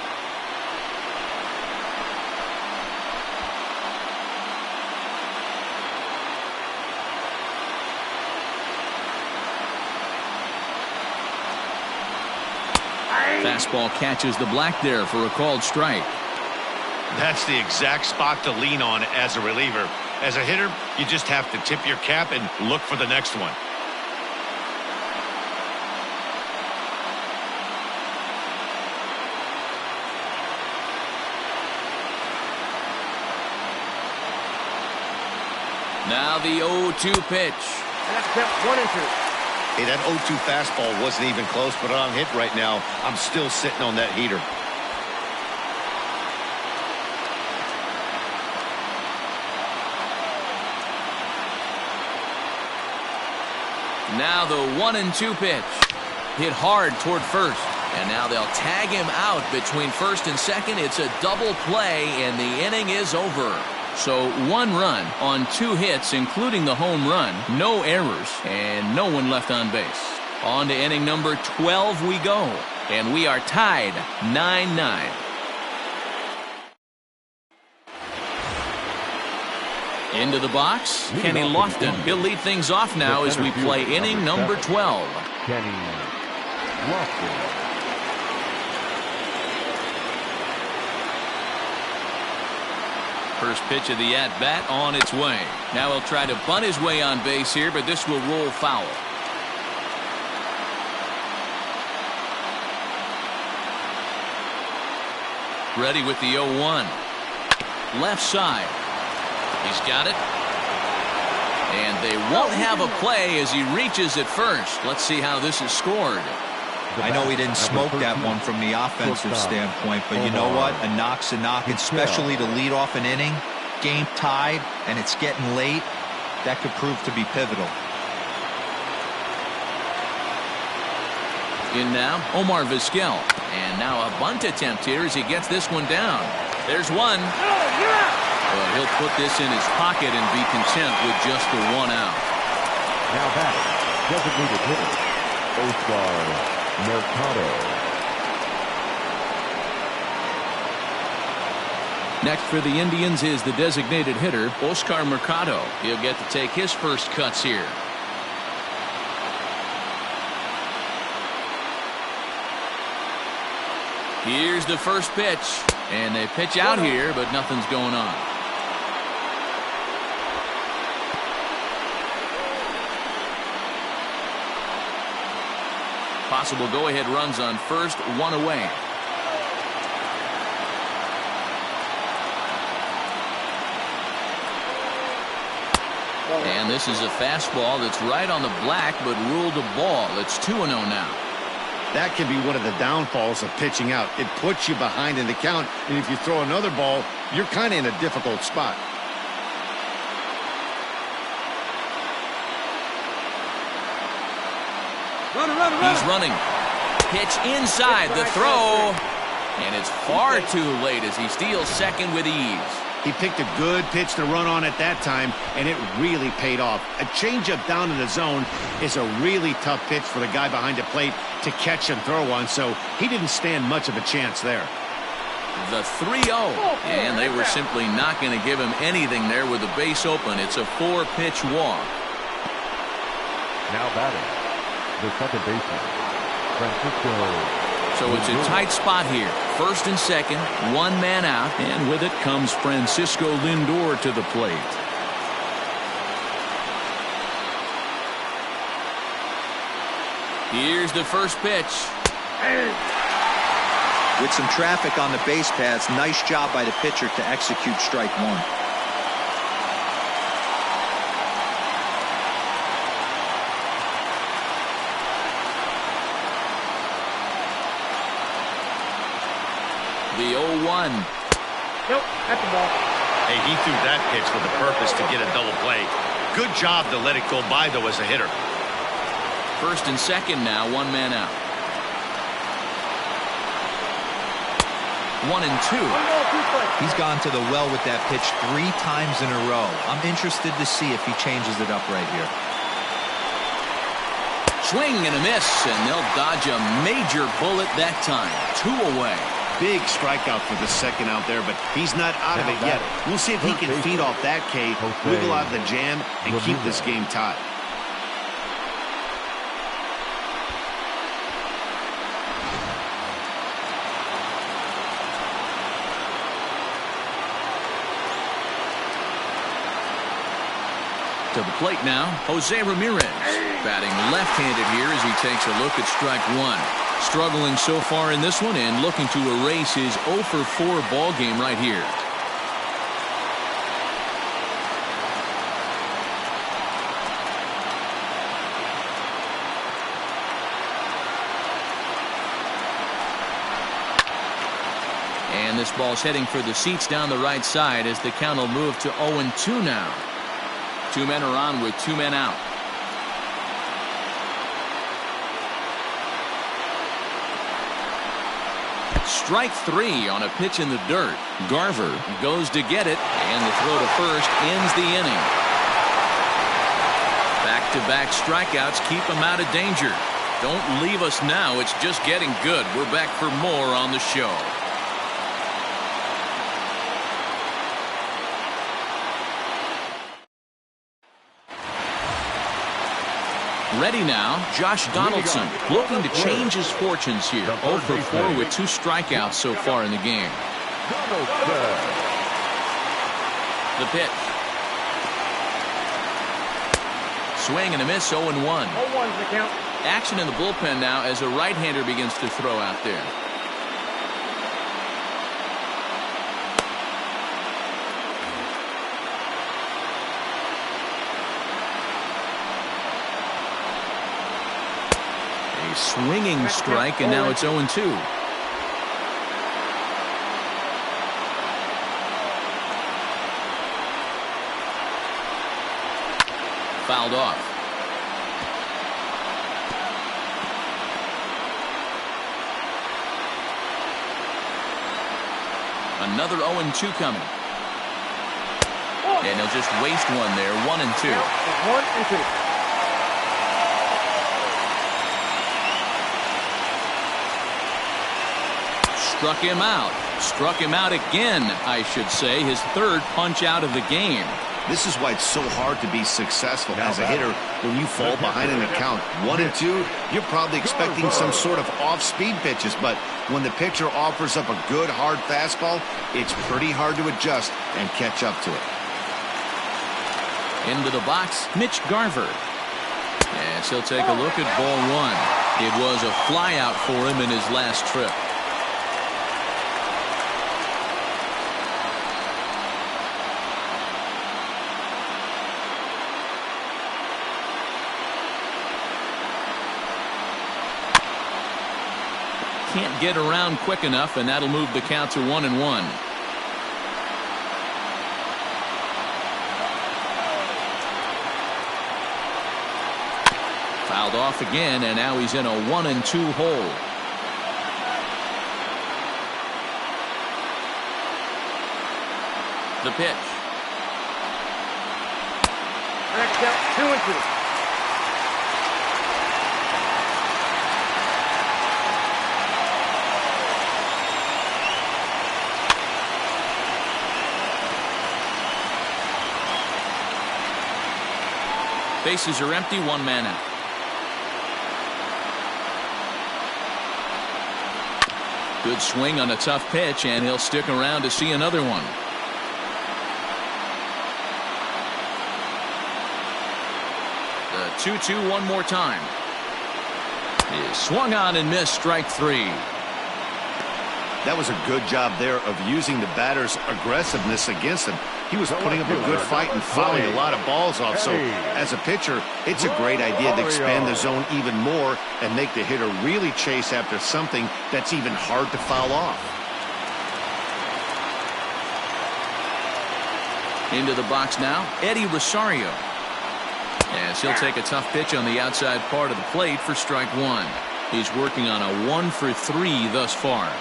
Fastball catches the black there for a called strike. That's the exact spot to lean on as a reliever. As a hitter, you just have to tip your cap and look for the next one. Now the 0-2 pitch. And that's kept 1-2. Hey, that 0-2 fastball wasn't even close, but on hit right now, I'm still sitting on that heater. Now the 1-2 pitch. Hit hard toward first. And now they'll tag him out between first and second. It's a double play, and the inning is over. So one run on two hits, including the home run. No errors, and no one left on base. On to inning number 12 we go. And we are tied 9-9. Into the box, Kenny Lofton. He'll lead things off now as we play inning number 12. Kenny Lofton. First pitch of the at-bat on its way. Now he'll try to bunt his way on base here, but this will roll foul. Ready with the 0-1. Left side. He's got it. And they won't have a play as he reaches at first. Let's see how this is scored. I know he didn't smoke that one from the offensive standpoint, but you know what? A knock's a knock, especially to lead off an inning. Game tied, and it's getting late. That could prove to be pivotal. In now, Omar Vizquel. And now a bunt attempt here as he gets this one down. There's one. Well, he'll put this in his pocket and be content with just the one out. Now back, designated hitter, Oscar Mercado. Next for the Indians is the designated hitter, Oscar Mercado. He'll get to take his first cuts here. Here's the first pitch. And they pitch out here, but nothing's going on. Possible go-ahead runs on first, one away. And this is a fastball that's right on the black, but ruled a ball. It's 2-0 now. That can be one of the downfalls of pitching out. It puts you behind in the count, and if you throw another ball, you're kind of in a difficult spot. He's running. Pitch inside the throw. And it's far too late as he steals second with ease. He picked a good pitch to run on at that time, and it really paid off. A changeup down in the zone is a really tough pitch for the guy behind the plate to catch and throw on, so he didn't stand much of a chance there. The 3-0, and they were simply not going to give him anything there with the base open. It's a 4-pitch walk. Now batting, the second baseman, Francisco. So it's a tight spot here. First and second, one man out, and with it comes Francisco Lindor to the plate. Here's the first pitch. With some traffic on the base paths, nice job by the pitcher to execute strike one. The 0-1. Nope, that's the ball. Hey, he threw that pitch with a purpose to get a double play. Good job to let it go by, though, as a hitter. First and second now, one man out. 1-2. He's gone to the well with that pitch 3 times in a row. I'm interested to see if he changes it up right here. Swing and a miss, and they'll dodge a major bullet that time. 2 away. Big strikeout for the second out there, but he's not out of it yet. We'll see if he can feed off that K, wiggle out of the jam, and keep this game tied. To the plate now, Jose Ramirez. Batting left-handed here as he takes a look at strike one. Struggling so far in this one and looking to erase his 0-for-4 ball game right here. And this ball's heading for the seats down the right side as the count will move to 0-2 now. 2 men are on with 2 men out. Strike 3 on a pitch in the dirt. Garver goes to get it, and the throw to first ends the inning. Back-to-back strikeouts keep him out of danger. Don't leave us now. It's just getting good. We're back for more on the show. Ready now, Josh Donaldson, looking to change his fortunes here. 0-for-4 with 2 strikeouts so far in the game. The pitch. Swing and a miss, 0-1. 0-1's the count. Action in the bullpen now as a right-hander begins to throw out there. A swinging strike, and now it's 0-2. Fouled off. Another 0-2 coming. And he'll just waste one there. 1-2. 1-2. Struck him out. Struck him out again, I should say. His third punch out of the game. This is why it's so hard to be successful as a hitter when you fall behind in a count 1-2. You're probably expecting some sort of off-speed pitches, but when the pitcher offers up a good hard fastball, it's pretty hard to adjust and catch up to it. Into the box, Mitch Garver. Yes, he'll take a look at ball one. It was a flyout for him in his last trip. Can't get around quick enough, and that'll move the count to 1-1. Fouled off again, and now he's in a 1-2 hole. The pitch. Next out, 2-2. Bases are empty, one man out. Good swing on a tough pitch, and he'll stick around to see another one. The 2-2 one more time. He swung on and missed, strike three. That was a good job there of using the batter's aggressiveness against him. He was putting up a good fight and fouling a lot of balls off. So as a pitcher, it's a great idea to expand the zone even more and make the hitter really chase after something that's even hard to foul off. Into the box now, Eddie Rosario. As he'll take a tough pitch on the outside part of the plate for strike one. He's working on a 1-for-3 thus far.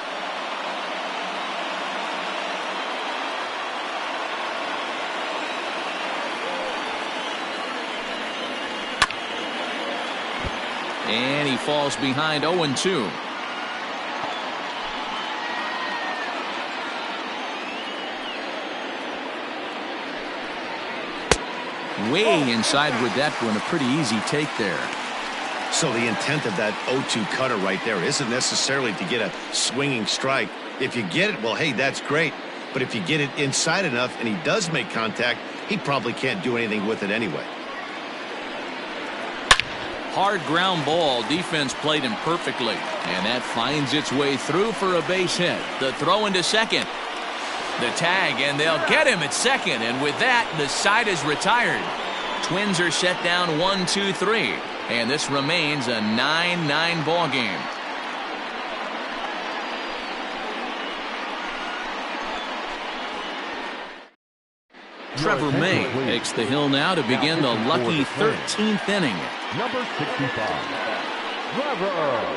And he falls behind 0-2. Way inside with that one. A pretty easy take there. So the intent of that 0-2 cutter right there isn't necessarily to get a swinging strike. If you get it, well, hey, that's great. But if you get it inside enough and he does make contact, he probably can't do anything with it anyway. Hard ground ball. Defense played him perfectly. And that finds its way through for a base hit. The throw into second. The tag, and they'll get him at second. And with that, the side is retired. Twins are set down 1-2-3. And this remains a 9-9 ball game. Trevor May takes the hill now to begin the lucky 13th inning. Number 65, Trevor May.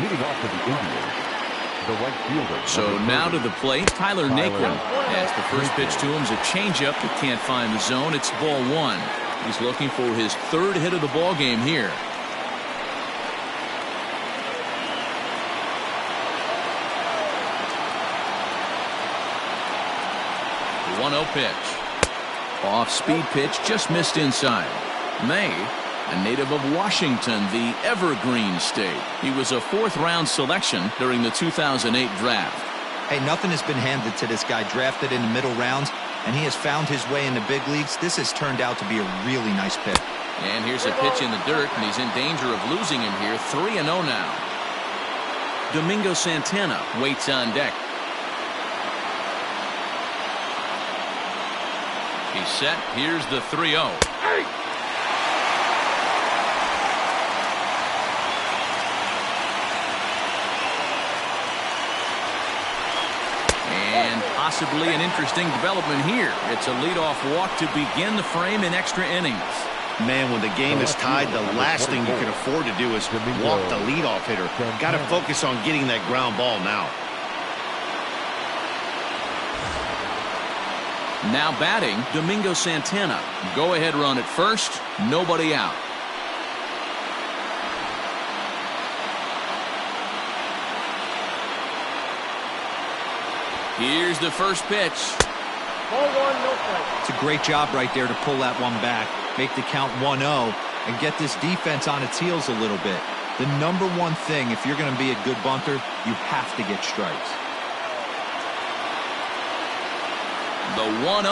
Leading off for the Indians, the right fielder. So now to the plate, Tyler Naquin. As the first pitch to him is a changeup that can't find the zone. It's ball one. He's looking for his third hit of the ball game here. 1-0 pitch. Off speed pitch, just missed inside. May a native of Washington, the Evergreen State. He was a fourth-round selection during the 2008 draft. Hey, nothing has been handed to this guy. Drafted in the middle rounds, and he has found his way in the big leagues. This has turned out to be a really nice pick. And here's a pitch in the dirt, and he's in danger of losing him here. 3-0 now. Domingo Santana waits on deck. He's set. Here's the 3-0. And possibly an interesting development here. It's a leadoff walk to begin the frame in extra innings. Man, when the game is tied, the last thing you can afford to do is walk the leadoff hitter. Got to focus on getting that ground ball now. Now batting, Domingo Santana. Go-ahead run at first, nobody out. Here's the first pitch. Ball 1, no strike. It's a great job right there to pull that one back, make the count 1-0, and get this defense on its heels a little bit. The number one thing, if you're going to be a good bunter, you have to get strikes. The 1-0.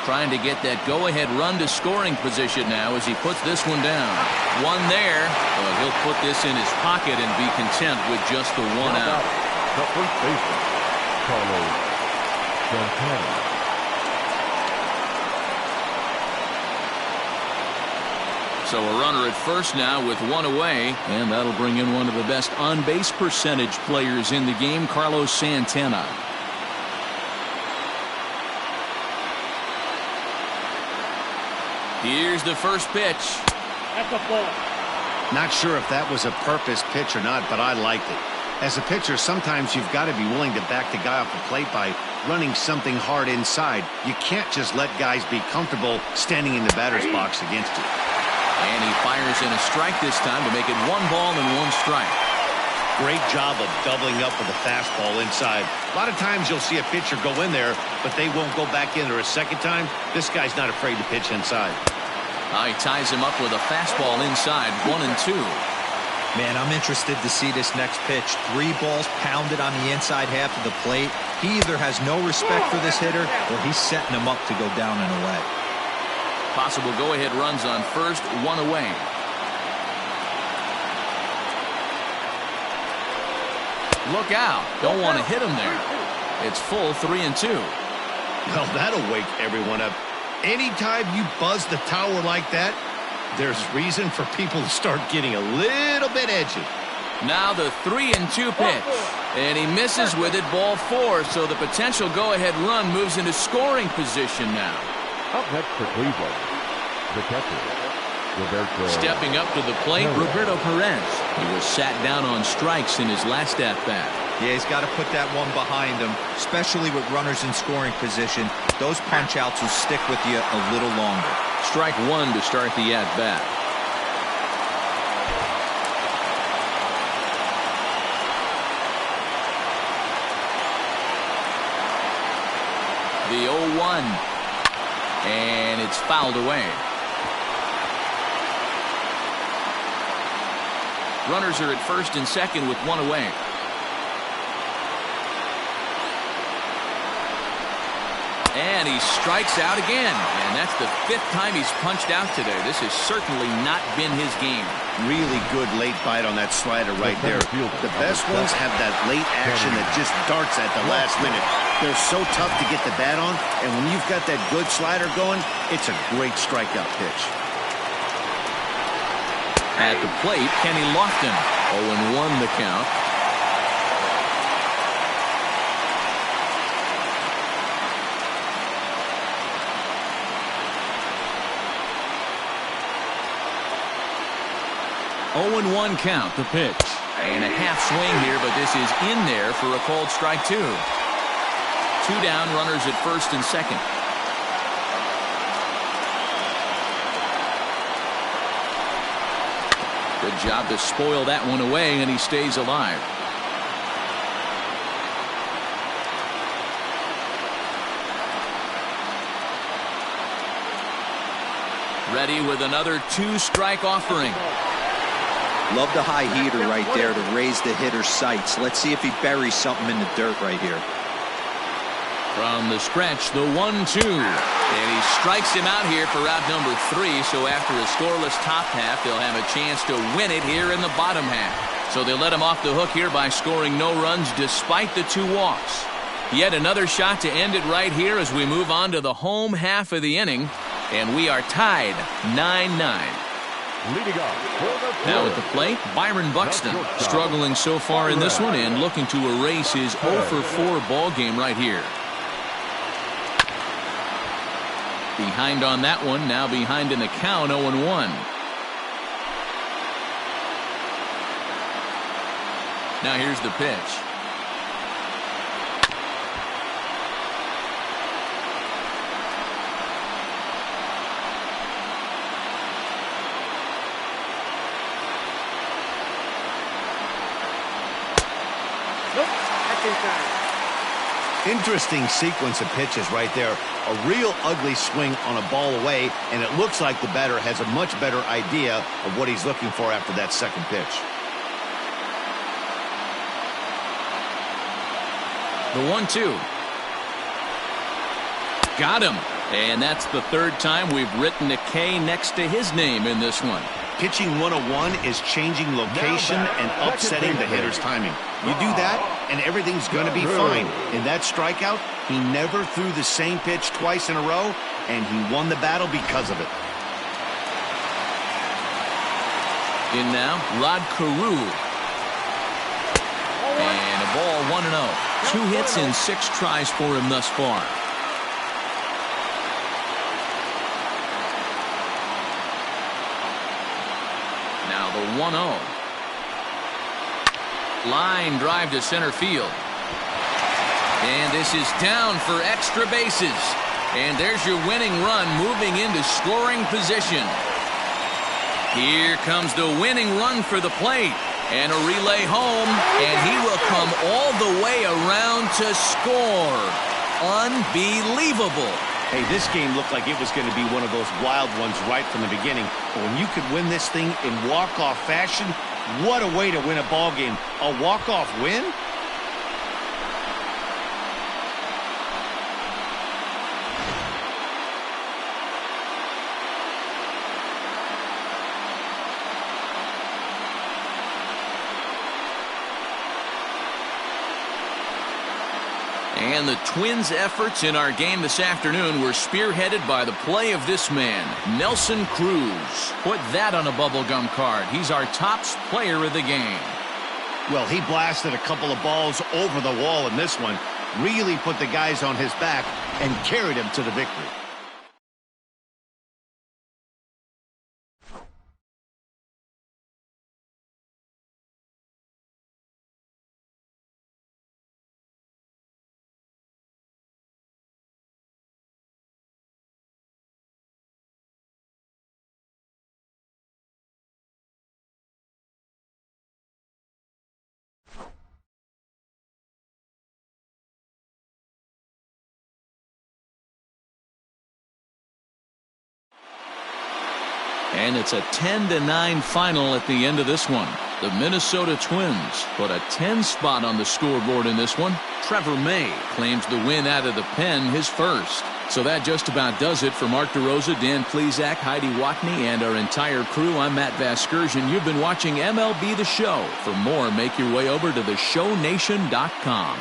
Trying to get that go-ahead run to scoring position now as he puts this one down. One there. Well, he'll put this in his pocket and be content with just the one out. The first baseman, Carlos Santana. So a runner at first now with one away, and that'll bring in one of the best on-base percentage players in the game, Carlos Santana. Here's the first pitch. That's a ball. Not sure if that was a purpose pitch or not, but I liked it. As a pitcher, sometimes you've got to be willing to back the guy off the plate by running something hard inside. You can't just let guys be comfortable standing in the batter's box against you. And he fires in a strike this time to make it 1 ball and 1 strike. Great job of doubling up with a fastball inside. A lot of times you'll see a pitcher go in there, but they won't go back in there a second time. This guy's not afraid to pitch inside. He ties him up with a fastball inside, 1-2. Man, I'm interested to see this next pitch. 3 balls pounded on the inside half of the plate. He either has no respect for this hitter or he's setting him up to go down and away. Possible go-ahead runs on first, 1 away. Look out. Don't want to hit him there. It's full 3-2. Well, that'll wake everyone up. Anytime you buzz the tower like that, there's reason for people to start getting a little bit edgy. Now the 3-2 pitch. And he misses with it, ball 4. So the potential go-ahead run moves into scoring position now. Up next for Cleveland, the catcher, Roberto. Stepping up to the plate, Roberto Perez. He was sat down on strikes in his last at-bat. Yeah, he's got to put that one behind him, especially with runners in scoring position. Those punch-outs will stick with you a little longer. Strike 1 to start the at-bat. The 0-1. And it's fouled away. Runners are at first and second with 1 away. And he strikes out again. And that's the 5th time he's punched out today. This has certainly not been his game. Really good late bite on that slider right there. The best ones have that late action that just darts at the last minute. They're so tough to get the bat on, and when you've got that good slider going, it's a great strikeout pitch. At the plate, Kenny Lofton. 0-1 the count. (0-1) count, the pitch. And a half swing here, but this is in there for a called strike 2. 2 down, runners at first and second. Good job to spoil that one away, and he stays alive. ready with another 2-strike offering. Love the high heater right there to raise the hitter's sights. Let's see if he buries something in the dirt right here. From the stretch, the 1-2. And he strikes him out here for out number 3. So after a scoreless top half, they'll have a chance to win it here in the bottom half. So they let him off the hook here by scoring no runs despite the 2 walks. Yet another shot to end it right here as we move on to the home half of the inning. And we are tied 9-9. Leading off. Now at the plate, Byron Buxton, struggling so far in this one and looking to erase his 0-for-4 ball game right here. Behind on that one, now behind in the count, 0-1. Now here's the pitch. Interesting sequence of pitches right there. A real ugly swing on a ball away, and it looks like the batter has a much better idea of what he's looking for after that second pitch. The 1-2. Got him. And that's the 3rd time we've written a K next to his name in this one. Pitching 101 is changing location and upsetting the hitter's timing. You do that, and everything's going to be fine. In that strikeout, he never threw the same pitch twice in a row, and he won the battle because of it. In now, Rod Carew. And a ball 1-0. 2 hits in 6 tries for him thus far. Now the 1-0. Line drive to center field. And this is down for extra bases. And there's your winning run moving into scoring position. Here comes the winning run for the plate. And a relay home. And he will come all the way around to score. Unbelievable. Hey, this game looked like it was going to be one of those wild ones right from the beginning. But when you could win this thing in walk-off fashion, what a way to win a ball game. A walk-off win? And the Twins' efforts in our game this afternoon were spearheaded by the play of this man, Nelson Cruz. Put that on a bubblegum card. He's our top player of the game. Well, he blasted a couple of balls over the wall in this one, really put the guys on his back and carried him to the victory. And it's a 10-9 final at the end of this one. The Minnesota Twins put a 10 spot on the scoreboard in this one. Trevor May claims the win out of the pen, his first. So that just about does it for Mark DeRosa, Dan Plesac, Heidi Watney, and our entire crew. I'm Matt Vasgersian. You've been watching MLB The Show. For more, make your way over to theshownation.com.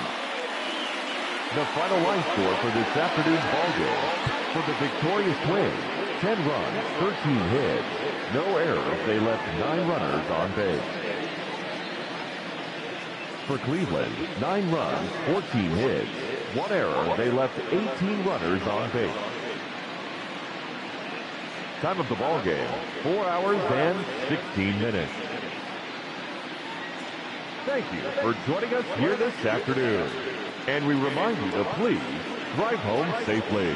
The final line score for this afternoon's ballgame. For the victorious Twins, 10 runs, 13 hits, no errors. They left 9 runners on base. For Cleveland, 9 runs, 14 hits, 1 error. They left 18 runners on base. Time of the ball game, 4 hours and 16 minutes. Thank you for joining us here this afternoon. And we remind you to please drive home safely.